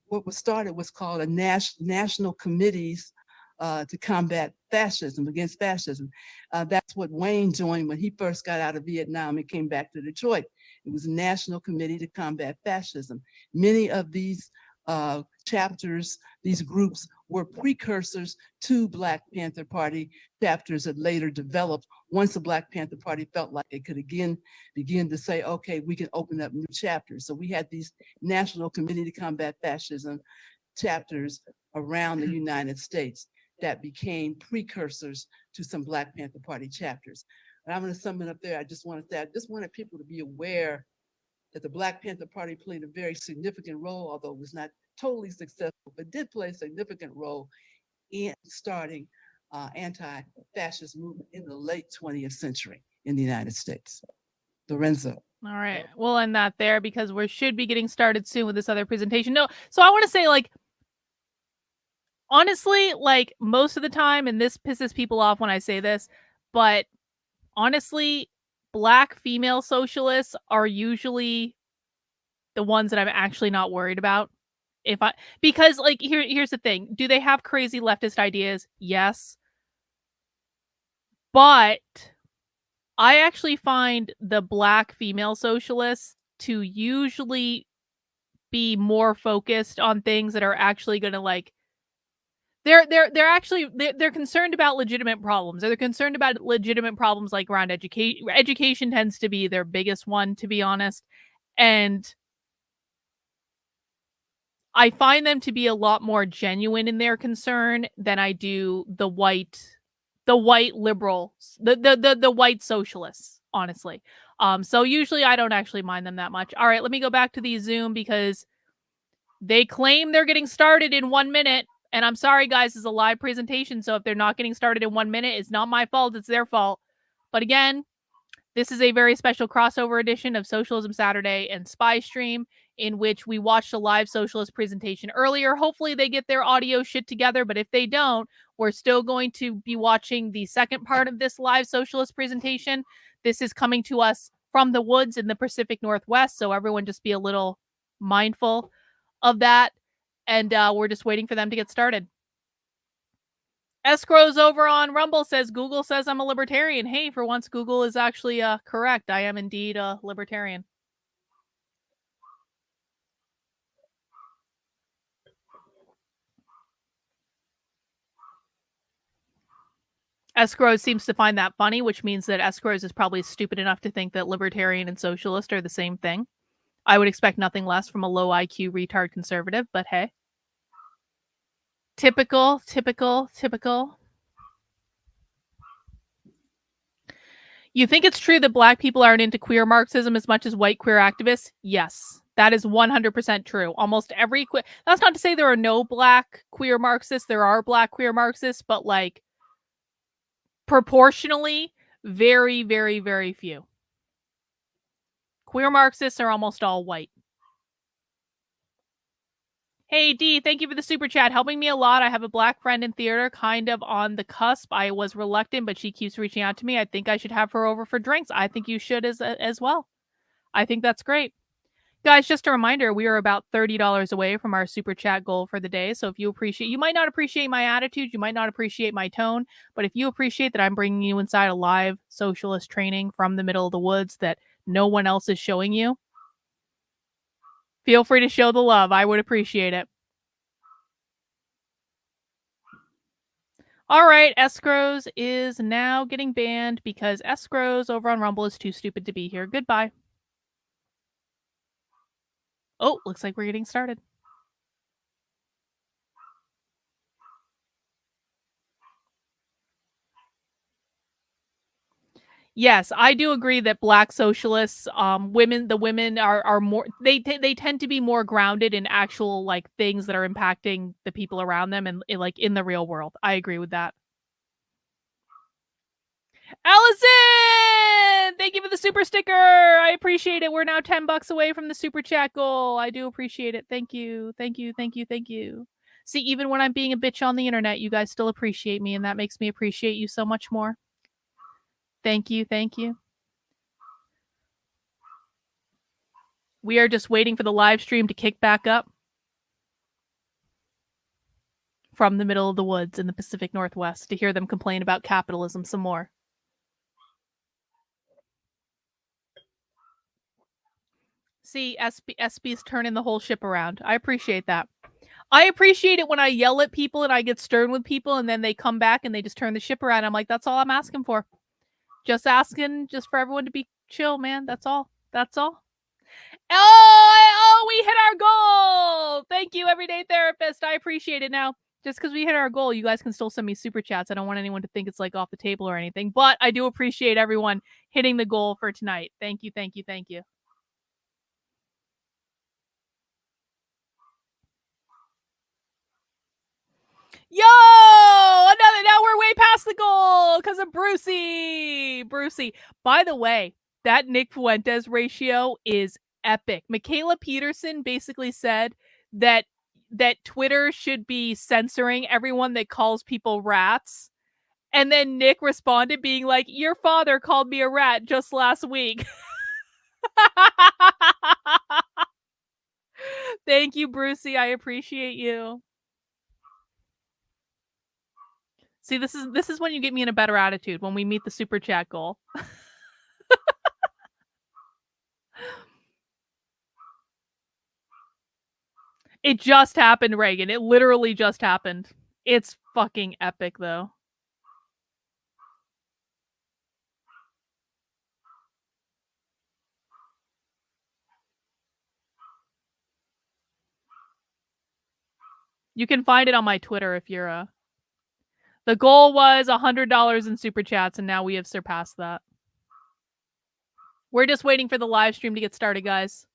what was started was called a national committees to combat fascism, against fascism. That's what Wayne joined when he first got out of Vietnam and came back to Detroit. It was a national committee to combat fascism. Many of these chapters, these groups were precursors to Black Panther Party chapters that later developed once the Black Panther Party felt like it could again begin to say, okay, we can open up new chapters. So we had these National Committee to Combat Fascism chapters around the United States that became precursors to some Black Panther Party chapters. And I'm going to sum it up there. I just wanted people to be aware that the Black Panther Party played a very significant role, although it was not totally successful, but did play a significant role in starting anti-fascist movement in the late 20th century in the United States. Lorenzo. All right, we'll end that there because we should be getting started soon with this other presentation. No, so I want to say, honestly, most of the time, and this pisses people off when I say this, but honestly, Black female socialists are usually the ones that I'm actually not worried about. Because here's the thing. Do they have crazy leftist ideas? Yes. But I actually find the black female socialists to usually be more focused on things that are actually going to like they're concerned about legitimate problems. They're concerned about legitimate problems like around education. Education tends to be their biggest one, to be honest. And I find them to be a lot more genuine in their concern than I do the white liberals, the white socialists, honestly. So usually I don't actually mind them that much. All right, let me go back to the Zoom because they claim they're getting started in 1 minute. And I'm sorry, guys, it's a live presentation. So if they're not getting started in 1 minute, it's not my fault. It's their fault. But again, this is a very special crossover edition of Socialism Saturday and Spy Stream, in which we watched a live socialist presentation earlier. Hopefully they get their audio shit together, but if they don't, we're still going to be watching the second part of this live socialist presentation. This is coming to us from the woods in the Pacific Northwest, so everyone just be a little mindful of that. And we're just waiting for them to get started. Escrows over on Rumble says, Google says I'm a libertarian. Hey, for once, Google is actually correct. I am indeed a libertarian. Escrows seems to find that funny, which means that Escrows is probably stupid enough to think that libertarian and socialist are the same thing. I would expect nothing less from a low IQ retard conservative, but hey. Typical. You think it's true that black people aren't into queer Marxism as much as white queer activists? Yes, that is 100% true. Almost every that's not to say there are no black queer Marxists. There are black queer Marxists, but like proportionally, very, very, very few. Queer Marxists are almost all white. Hey, D, thank you for the super chat. Helping me a lot. I have a black friend in theater, kind of on the cusp. I was reluctant, but she keeps reaching out to me. I think I should have her over for drinks. I think you should as well. I think that's great. Guys, just a reminder, we are about $30 away from our super chat goal for the day. So if you might not appreciate my attitude, you might not appreciate my tone, but if you appreciate that I'm bringing you inside a live socialist training from the middle of the woods that no one else is showing you, feel free to show the love. I would appreciate it. All right, Escrows is now getting banned because Escrows over on Rumble is too stupid to be here. Goodbye. Oh, looks like we're getting started. Yes, I do agree that black socialists, the women are more, they tend to be more grounded in actual like things that are impacting the people around them and like in the real world. I agree with that. Allison, thank you for the super sticker. I appreciate it. We're now $10 away from the super chat goal. I do appreciate it. Thank you. See, even when I'm being a bitch on the internet, you guys still appreciate me, and that makes me appreciate you so much more. Thank you. We are just waiting for the live stream to kick back up from the middle of the woods in the Pacific Northwest to hear them complain about capitalism some more. See, SB's turning the whole ship around. I appreciate that. I appreciate it when I yell at people and I get stern with people and then they come back and they just turn the ship around. I'm like, that's all I'm asking for. Just asking just for everyone to be chill, man. That's all. Oh, we hit our goal. Thank you, Everyday Therapist. I appreciate it. Now, just because we hit our goal, you guys can still send me super chats. I don't want anyone to think it's like off the table or anything, but I do appreciate everyone hitting the goal for tonight. Thank you. Yo, now we're way past the goal because of Brucey. By the way, that Nick Fuentes ratio is epic. Michaela Peterson basically said that Twitter should be censoring everyone that calls people rats. And then Nick responded being like, your father called me a rat just last week. Thank you, Brucey. I appreciate you. See, this is when you get me in a better attitude, when we meet the super chat goal. It just happened, Reagan. It literally just happened. It's fucking epic, though. You can find it on my Twitter if you're The goal was $100 in super chats, and now we have surpassed that. We're just waiting for the live stream to get started, guys.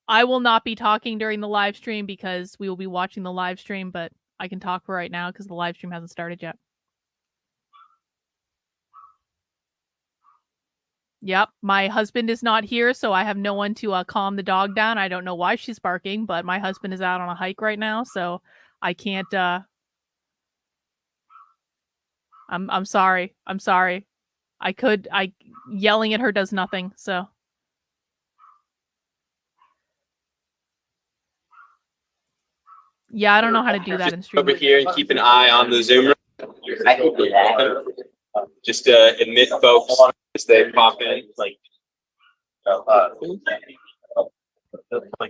I will not be talking during the live stream because we will be watching the live stream, but I can talk right now because the live stream hasn't started yet. Yep, my husband is not here, so I have no one to calm the dog down. I don't know why she's barking, but my husband is out on a hike right now, so I can't. I'm sorry. I'm sorry. Yelling at her does nothing. So. Yeah, I don't know how to do that in stream. Over here and keep an eye on the Zoom room. Just admit folks as they pop in. Like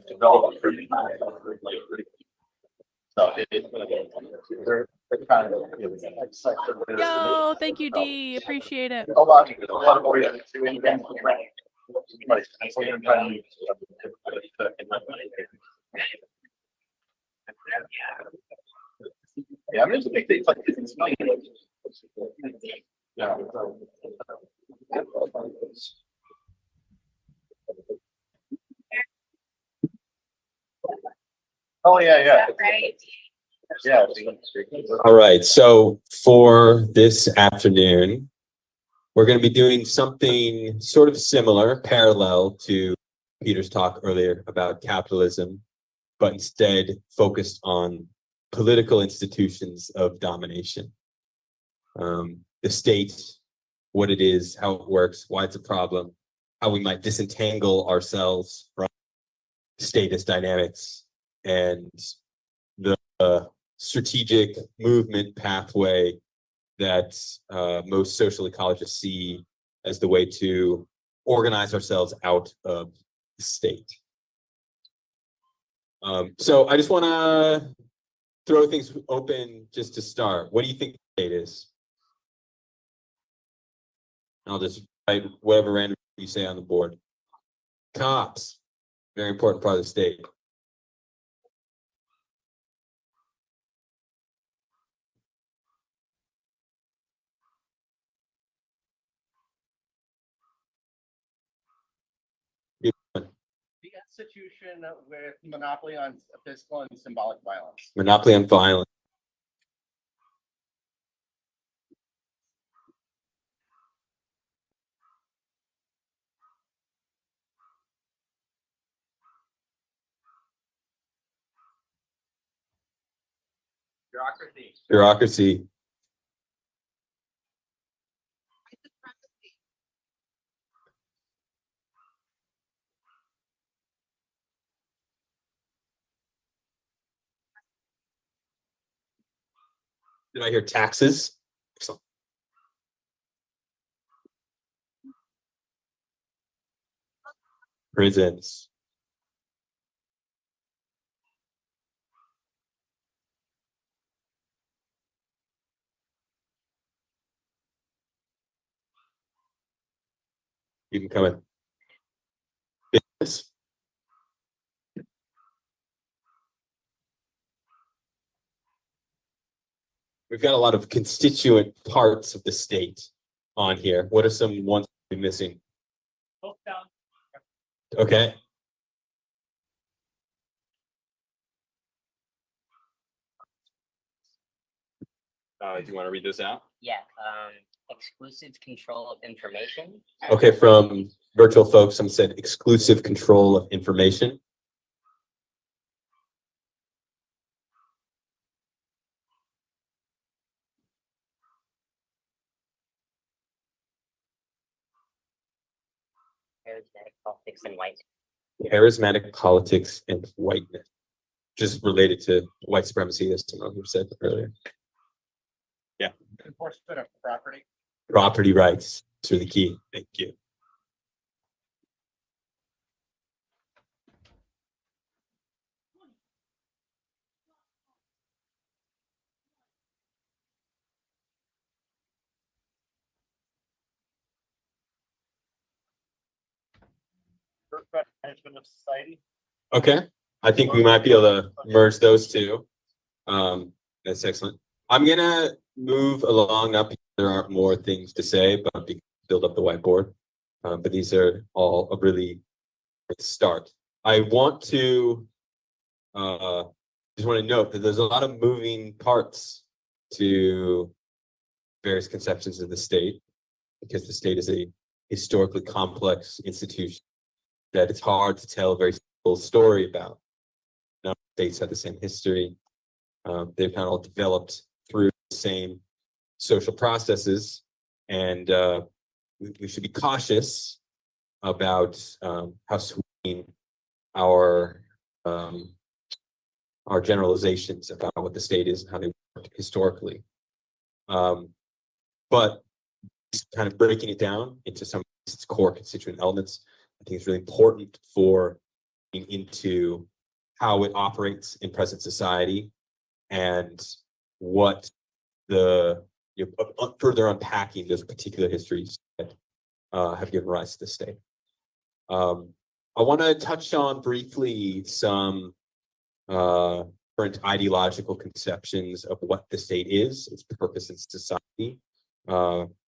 develop. Yo, thank you, D. Appreciate it. Yeah, I mean, it's a big thing. It's like, it's funny. Yeah. Oh, yeah. Right. Yeah. All right. So for this afternoon, we're going to be doing something sort of similar, parallel to Peter's talk earlier about capitalism, but instead focused on political institutions of domination. The state, what it is, how it works, why it's a problem, how we might disentangle ourselves from statist dynamics, and the strategic movement pathway that most social ecologists see as the way to organize ourselves out of the state. So I just want to throw things open just to start. What do you think the state is? I'll just write whatever random you say on the board. Cops, very important part of the state. The institution with monopoly on physical and symbolic violence. Monopoly on violence. Bureaucracy. Did I hear taxes? Prisons. You can come in. Business. We've got a lot of constituent parts of the state on here. What are some ones we're missing? Okay. Do you want to read this out? Yeah. Exclusive control of information. Okay, from virtual folks, some said exclusive control of information. Charismatic politics and white. Charismatic politics and whiteness. Just related to white supremacy, as someone who said earlier. Enforcement of property. Property rights to the key. Thank you. Management of society. Okay, I think we might be able to merge those two. That's excellent. I'm gonna move along up. There aren't more things to say, but build up the whiteboard. But these are all a really good start. I want to just want to note that there's a lot of moving parts to various conceptions of the state, because the state is a historically complex institution that it's hard to tell a very simple story about. None of the states have the same history. They've kind of all developed through the same social processes, and we should be cautious about how sweeping our generalizations about what the state is and how they work historically. But kind of breaking it down into some of its core constituent elements, I think it's really important for getting into how it operates in present society and what the further unpacking those particular histories that have given rise to the state. I want to touch on briefly some current ideological conceptions of what the state is, its purpose in society,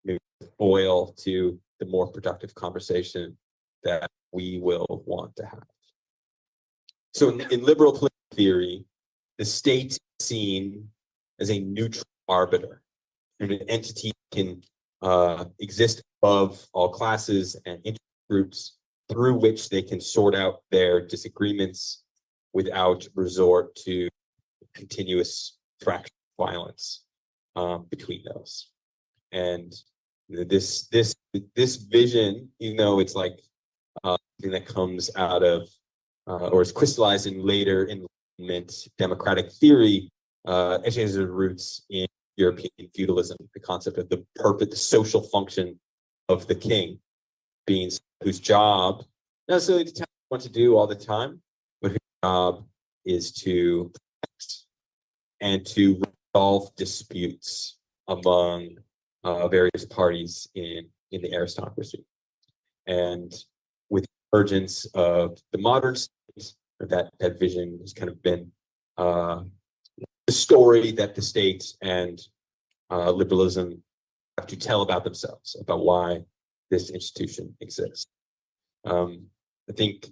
maybe boil to the more productive conversation that we will want to have. So in liberal political theory, the state is seen as a neutral arbiter, and an entity can exist above all classes and interest groups through which they can sort out their disagreements without resort to continuous fractional violence between those. And this vision, even though it's like something that comes out of or is crystallized in later Enlightenment democratic theory, actually has its roots in European feudalism. The concept of the purpose, the social function of the king, being whose job not necessarily to tell what to do all the time, but whose job is to protect and to resolve disputes among various parties in the aristocracy. And with the emergence of the modern state, that vision has kind of been the story that the state and liberalism have to tell about themselves, about why this institution exists. I think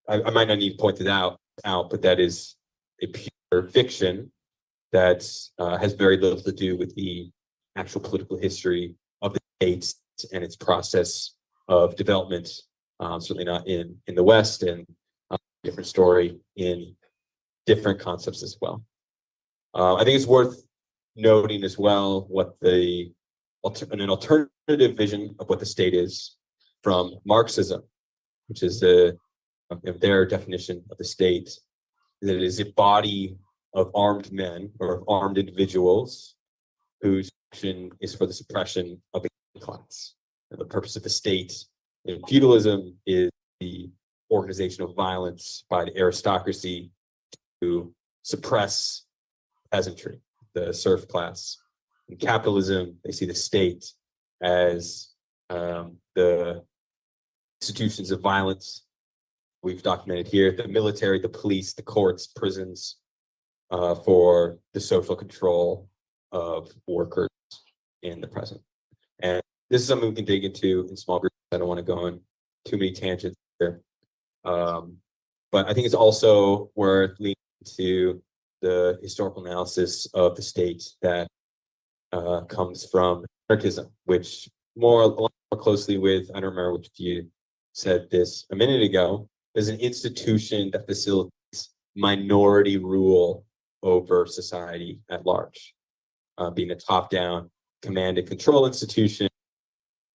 I might not need to point it out, but that is a pure fiction that has very little to do with the actual political history of the state and its process of development. Certainly not in the West, and different story in different concepts as well. I think it's worth noting as well what an alternative vision of what the state is from Marxism, which is their definition of the state, that it is a body of armed men or of armed individuals whose action is for the suppression of a class. And the purpose of the state in feudalism is the organization of violence by the aristocracy to suppress peasantry, the serf class. In capitalism, they see the state as the institutions of violence we've documented here: the military, the police, the courts, prisons, for the social control of workers in the present. And this is something we can dig into in small groups. I don't want to go on too many tangents here. But I think it's also worth leaning into the historical analysis of the state that comes from anarchism, which more closely with, I don't remember which of you said this a minute ago, is an institution that facilitates minority rule over society at large, being a top-down command and control institution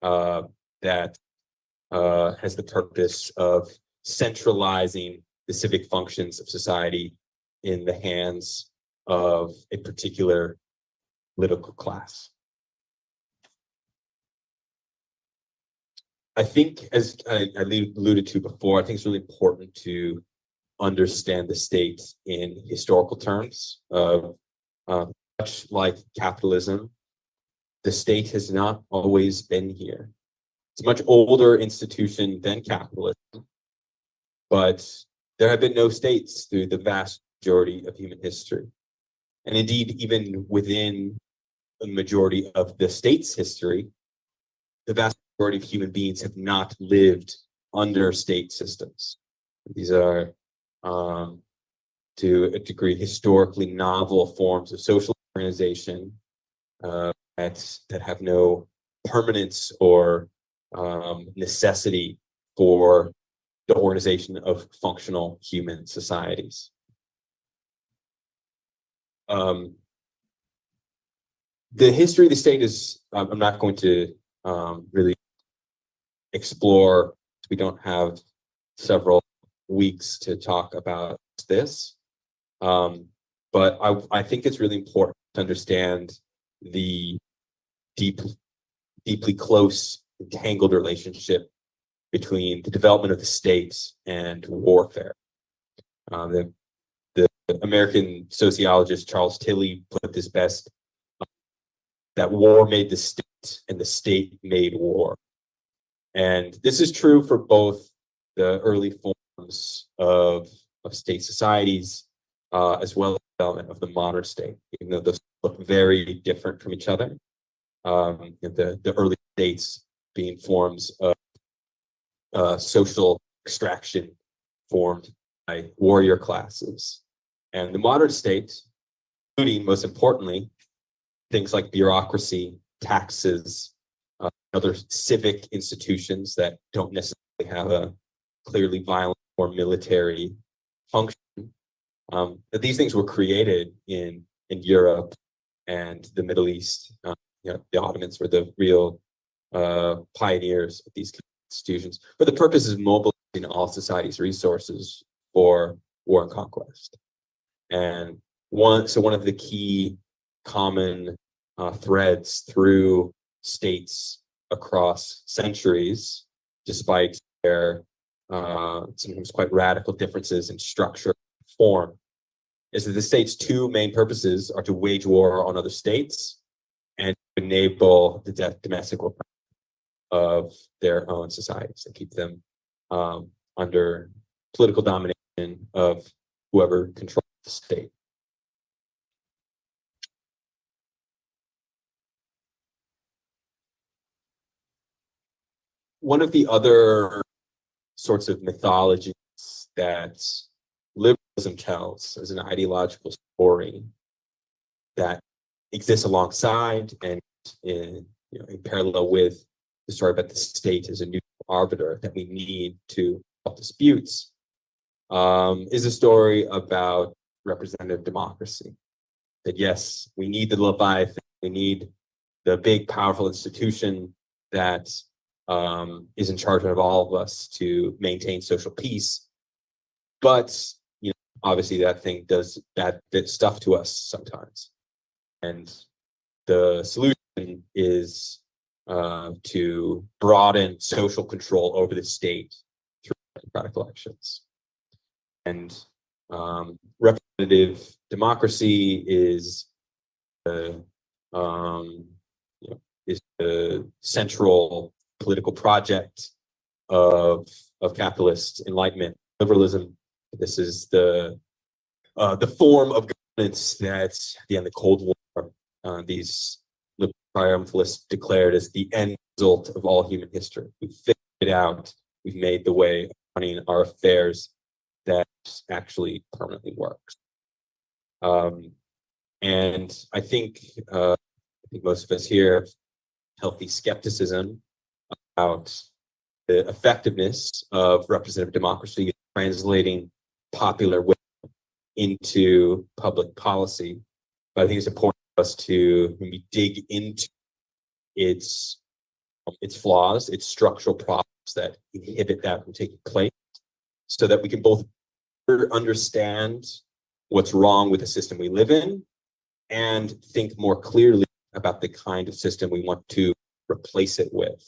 that has the purpose of centralizing the civic functions of society in the hands of a particular political class. I think, as I alluded to before, I think it's really important to understand the state in historical terms. Much like capitalism, the state has not always been here. It's a much older institution than capitalism, but there have been no states through the vast majority of human history. And indeed, even within the majority of the state's history, the vast majority of human beings have not lived under state systems. These are, to a degree, historically novel forms of social organization that have no permanence or necessity for the organization of functional human societies. The history of the state is, I'm not going to really explore. We don't have several weeks to talk about this. But I think it's really important to understand the deeply close, entangled relationship between the development of the state and warfare. The American sociologist Charles Tilly put this best, that war made the state and the state made war. And this is true for both the early forms of state societies as well as the development of the modern state, even though those look very different from each other. The early states being forms of social extraction formed by warrior classes. And the modern state, including, most importantly, things like bureaucracy, taxes, other civic institutions that don't necessarily have a clearly violent or military function. That these things were created in Europe and the Middle East. The Ottomans were the real pioneers of these institutions for the purpose of mobilizing all society's resources for war and conquest. And one of the key common threads through states across centuries, despite their sometimes quite radical differences in structure and form, is that the state's two main purposes are to wage war on other states and to enable the domestic warfare of their own societies and keep them under political domination of whoever controls the state. One of the other sorts of mythologies that liberalism tells as an ideological story that exists alongside and in parallel with the story about the state as a neutral arbiter that we need to solve disputes, is a story about representative democracy. That yes, we need the Leviathan, we need the big, powerful institution that is in charge of all of us to maintain social peace. But obviously that thing does bad stuff to us sometimes. And the solution is to broaden social control over the state through democratic elections. And representative democracy is the central political project of capitalist enlightenment liberalism. This is the form of governance that at the end of the Cold War, these liberal triumphalists declared as the end result of all human history. We've figured it out. We've made the way of running our affairs that actually permanently works. And I think most of us here have healthy skepticism about the effectiveness of representative democracy translating popular will into public policy. But I think it's important for us to maybe dig into its flaws, its structural problems that inhibit that from taking place, so that we can both understand what's wrong with the system we live in and think more clearly about the kind of system we want to replace it with.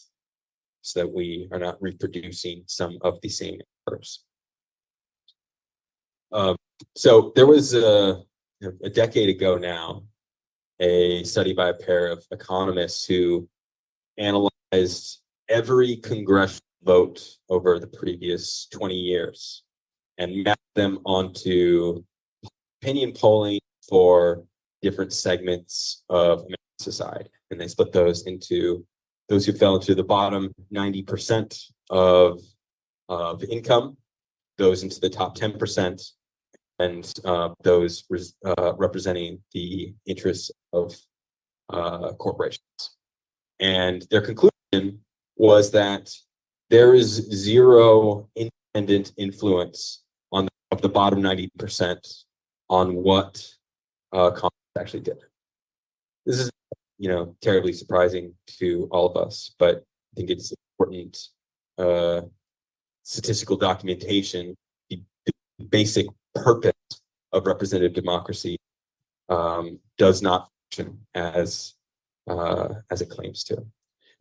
so that we are not reproducing some of the same errors. So there was a decade ago now, a study by a pair of economists who analyzed every congressional vote over the previous 20 years and mapped them onto opinion polling for different segments of American society. And they split those into those who fell into the bottom 90% of income, those into the top 10%, and those representing the interests of corporations. And their conclusion was that there is zero independent influence of the bottom 90% on what Congress actually did. This is, terribly surprising to all of us, but I think it's important statistical documentation. The basic purpose of representative democracy does not function as it claims to.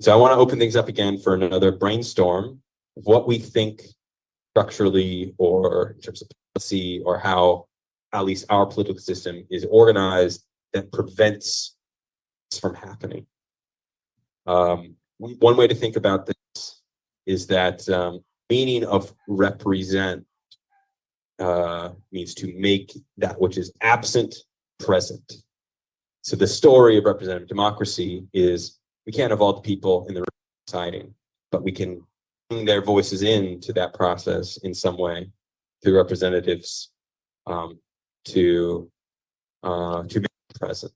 So I want to open things up again for another brainstorm of what we think structurally or in terms of policy or how at least our political system is organized that prevents this from happening. One way to think about this is that meaning of represent means to make that which is absent present. So the story of representative democracy is we can't have all the people in the room deciding, but we can bring their voices into that process in some way through representatives to make it present.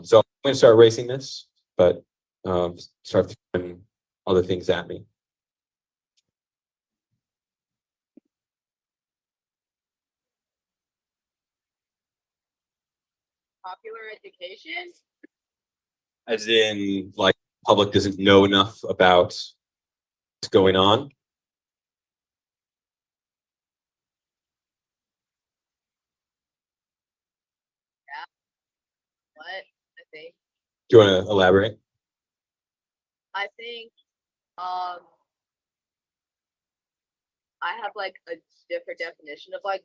So I'm going to start erasing this, but start throwing other things at me. Popular education? As in, like, public doesn't know enough about what's going on. Yeah. What? I think. Do you want to elaborate? I think I have like a different definition of like,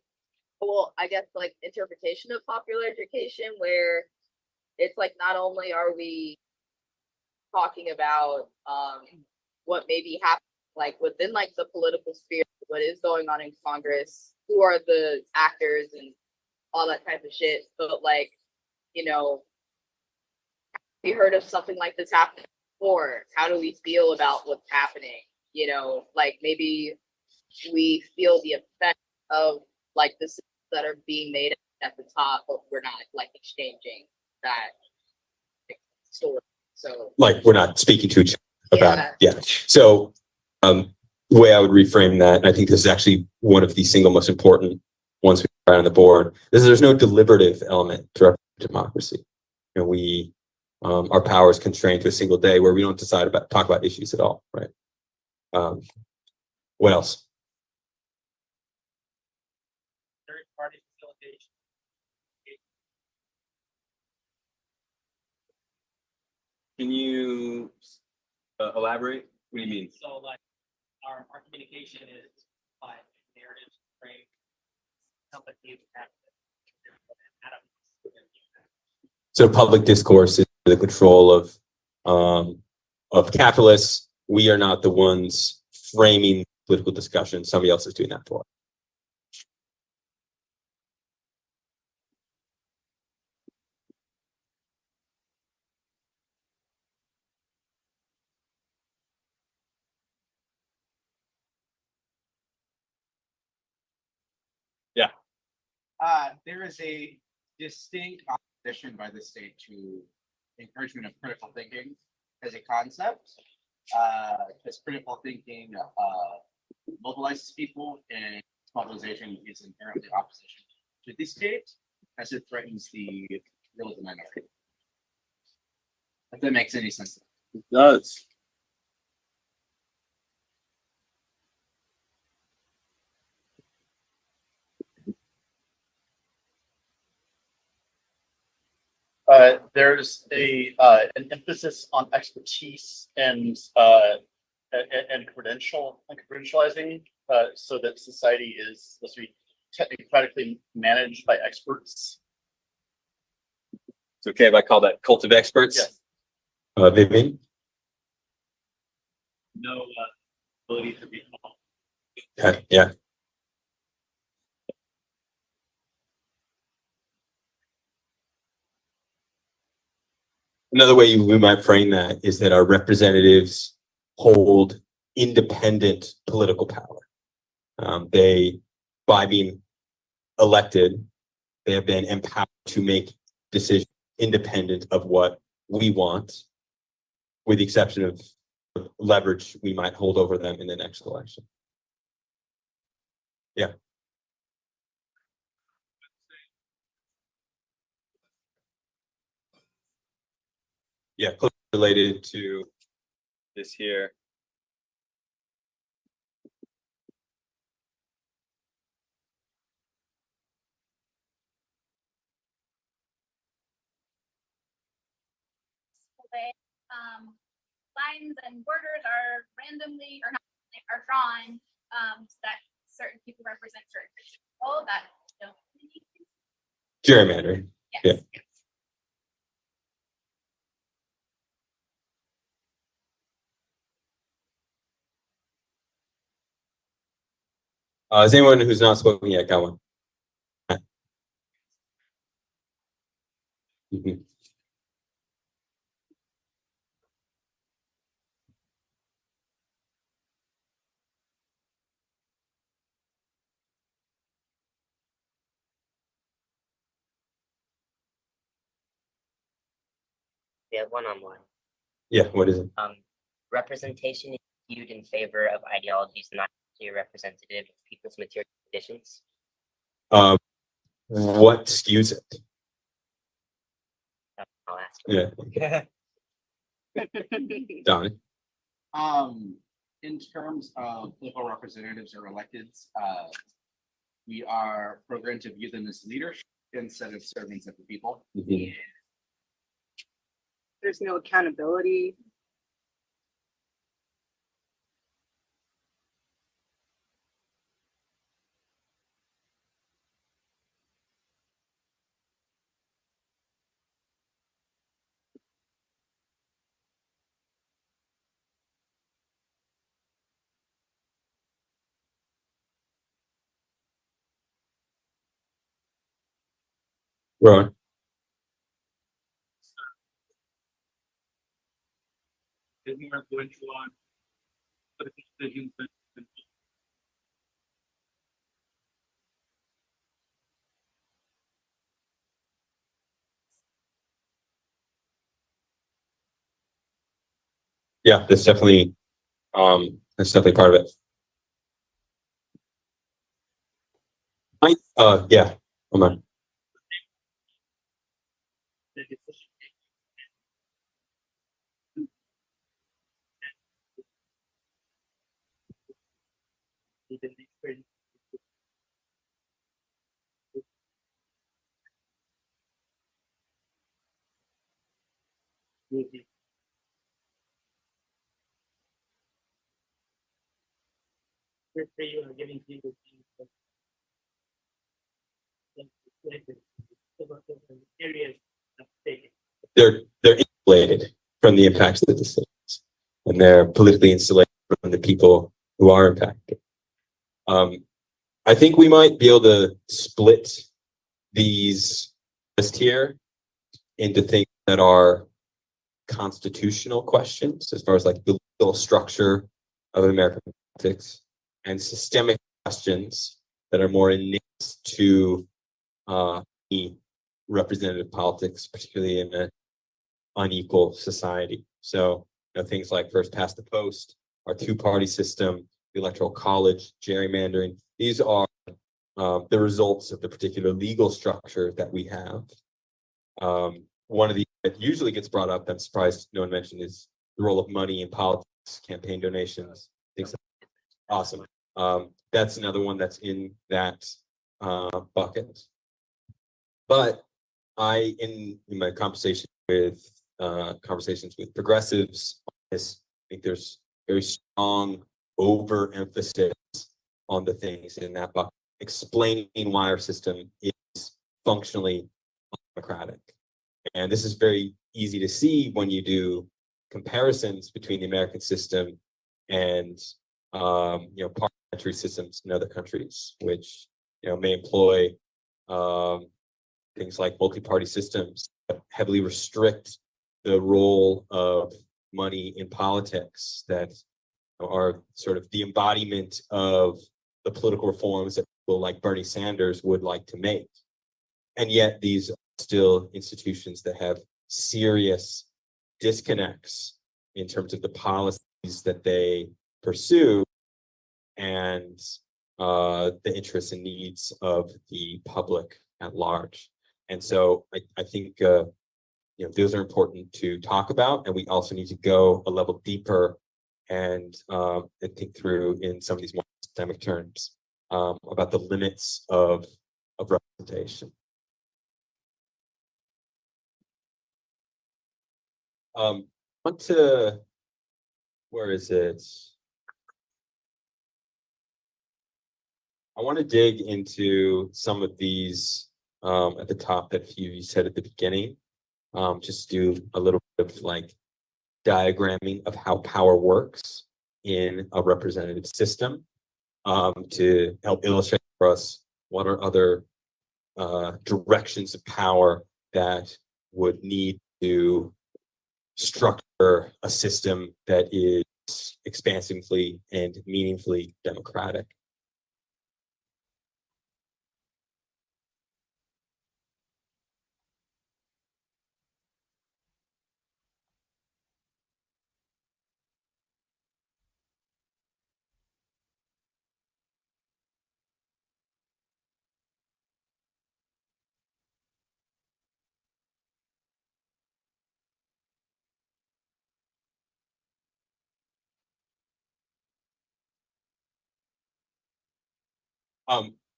well, I guess like interpretation of popular education where it's like not only are we talking about what maybe happened like within like the political sphere, what is going on in Congress, who are the actors and all that type of shit, but like, we heard of something like this happening before. How do we feel about what's happening? Like maybe we feel the effect of like the decisions that are being made at the top, but we're not like exchanging that story. So Like we're not speaking to each other about it. Yeah. So the way I would reframe that, and I think this is actually one of the single most important ones we try on the board, is there's no deliberative element to our democracy. We our power is constrained to a single day where we don't talk about issues at all, right? What else? Third-party facilitation. Can you elaborate? What do you mean? So like our communication is by narrative frame. Company So public discourse is the control of capitalists. We are not the ones framing political discussion. Somebody else is doing that for us. Yeah. There is a distinct opposition by the state to encouragement of critical thinking as a concept, because critical thinking mobilizes people, and mobilization is inherently opposition to the state as it threatens the will of the minority. If that makes any sense. It does. There's an emphasis on expertise and and credentializing, so that society is supposed to be technocratically managed by experts. It's okay if I call that cult of experts? Yes. Vivian? No ability to be. Yeah. Another way we might frame that is that our representatives hold independent political power. They, by being elected, they have been empowered to make decisions independent of what we want, with the exception of leverage we might hold over them in the next election. Yeah. Yeah, closely related to this here. Lines and borders are randomly or not are drawn so that certain people represent certain people that don't. Gerrymandering. Yes. Yeah. Is anyone who's not spoken yet got one? Mhm. We have one online. Yeah, what is it? Representation is viewed in favor of ideologies not actually representative of people's material conditions. What skews it? I'll ask. Yeah. Donnie? In terms of political representatives or electeds, we are programmed to view them as leaders instead of servants of the people. Mhm. There's no accountability. Ron? Is more influential on political decisions than. Yeah, that's definitely part of it. Yeah, hold on. You are giving people areas of taking. They're insulated from the impacts of the decisions, and they're politically insulated from the people who are impacted. I think we might be able to split these list here into things that are constitutional questions, as far as like the legal structure of American politics, and systemic questions that are more innate to the representative politics, particularly in an unequal society. So, things like first past the post, our two-party system, the electoral college, gerrymandering. These are the results of the particular legal structure that we have. One of the that usually gets brought up, I'm surprised no one mentioned, is the role of money in politics, campaign donations, things like that. Awesome. That's another one that's in that bucket. But in my conversations with progressives, I think there's very strong overemphasis on the things in that bucket, explaining why our system is functionally democratic. And this is very easy to see when you do comparisons between the American system and parliamentary systems in other countries, which may employ things like multi-party systems that heavily restrict the role of money in politics, that are sort of the embodiment of the political reforms that people like Bernie Sanders would like to make. And yet these are still institutions that have serious disconnects in terms of the policies that they pursue and the interests and needs of the public at large. And so I think those are important to talk about, and we also need to go a level deeper and think through in some of these more systemic terms about the limits of representation. Where is it? I want to dig into some of these at the top that you said at the beginning. Just do a little bit of like diagramming of how power works in a representative system to help illustrate for us what are other directions of power that would need to structure a system that is expansively and meaningfully democratic.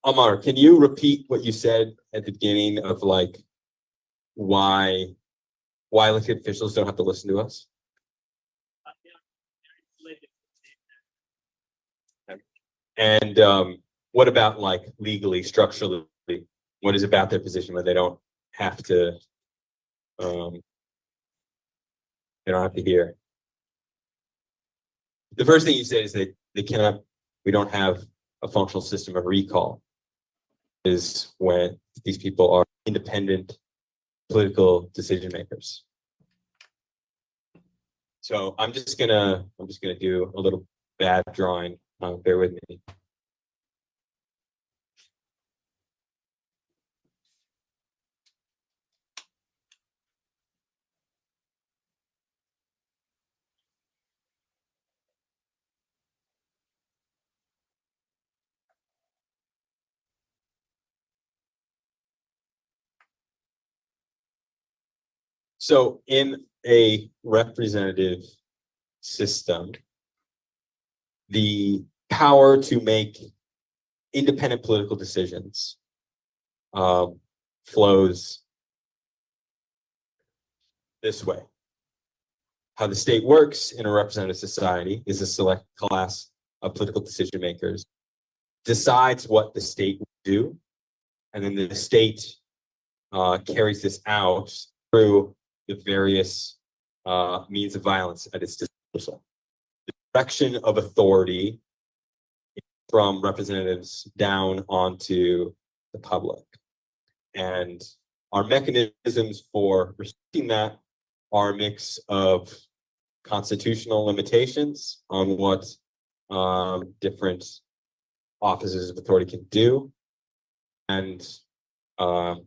Amar, can you repeat what you said at the beginning of like why elected officials don't have to listen to us? And what about like legally, structurally? What is about their position where they don't have to hear? The first thing you said is that we don't have a functional system of recall, is when these people are independent political decision makers. So I'm just gonna do a little bad drawing. Bear with me. So in a representative system, the power to make independent political decisions flows this way. How the state works in a representative society is a select class of political decision makers decides what the state will do, and then the state carries this out through the various means of violence at its disposal. The direction of authority from representatives down onto the public. And our mechanisms for restricting that are a mix of constitutional limitations on what different offices of authority can do, and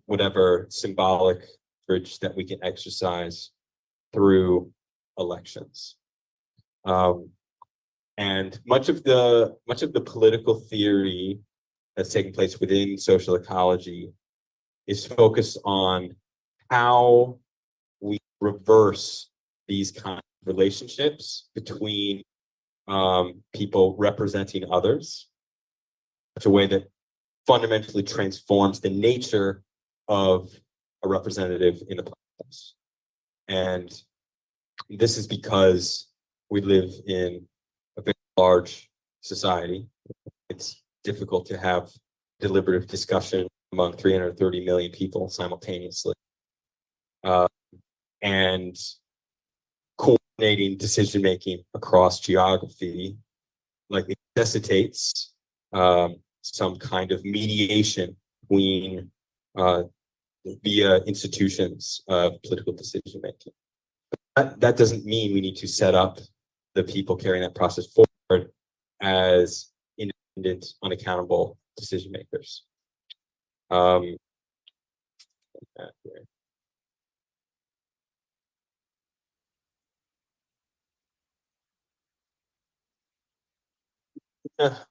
whatever symbolic leverage that we can exercise through elections. And much of the political theory that's taking place within social ecology is focused on how we reverse these kind of relationships between people representing others in such a way that fundamentally transforms the nature of a representative in the process. And this is because we live in large society. It's difficult to have deliberative discussion among 330 million people simultaneously. And coordinating decision-making across geography likely necessitates some kind of mediation between via institutions of political decision-making. That doesn't mean we need to set up the people carrying that process forward as independent, unaccountable decision makers.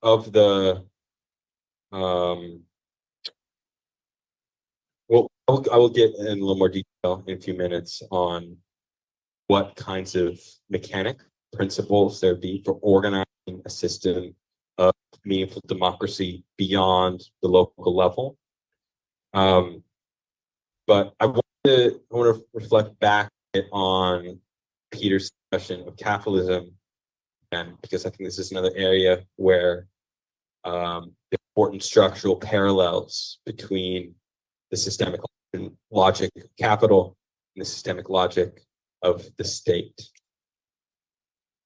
Of the well, I will get in a little more detail in a few minutes on what kinds of mechanic principles there be for organizing a system of meaningful democracy beyond the local level. But I want to reflect back on Peter's discussion of capitalism, and because I think this is another area where the important structural parallels between the systemic logic of capital and the systemic logic of the state.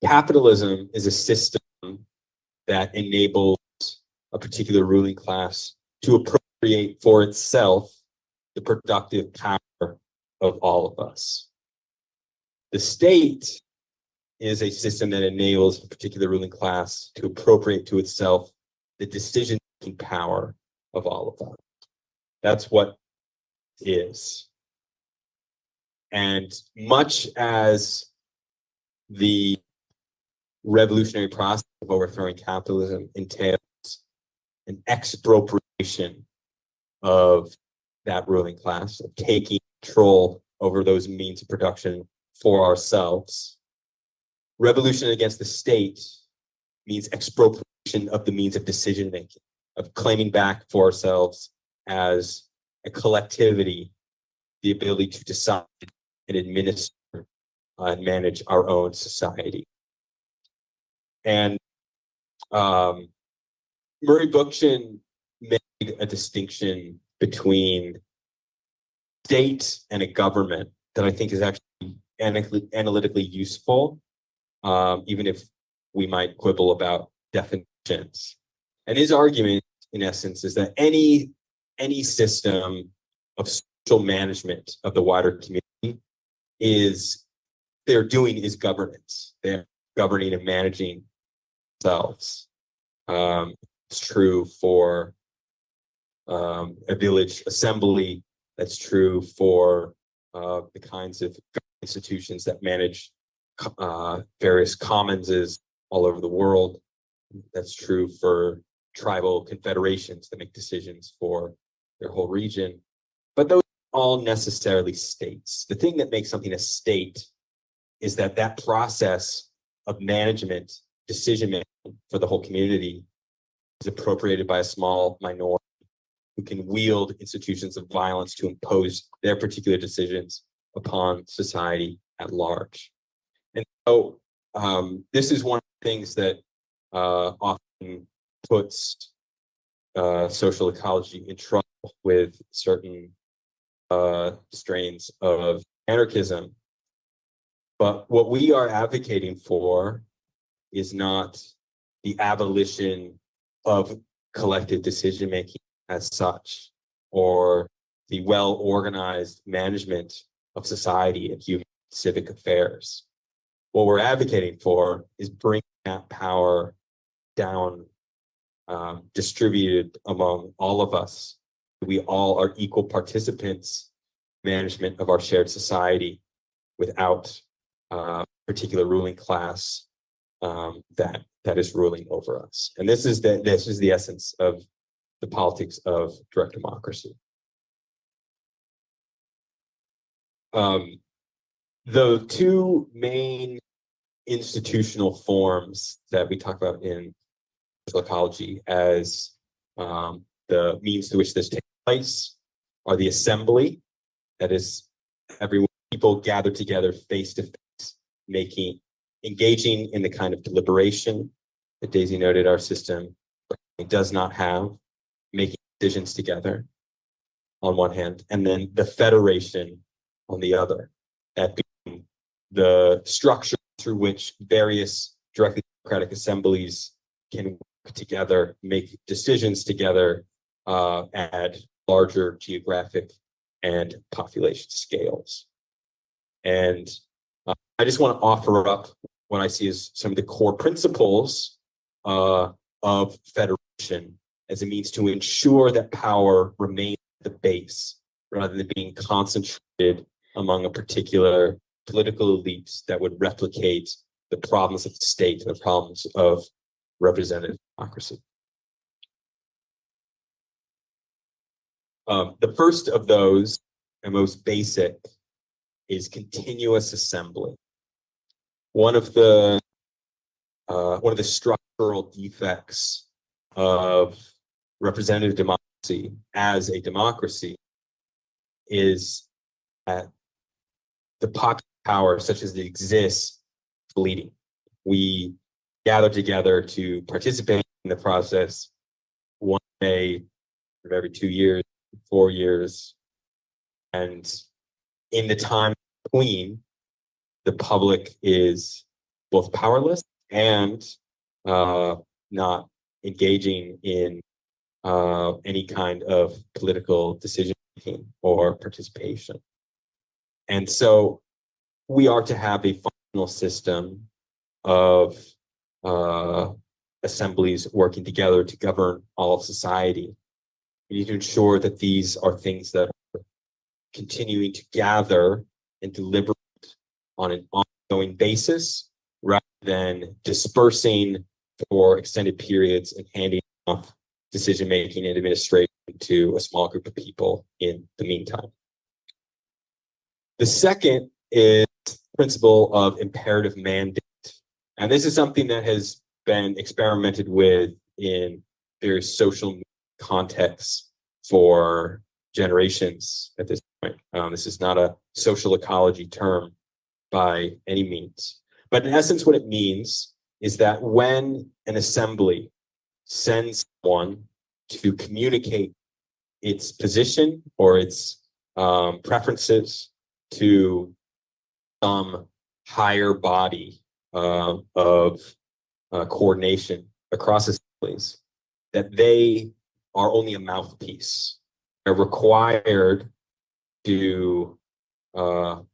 Capitalism is a system that enables a particular ruling class to appropriate for itself the productive power of all of us. The state is a system that enables a particular ruling class to appropriate to itself the decision-making power of all of us. That's what it is. And much as the revolutionary process of overthrowing capitalism entails an expropriation of that ruling class, of taking control over those means of production for ourselves, revolution against the state means expropriation of the means of decision making, of claiming back for ourselves as a collectivity the ability to decide and administer and manage our own society. And Murray Bookchin made a distinction between state and a government that I think is actually analytically useful, even if we might quibble about definitions. And his argument, in essence, is that any system of social management of the wider community they're doing is governance. They're governing and managing themselves. It's true for a village assembly. That's true for the kinds of institutions that manage various commonses all over the world. That's true for tribal confederations that make decisions for their whole region. But those are all necessarily states. The thing that makes something a state is that process of management, decision making for the whole community is appropriated by a small minority who can wield institutions of violence to impose their particular decisions upon society at large. And so this is one of the things that often puts social ecology in trouble with certain strains of anarchism. But what we are advocating for is not the abolition of collective decision making as such, or the well-organized management of society and human civic affairs. What we're advocating for is bringing that power down, distributed among all of us. We all are equal participants in management of our shared society without a particular ruling class that is ruling over us. And this is the essence of the politics of direct democracy. The two main institutional forms that we talk about in social ecology as the means to which this takes place are the assembly, that is, people gather together face to face, engaging in the kind of deliberation Daisy noted, our system does not have making decisions together on one hand, and then the federation on the other, that being the structure through which various directly democratic assemblies can work together, make decisions together at larger geographic and population scales. And I just want to offer up what I see as some of the core principles of federation as a means to ensure that power remains at the base rather than being concentrated among a particular political elites that would replicate the problems of the state and the problems of representative democracy. The first of those, and most basic, is continuous assembly. One of the structural defects of representative democracy as a democracy is that the pocket of power, such as it exists, fleeting. We gather together to participate in the process one day of every 2 years, 4 years, and in the time between, the public is both powerless and not engaging in any kind of political decision making or participation. And so we are to have a functional system of assemblies working together to govern all of society. We need to ensure that these are things that are continuing to gather and deliberate on an ongoing basis rather than dispersing for extended periods and handing off decision-making and administration to a small group of people in the meantime. The second is the principle of imperative mandate. And this is something that has been experimented with in various social contexts for generations at this point. This is not a social ecology term by any means. But in essence, what it means is that when an assembly sends someone to communicate its position or its preferences to some higher body of coordination across assemblies, that they are only a mouthpiece. They're required to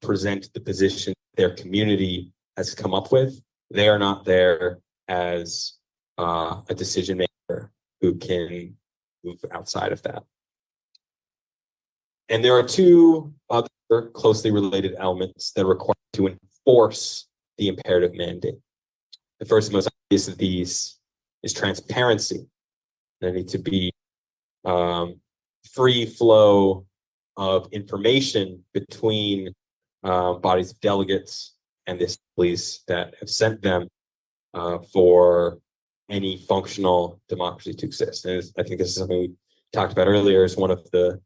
present the position their community has come up with. They are not there as a decision maker who can move outside of that. And there are two other closely related elements that are required to enforce the imperative mandate. The first and most obvious of these is transparency. There needs to be free flow of information between bodies of delegates and the assemblies that have sent them for any functional democracy to exist. And I think this is something we talked about earlier as one of the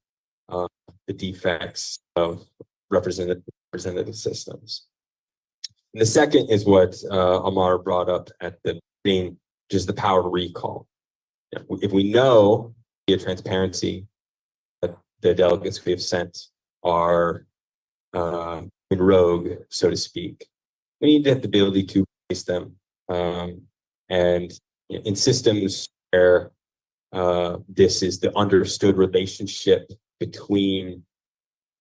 defects of representative systems. And the second is what Amar brought up at the beginning, which is the power to recall. If we know via transparency that the delegates we have sent are in rogue, so to speak, we need to have the ability to replace them. And in systems where this is the understood relationship between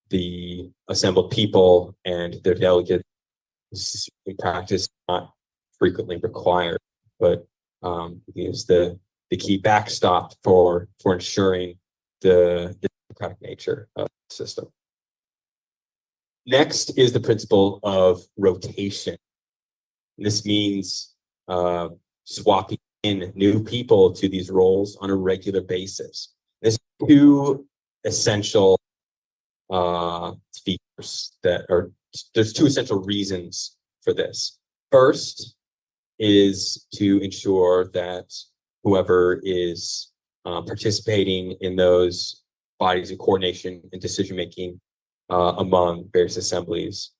the assembled people and their delegates, this is in practice not frequently required, but is the key backstop for ensuring the democratic nature of the system. Next is the principle of rotation. This means swapping in new people to these roles on a regular basis. There's two essential features there's two essential reasons for this. First is to ensure that whoever is participating in those bodies of coordination and decision-making among various assemblies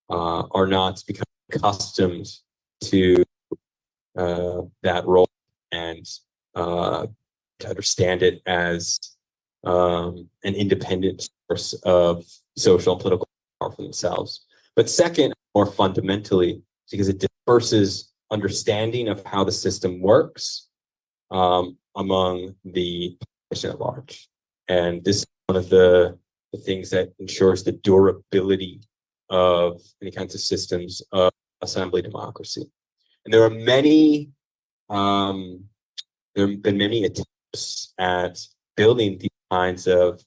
are not becoming accustomed to that role and to understand it as an independent source of social and political power for themselves. But second, more fundamentally, because it disperses understanding of how the system works among the population at large. And this is one of the things that ensures the durability of any kinds of systems of assembly democracy. And there are many, there have been many attempts at building these kinds of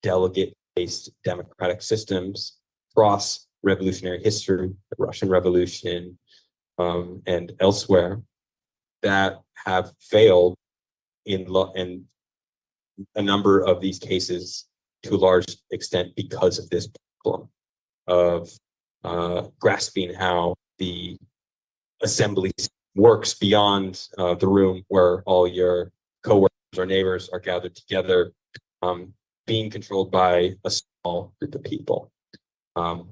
delegate-based democratic systems across revolutionary history, the Russian Revolution, and elsewhere, that have failed in a number of these cases to a large extent because of this problem of grasping how the assembly works beyond the room where all your coworkers or neighbors are gathered together, being controlled by a small group of people,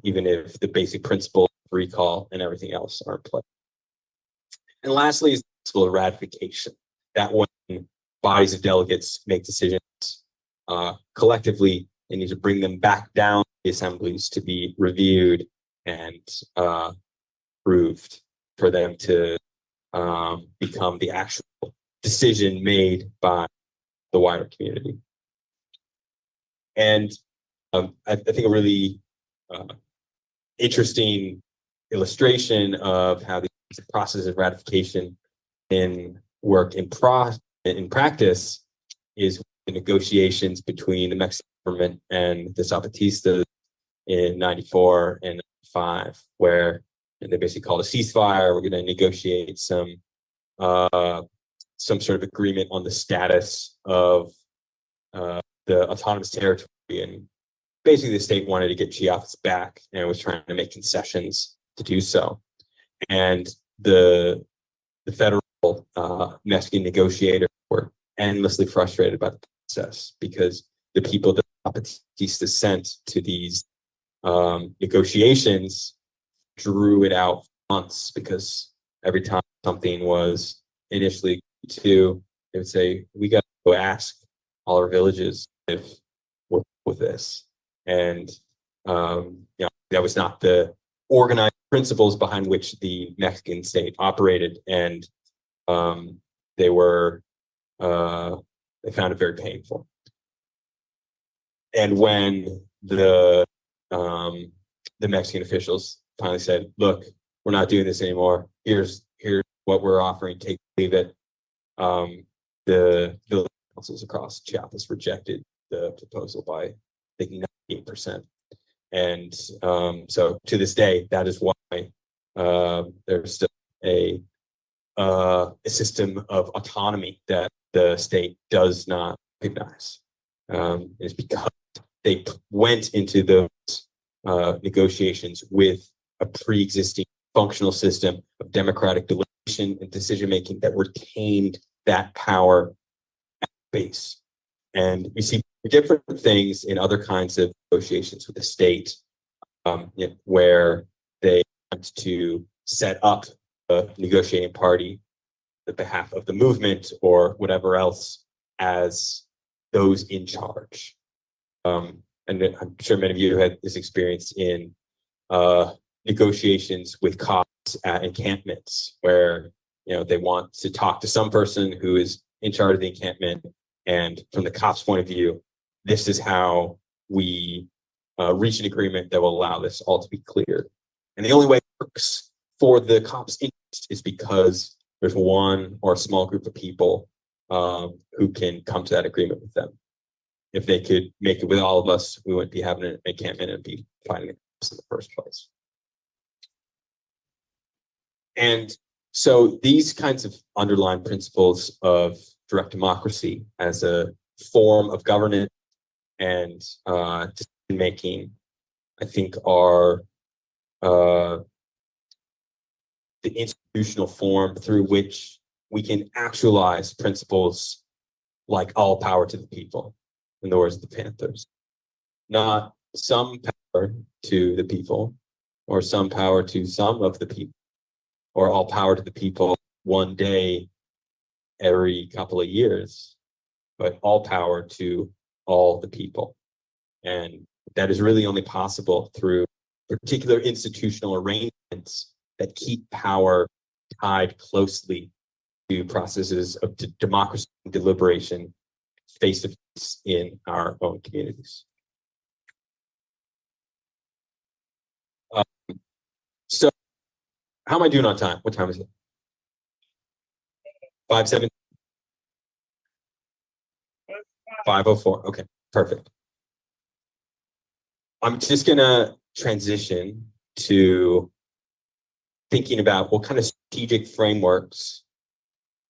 even if the basic principle of recall and everything else are in play. And lastly is the principle of ratification, that when bodies of delegates make decisions collectively, they need to bring them back down to the assemblies to be reviewed and approved for them to become the actual decision made by the wider community. And I think a really interesting illustration of how the process of ratification in practice is the negotiations between the Mexican government and the Zapatistas in '94 and '95, where they basically called a ceasefire. We're going to negotiate some sort of agreement on the status of the autonomous territory, and basically the state wanted to get Chiapas back and was trying to make concessions to do so. And the federal Mexican negotiators were endlessly frustrated by the process because the people that Zapatistas sent to these negotiations drew it out for months, because every time something was initially to, they would say, we got to go ask all our villages if we're with this. And that was not the organized principles behind which the Mexican state operated, and they found it very painful. And when the Mexican officials finally said, "Look, we're not doing this anymore. Here's what we're offering. Take it, leave it." The village councils across Chiapas rejected the proposal by, I think, 98%. And so to this day, that is why there's still a system of autonomy that the state does not recognize. It's because they went into those negotiations with a pre-existing functional system of democratic deliberation and decision-making that retained that power at base. And we see different things in other kinds of negotiations with the state, where they want to set up a negotiating party on the behalf of the movement or whatever else as those in charge. And I'm sure many of you had this experience in negotiations with cops at encampments, where they want to talk to some person who is in charge of the encampment, and from the cops' point of view, this is how we reach an agreement that will allow this all to be cleared. And the only way it works for the cops' interest is because there's one or a small group of people who can come to that agreement with them. If they could make it with all of us, we wouldn't be having an encampment and be fighting the cops in the first place. And so these kinds of underlying principles of direct democracy as a form of governance and decision making, I think, are the institutional form through which we can actualize principles like all power to the people, in the words of the Panthers. Not some power to the people, or some power to some of the people, or all power to the people one day every couple of years, but all power to all the people. And that is really only possible through particular institutional arrangements that keep power tied closely to processes of democracy and deliberation face to face in our own communities. So how am I doing on time? What time is it? 5:07. 5:04. Okay, perfect. I'm just gonna transition to thinking about what kind of strategic frameworks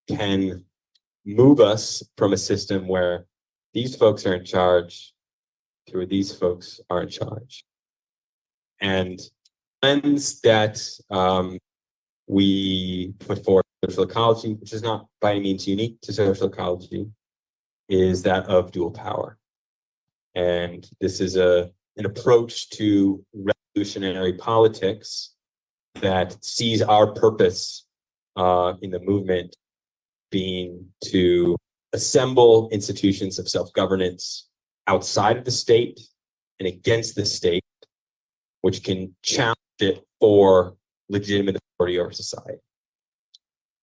can move us from a system where these folks are in charge to where these folks are in charge. And lens that we put forward social ecology, which is not by any means unique to social ecology, is that of dual power. And this is an approach to revolutionary politics that sees our purpose in the movement being to assemble institutions of self-governance outside of the state and against the state, which can challenge it for legitimate authority over society.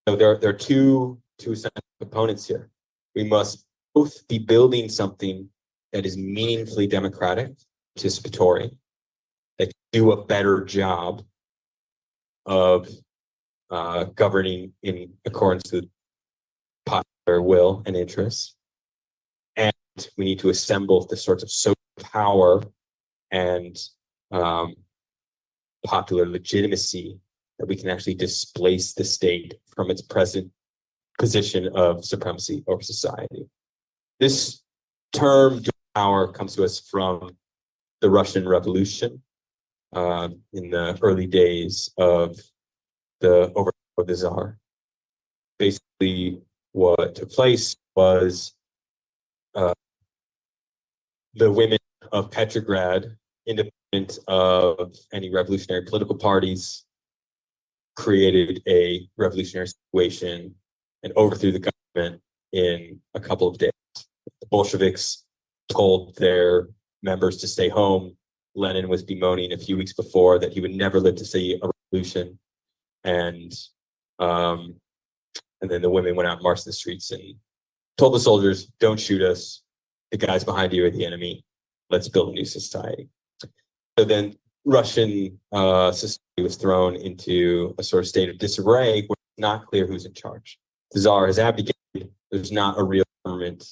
So there are two essential components here. We must both be building something that is meaningfully democratic, participatory, that can do a better job of governing in accordance with popular will and interests. And we need to assemble the sorts of social power and popular legitimacy that we can actually displace the state from its present position of supremacy over society. This term dual power comes to us from the Russian Revolution in the early days of the overthrow of the Tsar. Basically, what took place was the women of Petrograd, independent of any revolutionary political parties, created a revolutionary situation and overthrew the government in a couple of days. The Bolsheviks told their members to stay home. Lenin was bemoaning a few weeks before that he would never live to see a revolution. And then the women went out and marched the streets and told the soldiers, don't shoot us. The guys behind you are the enemy. Let's build a new society. So then Russian society was thrown into a sort of state of disarray where it's not clear who's in charge. The Tsar has abdicated. There's not a real government,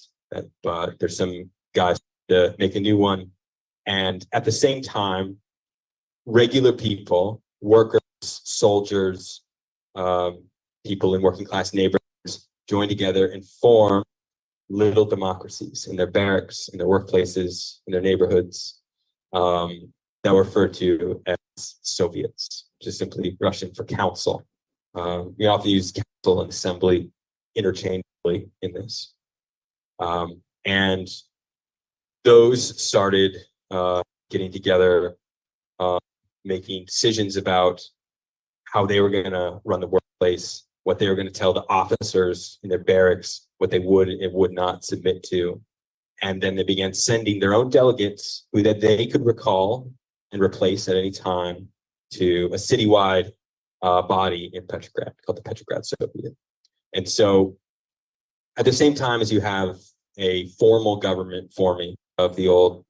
but there's some guys to make a new one. And at the same time, regular people, workers, soldiers, people in working class neighborhoods join together and form little democracies in their barracks, in their workplaces, in their neighborhoods, that were referred to as Soviets, which is simply Russian for council. We often use council and assembly interchangeably in this. And those started getting together, making decisions about how they were going to run the workplace, what they were going to tell the officers in their barracks, what they would and would not submit to. And then they began sending their own delegates who that they could recall and replace at any time to a citywide body in Petrograd called the Petrograd Soviet. And so at the same time as you have a formal government forming of the old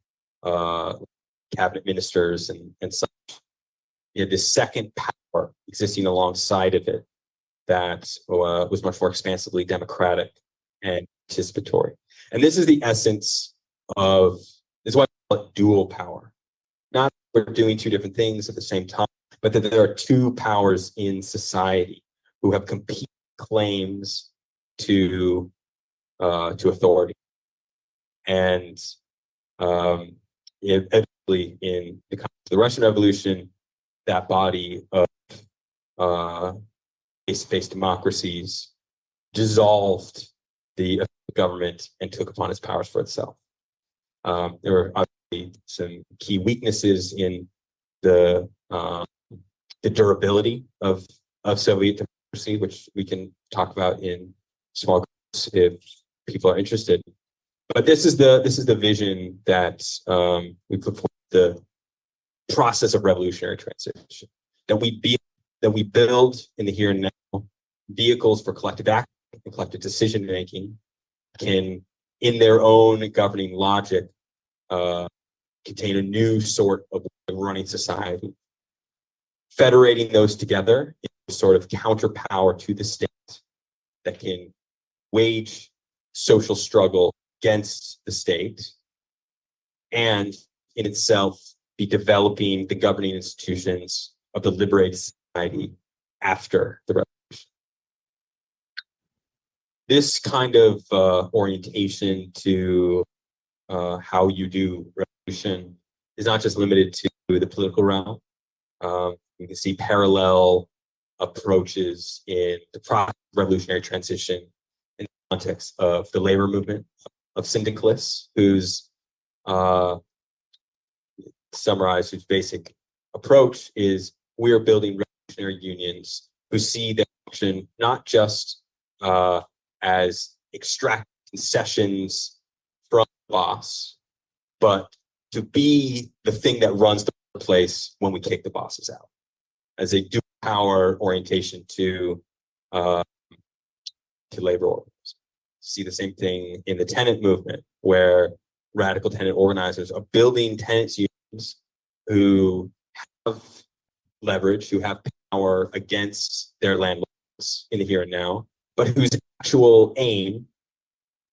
cabinet ministers and such, you had this second power existing alongside of it that was much more expansively democratic and participatory. And this is the essence of, this is why I call it dual power. Not that we're doing two different things at the same time, but that there are two powers in society who have competing claims to authority. And eventually in the Russian Revolution, that body of face-to-face democracies dissolved the government and took upon its powers for itself. There were obviously some key weaknesses in the durability of Soviet democracy, which we can talk about in small if people are interested. But this is the vision that we put forth, the process of revolutionary transition, that we build in the here and now vehicles for collective action and collective decision making can, in their own governing logic, contain a new sort of running society. Federating those together in a sort of counterpower to the state that can wage social struggle against the state and in itself be developing the governing institutions of the liberated society after the revolution. This kind of orientation to how you do revolution is not just limited to the political realm. You can see parallel approaches in the process of revolutionary transition in the context of the labor movement of syndicalists, whose basic approach is we are building revolutionary unions who see their function not just as extract concessions from the boss, but to be the thing that runs the place when we kick the bosses out, as a dual power orientation to labor organizers. See the same thing in the tenant movement, where radical tenant organizers are building tenants unions who have leverage, who have power against their landlords in the here and now, but whose actual aim, in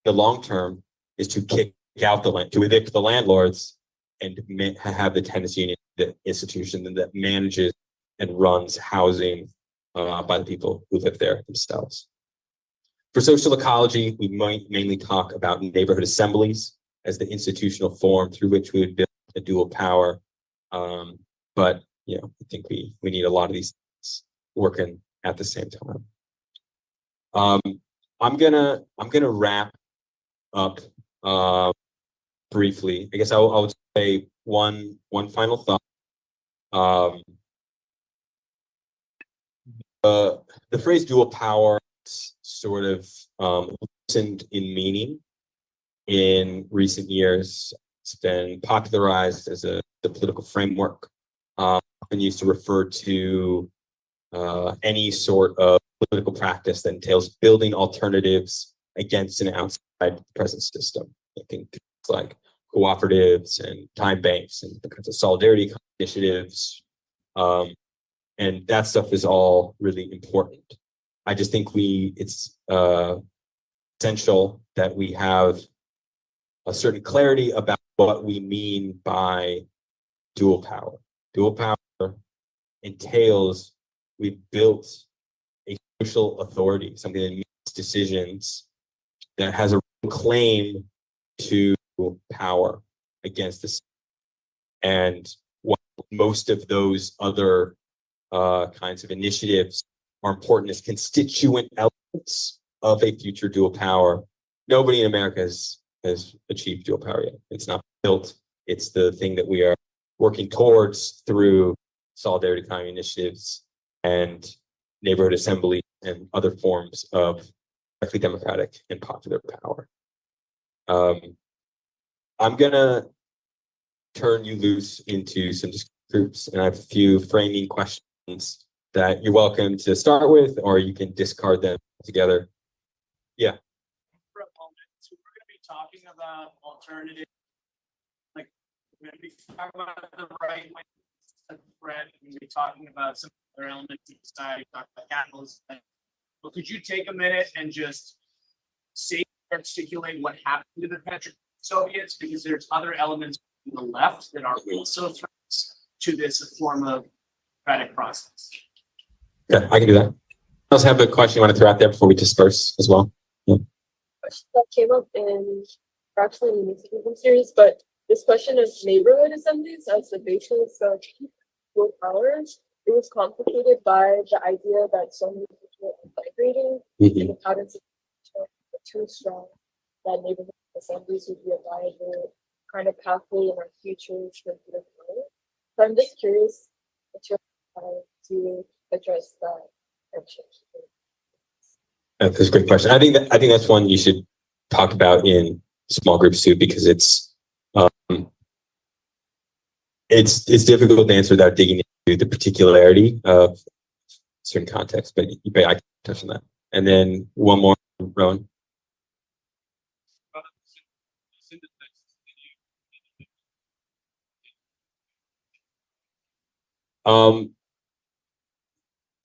the long term, is to kick out to evict the landlords and have the tenants union, the institution that manages and runs housing by the people who live there themselves. For social ecology, we might mainly talk about neighborhood assemblies as the institutional form through which we would build a dual power. But I think we need a lot of these things working at the same time. I'm gonna wrap up briefly. I guess I'll say one final thought. The phrase dual power sort of loosened in meaning in recent years. It's been popularized as the political framework, often used to refer to any sort of political practice that entails building alternatives against and outside the present system. I think things like cooperatives and time banks and the kinds of solidarity initiatives. And that stuff is all really important. I just think it's essential that we have a certain clarity about what we mean by dual power. Dual power entails we've built a social authority, something that makes decisions, that has a claim to power against the state. And while most of those other kinds of initiatives are important as constituent elements of a future dual power, nobody in America has achieved dual power yet. It's not built. It's the thing that we are working towards through solidarity economy initiatives and neighborhood assembly and other forms of directly democratic and popular power. I'm gonna turn you loose into some groups, and I have a few framing questions that you're welcome to start with, or you can discard them together. Yeah. For a moment, so we're going to be talking about alternative, like we're going to be talking about the right way of threat. We're going to be talking about some other elements of society, talk about capitalism. But could you take a minute and just articulate what happened to the Petrol Soviets? Because there's other elements on the left that are also threats to this form of democratic process. Yeah, I can do that. I also have a question you want to throw out there before we disperse as well. Yeah. That came up in actually in the Socialism series, but this question of neighborhood assemblies as the basis of dual powers, it was complicated by the idea that so many people are migrating and the patterns are too strong that neighborhood assemblies would be a viable kind of pathway in our future for good. So I'm just curious what your how to address that tension. That's a great question. I think that's one you should talk about in small groups too, because it's difficult to answer without digging into the particularity of certain contexts. But I can touch on that. And then one more, Rowan.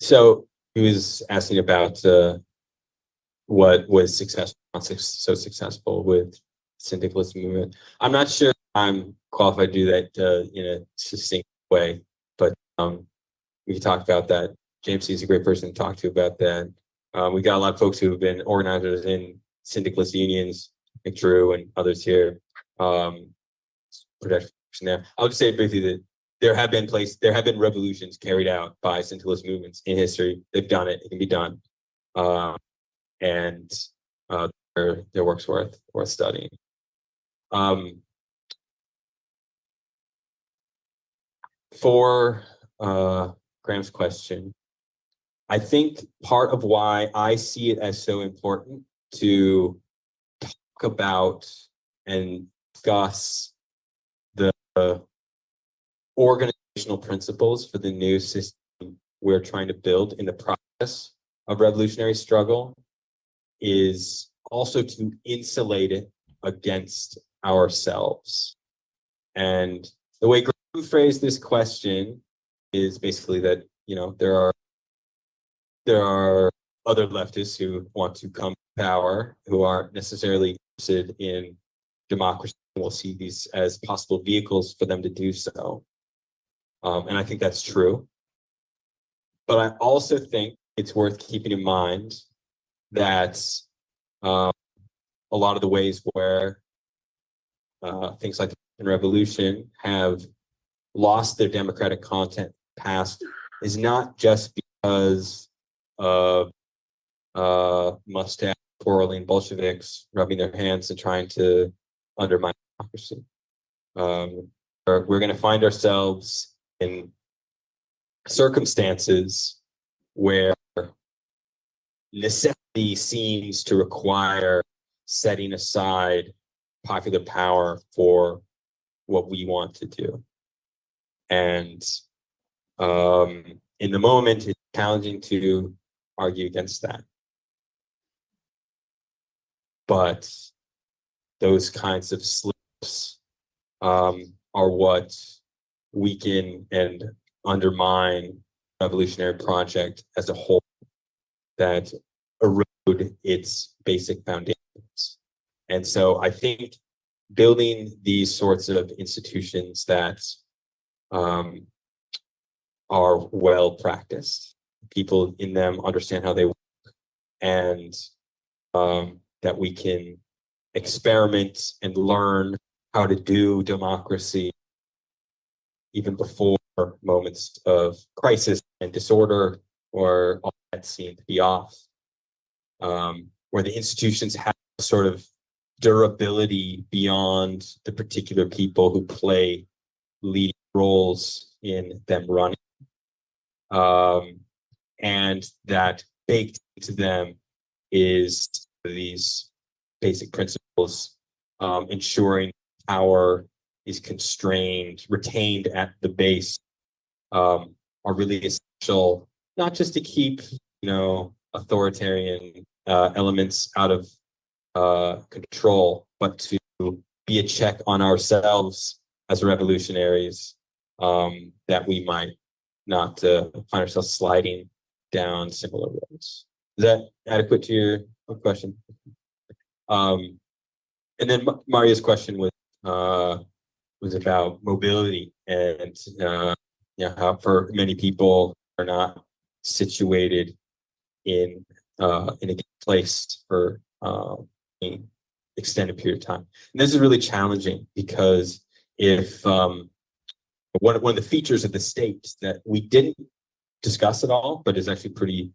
So he was asking about what was successful, not so successful with syndicalist movement. I'm not sure I'm qualified to do that in a succinct way, but we can talk about that. James is a great person to talk to about that. We got a lot of folks who have been organizers in syndicalist unions, like Drew and others here. Protection there. I'll just say briefly that there have been revolutions carried out by syndicalist movements in history. They've done it. It can be done, and their work's worth studying. For Graham's question, I think part of why I see it as so important to talk about and discuss the organizational principles for the new system we're trying to build in the process of revolutionary struggle is also to insulate it against ourselves. And the way Graham phrased this question is basically that, there are other leftists who want to come to power who aren't necessarily interested in democracy. We'll see these as possible vehicles for them to do so. And I think that's true. But I also think it's worth keeping in mind that a lot of the ways where things like the Revolution have lost their democratic content past is not just because of mustache twirling Bolsheviks rubbing their hands and trying to undermine democracy. We're going to find ourselves in circumstances where necessity seems to require setting aside popular power for what we want to do. And in the moment, it's challenging to argue against that. But those kinds of slips are what weaken and undermine the revolutionary project as a whole, that erode its basic foundations. And so I think building these sorts of institutions that are well practiced, people in them understand how they work, and that we can experiment and learn how to do democracy even before moments of crisis and disorder or all that seem to be off, where the institutions have sort of durability beyond the particular people who play leading roles in them running, and that baked into them is these basic principles, ensuring power is constrained, retained at the base, are really essential, not just to keep, authoritarian elements out of control, but to be a check on ourselves as revolutionaries, that we might not find ourselves sliding down similar roads. Is that adequate to your question? And then Maria's question was about mobility, and how for many people are not situated in a good place for an extended period of time. And this is really challenging because if one of the features of the state that we didn't discuss at all, but is actually pretty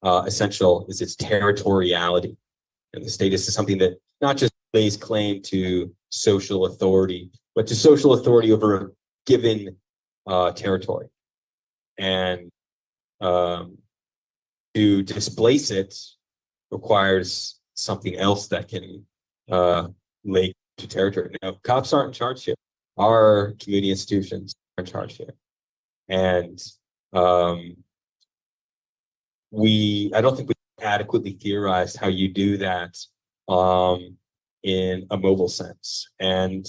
essential, is its territoriality. And the state is something that not just lays claim to social authority, but to social authority over a given territory. And to displace it requires something else that can lay to territory. Now, cops aren't in charge here. Our community institutions are in charge here. And I don't think we adequately theorized how you do that in a mobile sense. And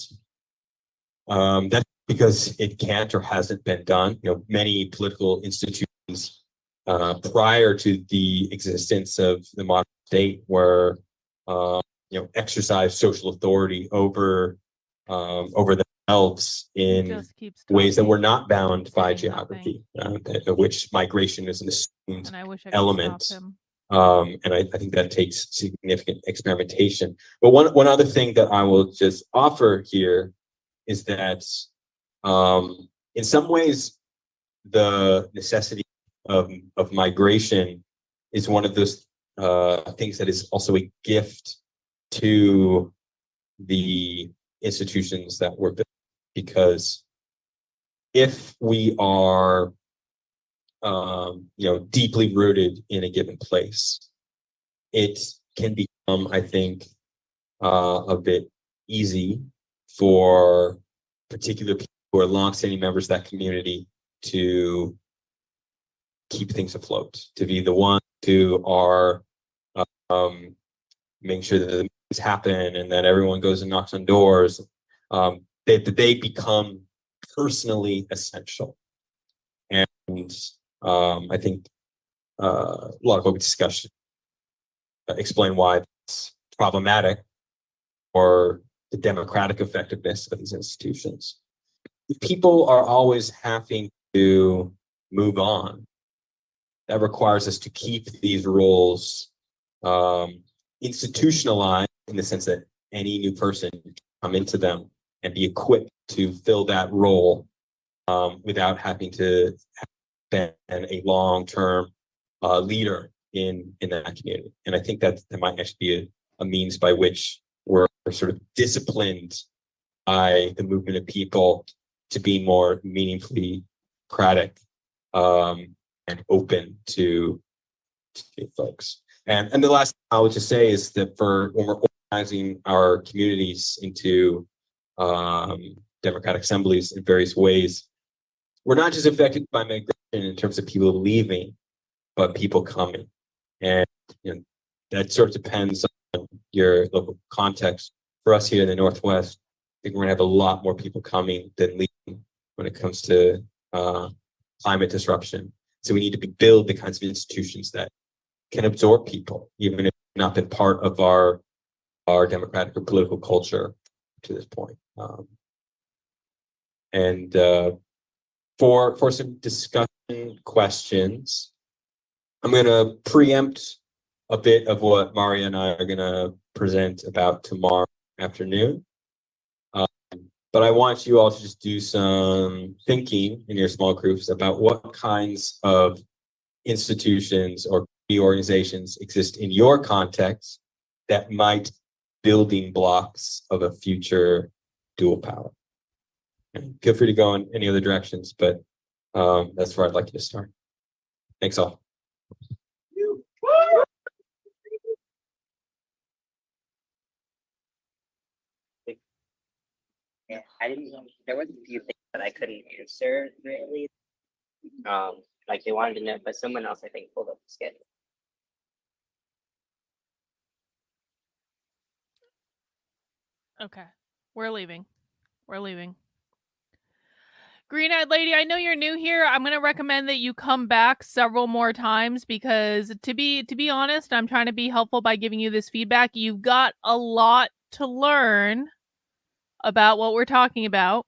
that's because it can't or hasn't been done. Many political institutions prior to the existence of the modern state were exercise social authority over themselves in ways that were not bound by geography, which migration is an assumed element. And I think that takes significant experimentation. But one other thing that I will just offer here is that in some ways, the necessity of migration is one of those things that is also a gift to the institutions that were built, because if we are deeply rooted in a given place, it can become, I think, a bit easy for particular people who are longstanding members of that community to keep things afloat, to be the ones who are making sure that the meetings happen and that everyone goes and knocks on doors. They become personally essential. And I think a lot of what we discussed explain why it's problematic for the democratic effectiveness of these institutions. If people are always having to move on, that requires us to keep these roles institutionalized, in the sense that any new person can come into them and be equipped to fill that role without having to have been a long-term leader in that community. And I think that might actually be a means by which we're sort of disciplined by the movement of people to be more meaningfully democratic and open to folks. And the last thing I would just say is that when we're organizing our communities into democratic assemblies in various ways, we're not just affected by migration in terms of people leaving, but people coming. And that sort of depends on your local context. For us here in the Northwest, I think we're gonna have a lot more people coming than leaving when it comes to climate disruption. So we need to build the kinds of institutions that can absorb people, even if they've not been part of our democratic or political culture to this point. And for some discussion questions, I'm going to preempt a bit of what Maria and I are going to present about tomorrow afternoon. But I want you all to just do some thinking in your small groups about what kinds of institutions or organizations exist in your context that might building blocks of a future dual power. Feel free to go in any other directions, but that's where I'd like you to start. Thanks all. Yeah, I didn't. There was a few things that I couldn't answer really. Like they wanted to know, but someone else I think pulled up the schedule. Okay, we're leaving. We're leaving. Green-eyed lady, I know you're new here. I'm gonna recommend that you come back several more times, because to be honest, I'm trying to be helpful by giving you this feedback. You've got a lot to learn about what we're talking about.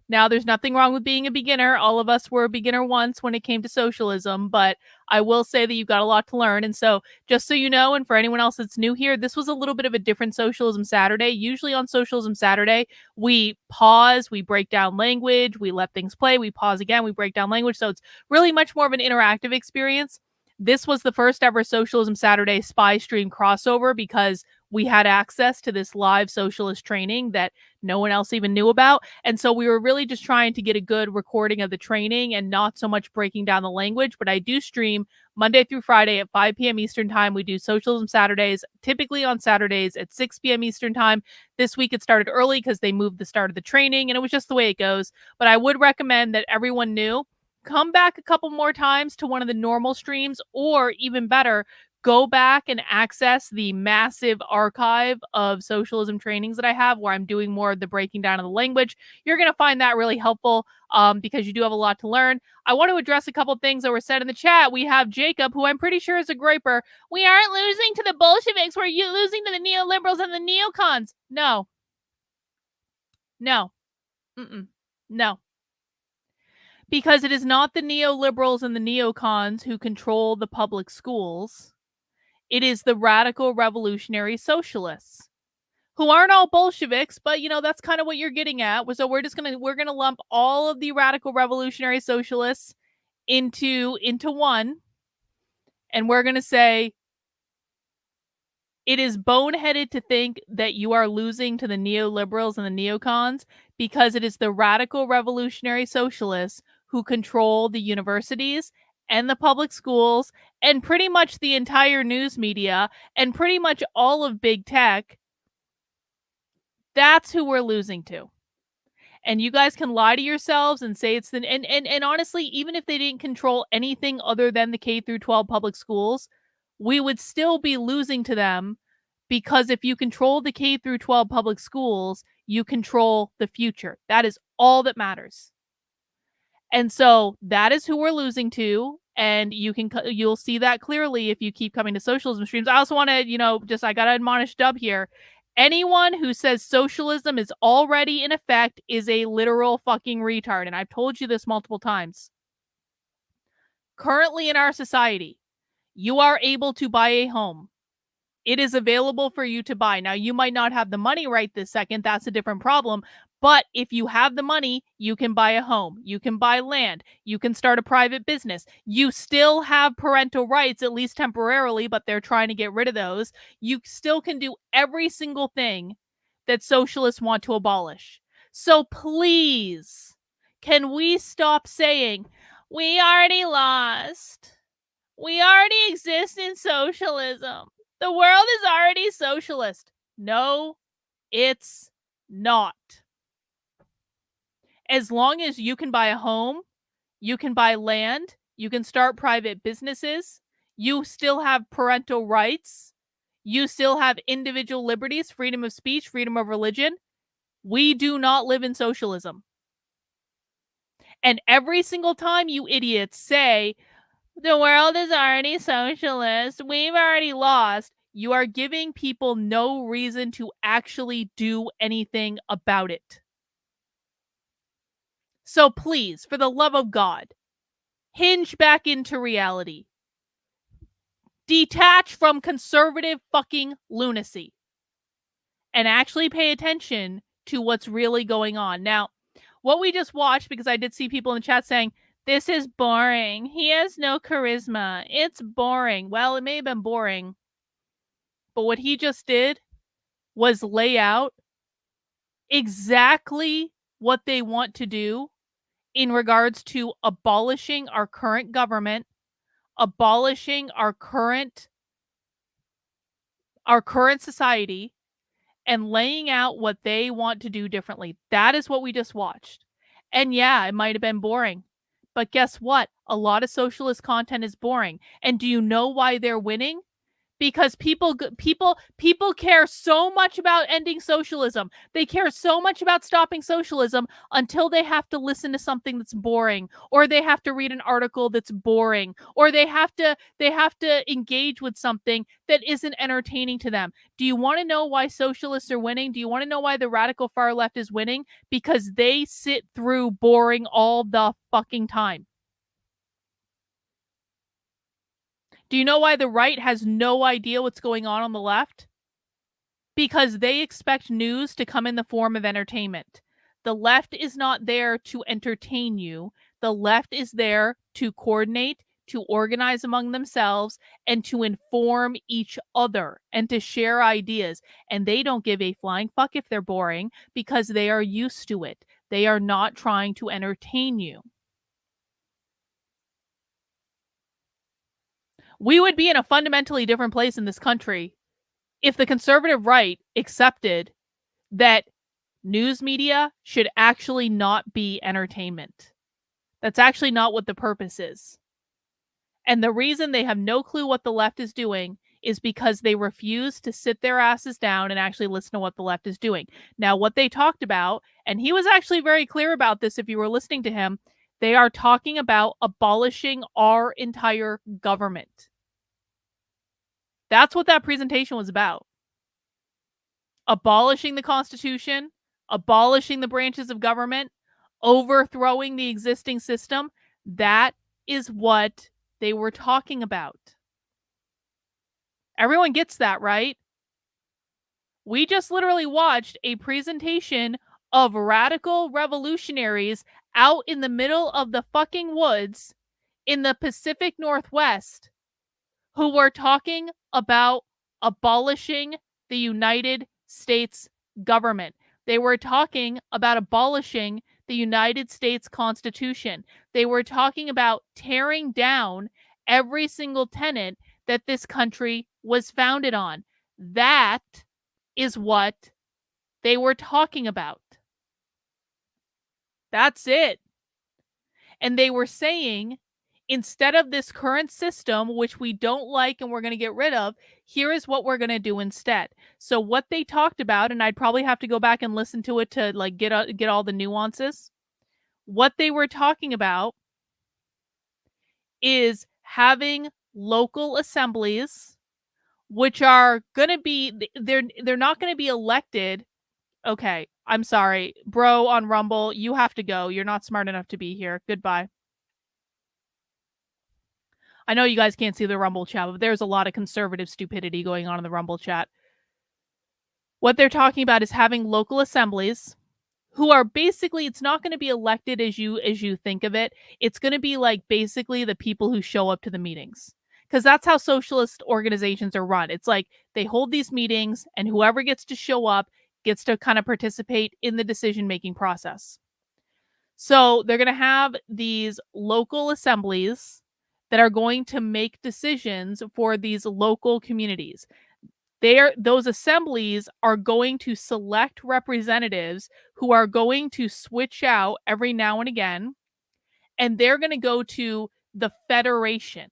Now, there's nothing wrong with being a beginner. All of us were a beginner once when it came to socialism, but I will say that you've got a lot to learn. And so, just so you know, and for anyone else that's new here, this was a little bit of a different Socialism Saturday. Usually on Socialism Saturday, we pause, we break down language, we let things play, we pause again, we break down language. So it's really much more of an interactive experience. This was the first ever Socialism Saturday spy stream crossover because we had access to this live socialist training that no one else even knew about. And so we were really just trying to get a good recording of the training and not so much breaking down the language. But I do stream Monday through Friday at 5 p.m. Eastern time. We do Socialism Saturdays, typically on Saturdays at 6 p.m. Eastern time. This week it started early because they moved the start of the training, and it was just the way it goes. But I would recommend that everyone knew, come back a couple more times to one of the normal streams, or even better, go back and access the massive archive of socialism trainings that I have where I'm doing more of the breaking down of the language. You're going to find that really helpful because you do have a lot to learn. I want to address a couple things that were said in the chat. We have Jacob, who I'm pretty sure is a graper. We aren't losing to the Bolsheviks. We're losing to the neoliberals and the neocons. No. No. No. Because it is not the neoliberals and the neocons who control the public schools. It is the radical revolutionary socialists, who aren't all Bolsheviks, but that's kind of what you're getting at. So we're gonna lump all of the radical revolutionary socialists into one, and we're gonna say it is boneheaded to think that you are losing to the neoliberals and the neocons, because it is the radical revolutionary socialists who control the universities and the public schools and pretty much the entire news media and pretty much all of big tech. That's who we're losing to. And you guys can lie to yourselves and say it's and honestly, even if they didn't control anything other than the K through 12 public schools, we would still be losing to them, because if you control the K through 12 public schools, you control the future. That is all that matters. And so that is who we're losing to. And you'll see that clearly if you keep coming to socialism streams. I also want to, I got to admonish Dub here. Anyone who says socialism is already in effect is a literal fucking retard. And I've told you this multiple times. Currently in our society, you are able to buy a home. It is available for you to buy. Now, you might not have the money right this second. That's a different problem. But if you have the money, you can buy a home. You can buy land. You can start a private business. You still have parental rights, at least temporarily, but they're trying to get rid of those. You still can do every single thing that socialists want to abolish. So please, can we stop saying, we already lost? We already exist in socialism. The world is already socialist. No, it's not. As long as you can buy a home, you can buy land, you can start private businesses, you still have parental rights, you still have individual liberties, freedom of speech, freedom of religion. We do not live in socialism. And every single time you idiots say, the world is already socialist, we've already lost, you are giving people no reason to actually do anything about it. So please, for the love of God, hinge back into reality. Detach from conservative fucking lunacy. And actually pay attention to what's really going on. Now, what we just watched, because I did see people in the chat saying, this is boring. He has no charisma. It's boring. Well, it may have been boring. But what he just did was lay out exactly what they want to do in regards to abolishing our current government, abolishing our current society, and laying out what they want to do differently. That is what we just watched. And yeah, it might have been boring. But guess what? A lot of socialist content is boring. And do you know why they're winning? Because people care so much about ending socialism. They care so much about stopping socialism until they have to listen to something that's boring, or they have to read an article that's boring, or they have to engage with something that isn't entertaining to them. Do you want to know why socialists are winning? Do you want to know why the radical far left is winning? Because they sit through boring all the fucking time. Do you know why the right has no idea what's going on the left? Because they expect news to come in the form of entertainment. The left is not there to entertain you. The left is there to coordinate, to organize among themselves and to inform each other and to share ideas. And they don't give a flying fuck if they're boring because they are used to it. They are not trying to entertain you. We would be in a fundamentally different place in this country if the conservative right accepted that news media should actually not be entertainment. That's actually not what the purpose is. And the reason they have no clue what the left is doing is because they refuse to sit their asses down and actually listen to what the left is doing. Now, what they talked about, and he was actually very clear about this if you were listening to him, they are talking about abolishing our entire government. That's what that presentation was about. Abolishing the Constitution, abolishing the branches of government, overthrowing the existing system. That is what they were talking about. Everyone gets that, right? We just literally watched a presentation of radical revolutionaries out in the middle of the fucking woods in the Pacific Northwest who were talking about abolishing the United States government. They were talking about abolishing the United States Constitution. They were talking about tearing down every single tenet that this country was founded on. That is what they were talking about. That's it. And they were saying, instead of this current system, which we don't like and we're going to get rid of, here is what we're going to do instead. So what they talked about, and I'd probably have to go back and listen to it to like get all the nuances. What they were talking about is having local assemblies, which are going to be, they're not going to be elected. Okay, I'm sorry. Bro on Rumble, you have to go. You're not smart enough to be here. Goodbye. I know you guys can't see the Rumble chat, but there's a lot of conservative stupidity going on in the Rumble chat. What they're talking about is having local assemblies who are basically, it's not going to be elected as you think of it. It's going to be like basically the people who show up to the meetings. Because that's how socialist organizations are run. It's like they hold these meetings and whoever gets to show up gets to kind of participate in the decision-making process. So they're going to have these local assemblies that are going to make decisions for these local communities. Those assemblies are going to select representatives who are going to switch out every now and again, and they're going to go to the federation.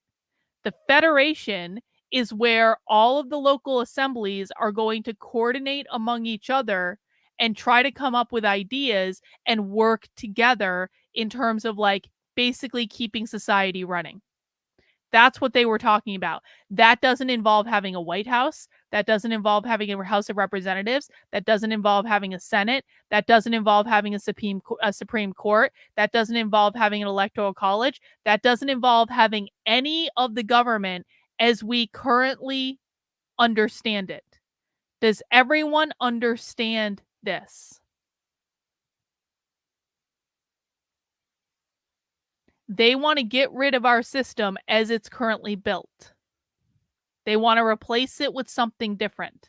The federation is where all of the local assemblies are going to coordinate among each other and try to come up with ideas and work together in terms of like basically keeping society running. That's what they were talking about. That doesn't involve having a White House. That doesn't involve having a House of Representatives. That doesn't involve having a Senate. That doesn't involve having a Supreme Court. That doesn't involve having an Electoral College. That doesn't involve having any of the government as we currently understand it. Does everyone understand this? They want to get rid of our system as it's currently built. They want to replace it with something different.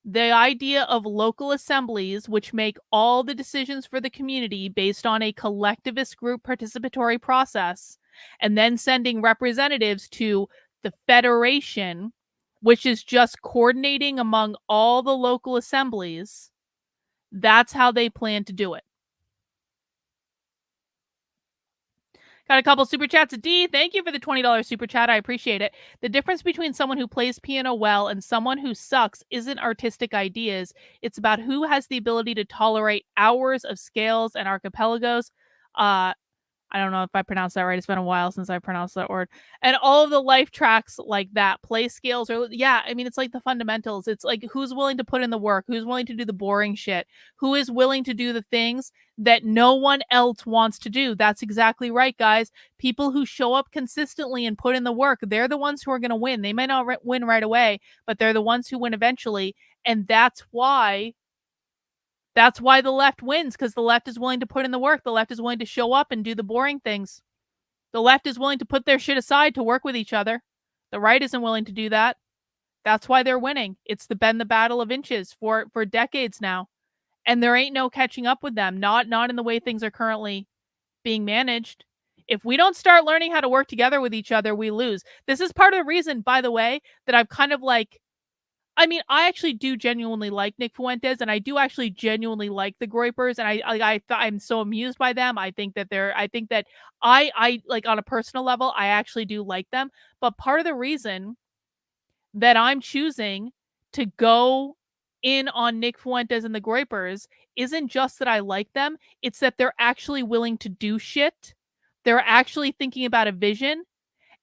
The idea of local assemblies, which make all the decisions for the community based on a collectivist group participatory process, and then sending representatives to the federation, which is just coordinating among all the local assemblies, that's how they plan to do it. Got a couple super chats. D, thank you for the $20 super chat. I appreciate it. The difference between someone who plays piano well and someone who sucks isn't artistic ideas. It's about who has the ability to tolerate hours of scales and archipelagos. I don't know if I pronounced that right. It's been a while since I pronounced that word. And all of the life tracks like that, play scales, or yeah, I mean, it's like the fundamentals. It's like who's willing to put in the work, who's willing to do the boring shit, who is willing to do the things that no one else wants to do. That's exactly right, guys. People who show up consistently and put in the work, they're the ones who are going to win. They may not win right away, but they're the ones who win eventually. And that's why the left wins, because the left is willing to put in the work. The left is willing to show up and do the boring things. The left is willing to put their shit aside to work with each other. The right isn't willing to do that. That's why they're winning. It's been the battle of inches for decades now. And there ain't no catching up with them, not in the way things are currently being managed. If we don't start learning how to work together with each other, we lose. This is part of the reason, by the way, that I've kind of like, I mean, I actually do genuinely like Nick Fuentes, and I do actually genuinely like the Groypers, and I'm so amused by them. I think that I like on a personal level, I actually do like them. But part of the reason that I'm choosing to go in on Nick Fuentes and the Groypers isn't just that I like them, it's that they're actually willing to do shit. They're actually thinking about a vision.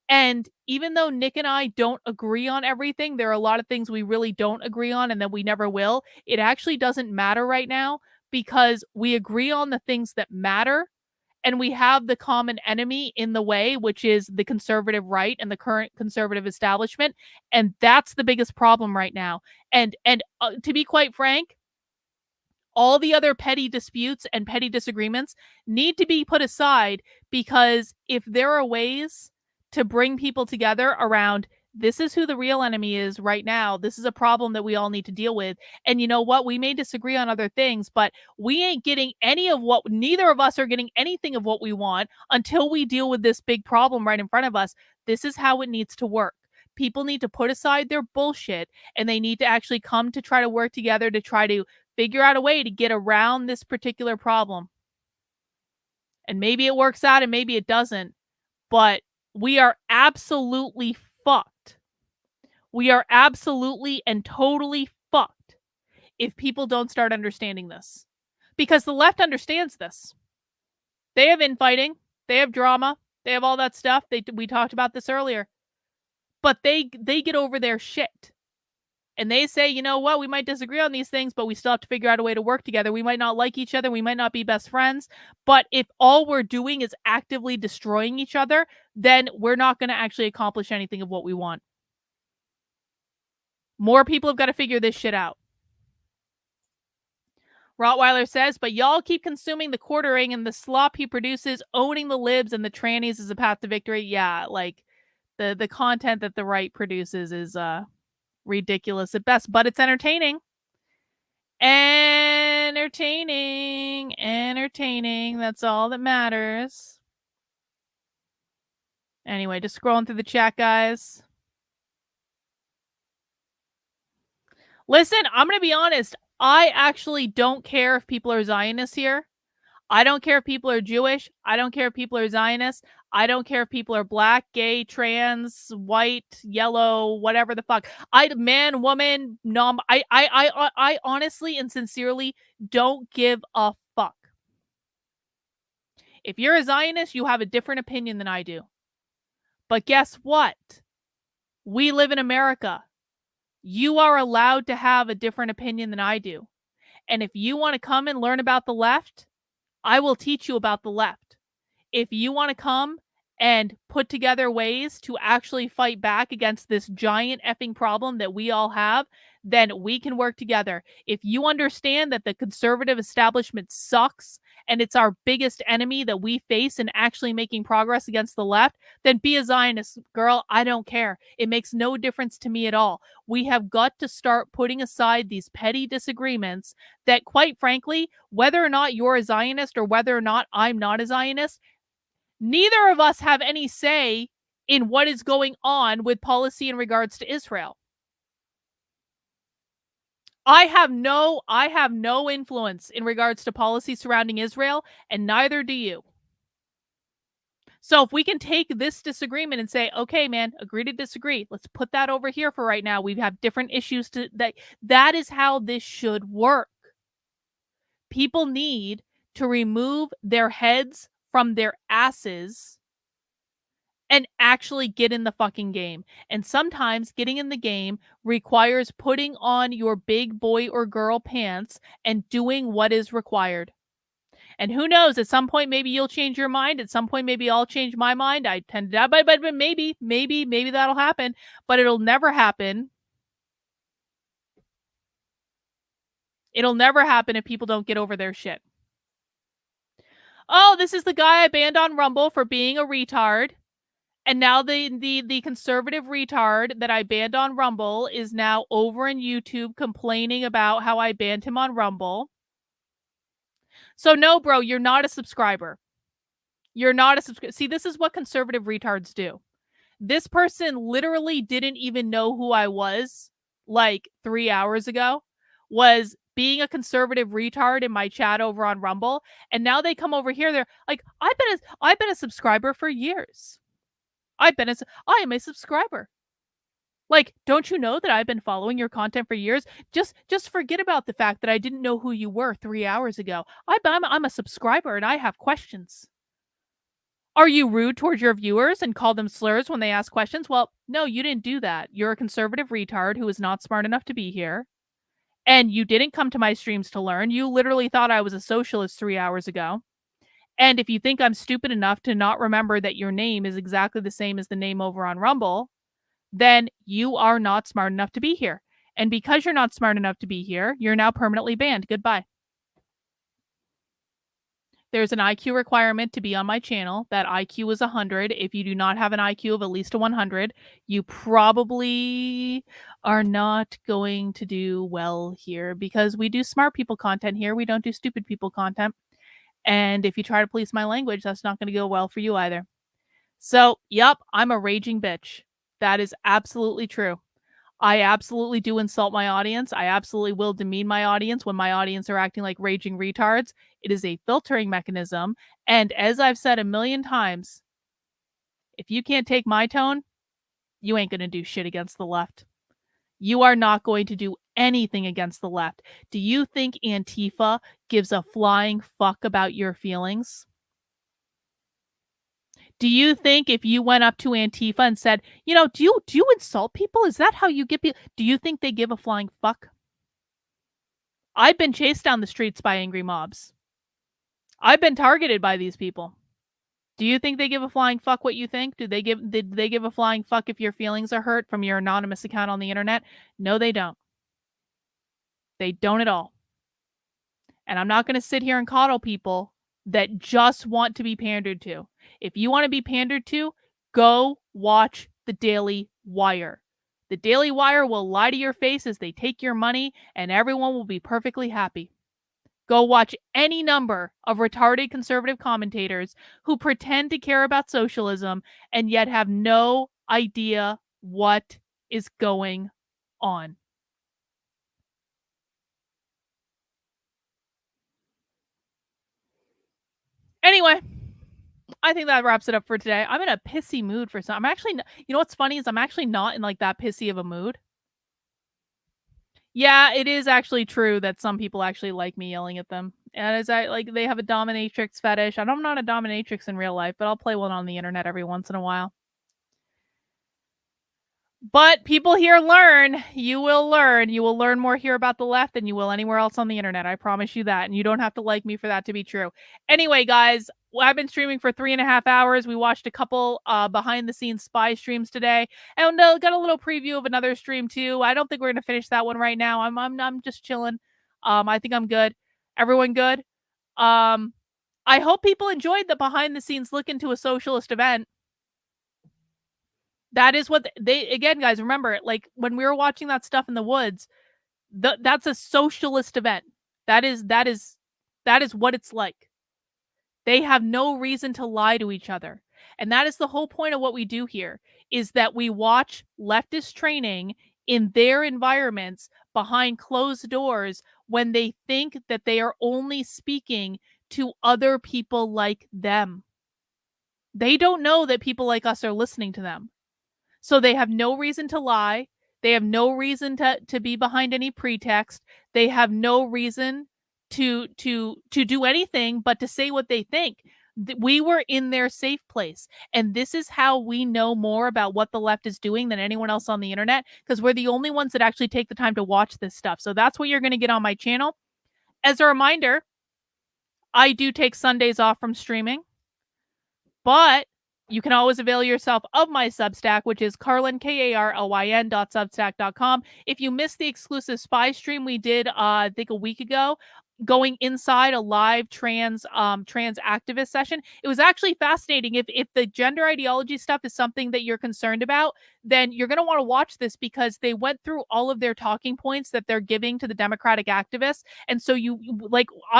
And even though Nick and I don't agree on everything, there are a lot of things we really don't agree on and that we never will. It actually doesn't matter right now because we agree on the things that matter. And we have the common enemy in the way, which is the conservative right and the current conservative establishment. And that's the biggest problem right now. And to be quite frank, all the other petty disputes and petty disagreements need to be put aside, because if there are ways to bring people together around this is who the real enemy is right now, this is a problem that we all need to deal with. And you know what? We may disagree on other things, but we ain't getting neither of us are getting anything of what we want until we deal with this big problem right in front of us. This is how it needs to work. People need to put aside their bullshit and they need to actually come to try to work together to try to figure out a way to get around this particular problem. And maybe it works out and maybe it doesn't, but we are absolutely fucked. We are absolutely and totally fucked if people don't start understanding this. Because the left understands this. They have infighting, they have drama, they have all that stuff. We talked about this earlier. But they get over their shit. And they say, you know what, we might disagree on these things, but we still have to figure out a way to work together. We might not like each other. We might not be best friends. But if all we're doing is actively destroying each other, then we're not going to actually accomplish anything of what we want. More people have got to figure this shit out. Rottweiler says, but y'all keep consuming the quartering and the slop he produces, owning the libs and the trannies is a path to victory. Yeah, like the content that the right produces is ridiculous at best, but it's entertaining. Entertaining. That's all that matters. Anyway, just scrolling through the chat, guys. Listen, I'm going to be honest. I actually don't care if people are Zionists here. I don't care if people are Jewish. I don't care if people are Zionists. I don't care if people are black, gay, trans, white, yellow, whatever the fuck. Man, woman, I honestly and sincerely don't give a fuck. If you're a Zionist, you have a different opinion than I do. But guess what? We live in America. You are allowed to have a different opinion than I do. And if you want to come and learn about the left, I will teach you about the left. If you want to come and put together ways to actually fight back against this giant effing problem that we all have, then we can work together. If you understand that the conservative establishment sucks and it's our biggest enemy that we face in actually making progress against the left, then be a Zionist, girl. I don't care. It makes no difference to me at all. We have got to start putting aside these petty disagreements that, quite frankly, whether or not you're a Zionist or whether or not I'm not a Zionist, neither of us have any say in what is going on with policy in regards to Israel. I have no influence in regards to policy surrounding Israel, and neither do you. So if we can take this disagreement and say, okay, man, agree to disagree. Let's put that over here for right now. We have different issues that is how this should work. People need to remove their heads from their asses and actually get in the fucking game. And sometimes getting in the game requires putting on your big boy or girl pants and doing what is required. And who knows, at some point, maybe you'll change your mind. At some point, maybe I'll change my mind. I tend to, but maybe that'll happen, but it'll never happen. It'll never happen if people don't get over their shit. oh, this is the guy I banned on Rumble for being a retard. And now the conservative retard that I banned on Rumble is now over in YouTube complaining about how I banned him on Rumble. So no, bro, you're not a subscriber. You're not a subscriber. See, this is what conservative retards do. This person literally didn't even know who I was like 3 hours ago, was being a conservative retard in my chat over on Rumble, and now they come over here, they're like, I've been a subscriber for years. I am a subscriber. Like, don't you know that I've been following your content for years? Just forget about the fact that I didn't know who you were 3 hours ago. I'm a subscriber and I have questions. Are you rude towards your viewers and call them slurs when they ask questions? Well, no, you didn't do that. You're a conservative retard who is not smart enough to be here. And you didn't come to my streams to learn. You literally thought I was a socialist 3 hours ago. And if you think I'm stupid enough to not remember that your name is exactly the same as the name over on Rumble, then you are not smart enough to be here. And because you're not smart enough to be here, you're now permanently banned. Goodbye. There's an IQ requirement to be on my channel. That IQ is 100. If you do not have an IQ of at least a 100, you probably are not going to do well here, because we do smart people content here. We don't do stupid people content. And if you try to police my language, that's not going to go well for you either. So, yep, I'm a raging bitch. That is absolutely true. I absolutely do insult my audience. I absolutely will demean my audience when my audience are acting like raging retards. It is a filtering mechanism. And as I've said a million times, if you can't take my tone, you ain't going to do shit against the left. You are not going to do anything against the left. Do you think Antifa gives a flying fuck about your feelings? Do you think if you went up to Antifa and said, you know, do you insult people? Is that how you get people? Do you think they give a flying fuck? I've been chased down the streets by angry mobs. I've been targeted by these people. Do you think they give a flying fuck what you think? Did they give a flying fuck if your feelings are hurt from your anonymous account on the internet? No, they don't. They don't at all. And I'm not going to sit here and coddle people that just want to be pandered to. If you want to be pandered to, go watch the Daily Wire. The Daily Wire will lie to your face as they take your money, and everyone will be perfectly happy. Go watch any number of retarded conservative commentators who pretend to care about socialism and yet have no idea what is going on. Anyway, I think that wraps it up for today. I'm in a pissy mood for some. I'm actually, you know what's funny is I'm actually not in like that pissy of a mood. Yeah, it is actually true that some people actually like me yelling at them. And as I like, they have a dominatrix fetish. And I'm not a dominatrix in real life, but I'll play one on the internet every once in a while. But people here learn. You will learn. You will learn more here about the left than you will anywhere else on the internet. I promise you that. And you don't have to like me for that to be true. Anyway, guys, I've been streaming for 3.5 hours. We watched a couple behind the scenes spy streams today, and got a little preview of another stream too. I don't think we're gonna finish that one right now. I'm just chilling. I think I'm good. Everyone good? I hope people enjoyed the behind the scenes look into a socialist event. That is what they, again, guys, remember, like when we were watching that stuff in the woods, that's a socialist event. That is what it's like. They have no reason to lie to each other. And that is the whole point of what we do here, is that we watch leftist training in their environments behind closed doors when they think that they are only speaking to other people like them. They don't know that people like us are listening to them. So they have no reason to lie. They have no reason to be behind any pretext. They have no reason to do anything but to say what they think. We were in their safe place. And this is how we know more about what the left is doing than anyone else on the internet, because we're the only ones that actually take the time to watch this stuff. So that's what you're going to get on my channel. As a reminder, I do take Sundays off from streaming, but you can always avail yourself of my Substack, which is Carlin, KARLYN.substack.com. If you missed the exclusive spy stream we did, I think a week ago, going inside a live trans activist session. It was actually fascinating. If the gender ideology stuff is something that you're concerned about, then you're going to want to watch this, because they went through all of their talking points that they're giving to the Democratic activists. And so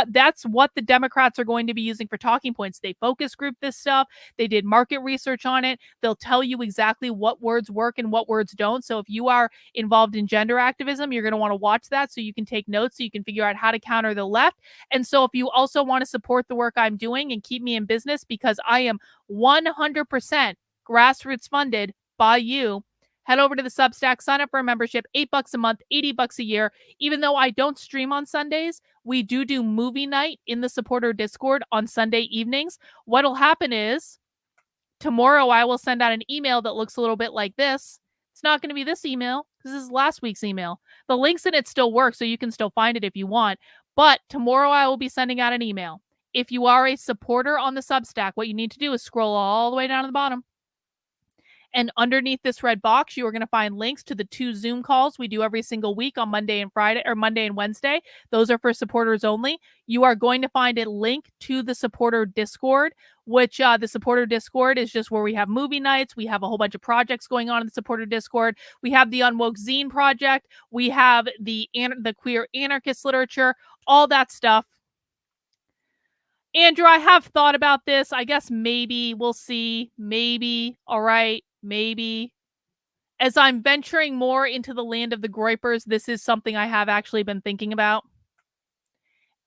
that's what the Democrats are going to be using for talking points. They focus group this stuff. They did market research on it. They'll tell you exactly what words work and what words don't. So if you are involved in gender activism, you're going to want to watch that so you can take notes, so you can figure out how to counter the left. And so if you also want to support the work I'm doing and keep me in business, because I am 100% grassroots funded by you, head over to the Substack, sign up for a membership, $8 a month, $80 a year. Even though I don't stream on Sundays, we do movie night in the supporter Discord on Sunday evenings. What'll happen is tomorrow I will send out an email that looks a little bit like this. It's not going to be this email, because this is last week's email. The links in it still work, so you can still find it if you want. But tomorrow I will be sending out an email. If you are a supporter on the Substack, what you need to do is scroll all the way down to the bottom. And underneath this red box, you are going to find links to the 2 Zoom calls we do every single week on Monday and Friday, or Monday and Wednesday. Those are for supporters only. You are going to find a link to the supporter Discord, which the supporter Discord is just where we have movie nights. We have a whole bunch of projects going on in the supporter Discord. We have the Unwoke Zine project. We have the queer anarchist literature, all that stuff. Andrew, I have thought about this. I guess maybe we'll see. Maybe. All right. Maybe. As I'm venturing more into the land of the Groypers, this is something I have actually been thinking about.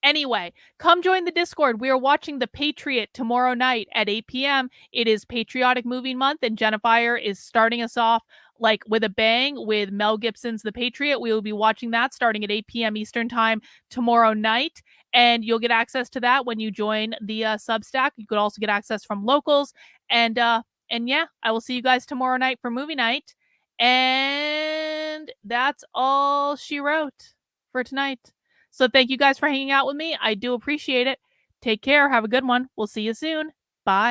Anyway, come join the Discord. We are watching The Patriot tomorrow night at 8 p.m. It is Patriotic Movie Month, and Jennifer is starting us off with a bang with Mel Gibson's The Patriot. We will be watching that starting at 8 p.m. Eastern Time tomorrow night, and you'll get access to that when you join the Substack. You could also get access from locals, and yeah, I will see you guys tomorrow night for movie night. And that's all she wrote for tonight. So thank you guys for hanging out with me. I do appreciate it. Take care. Have a good one. We'll see you soon. Bye.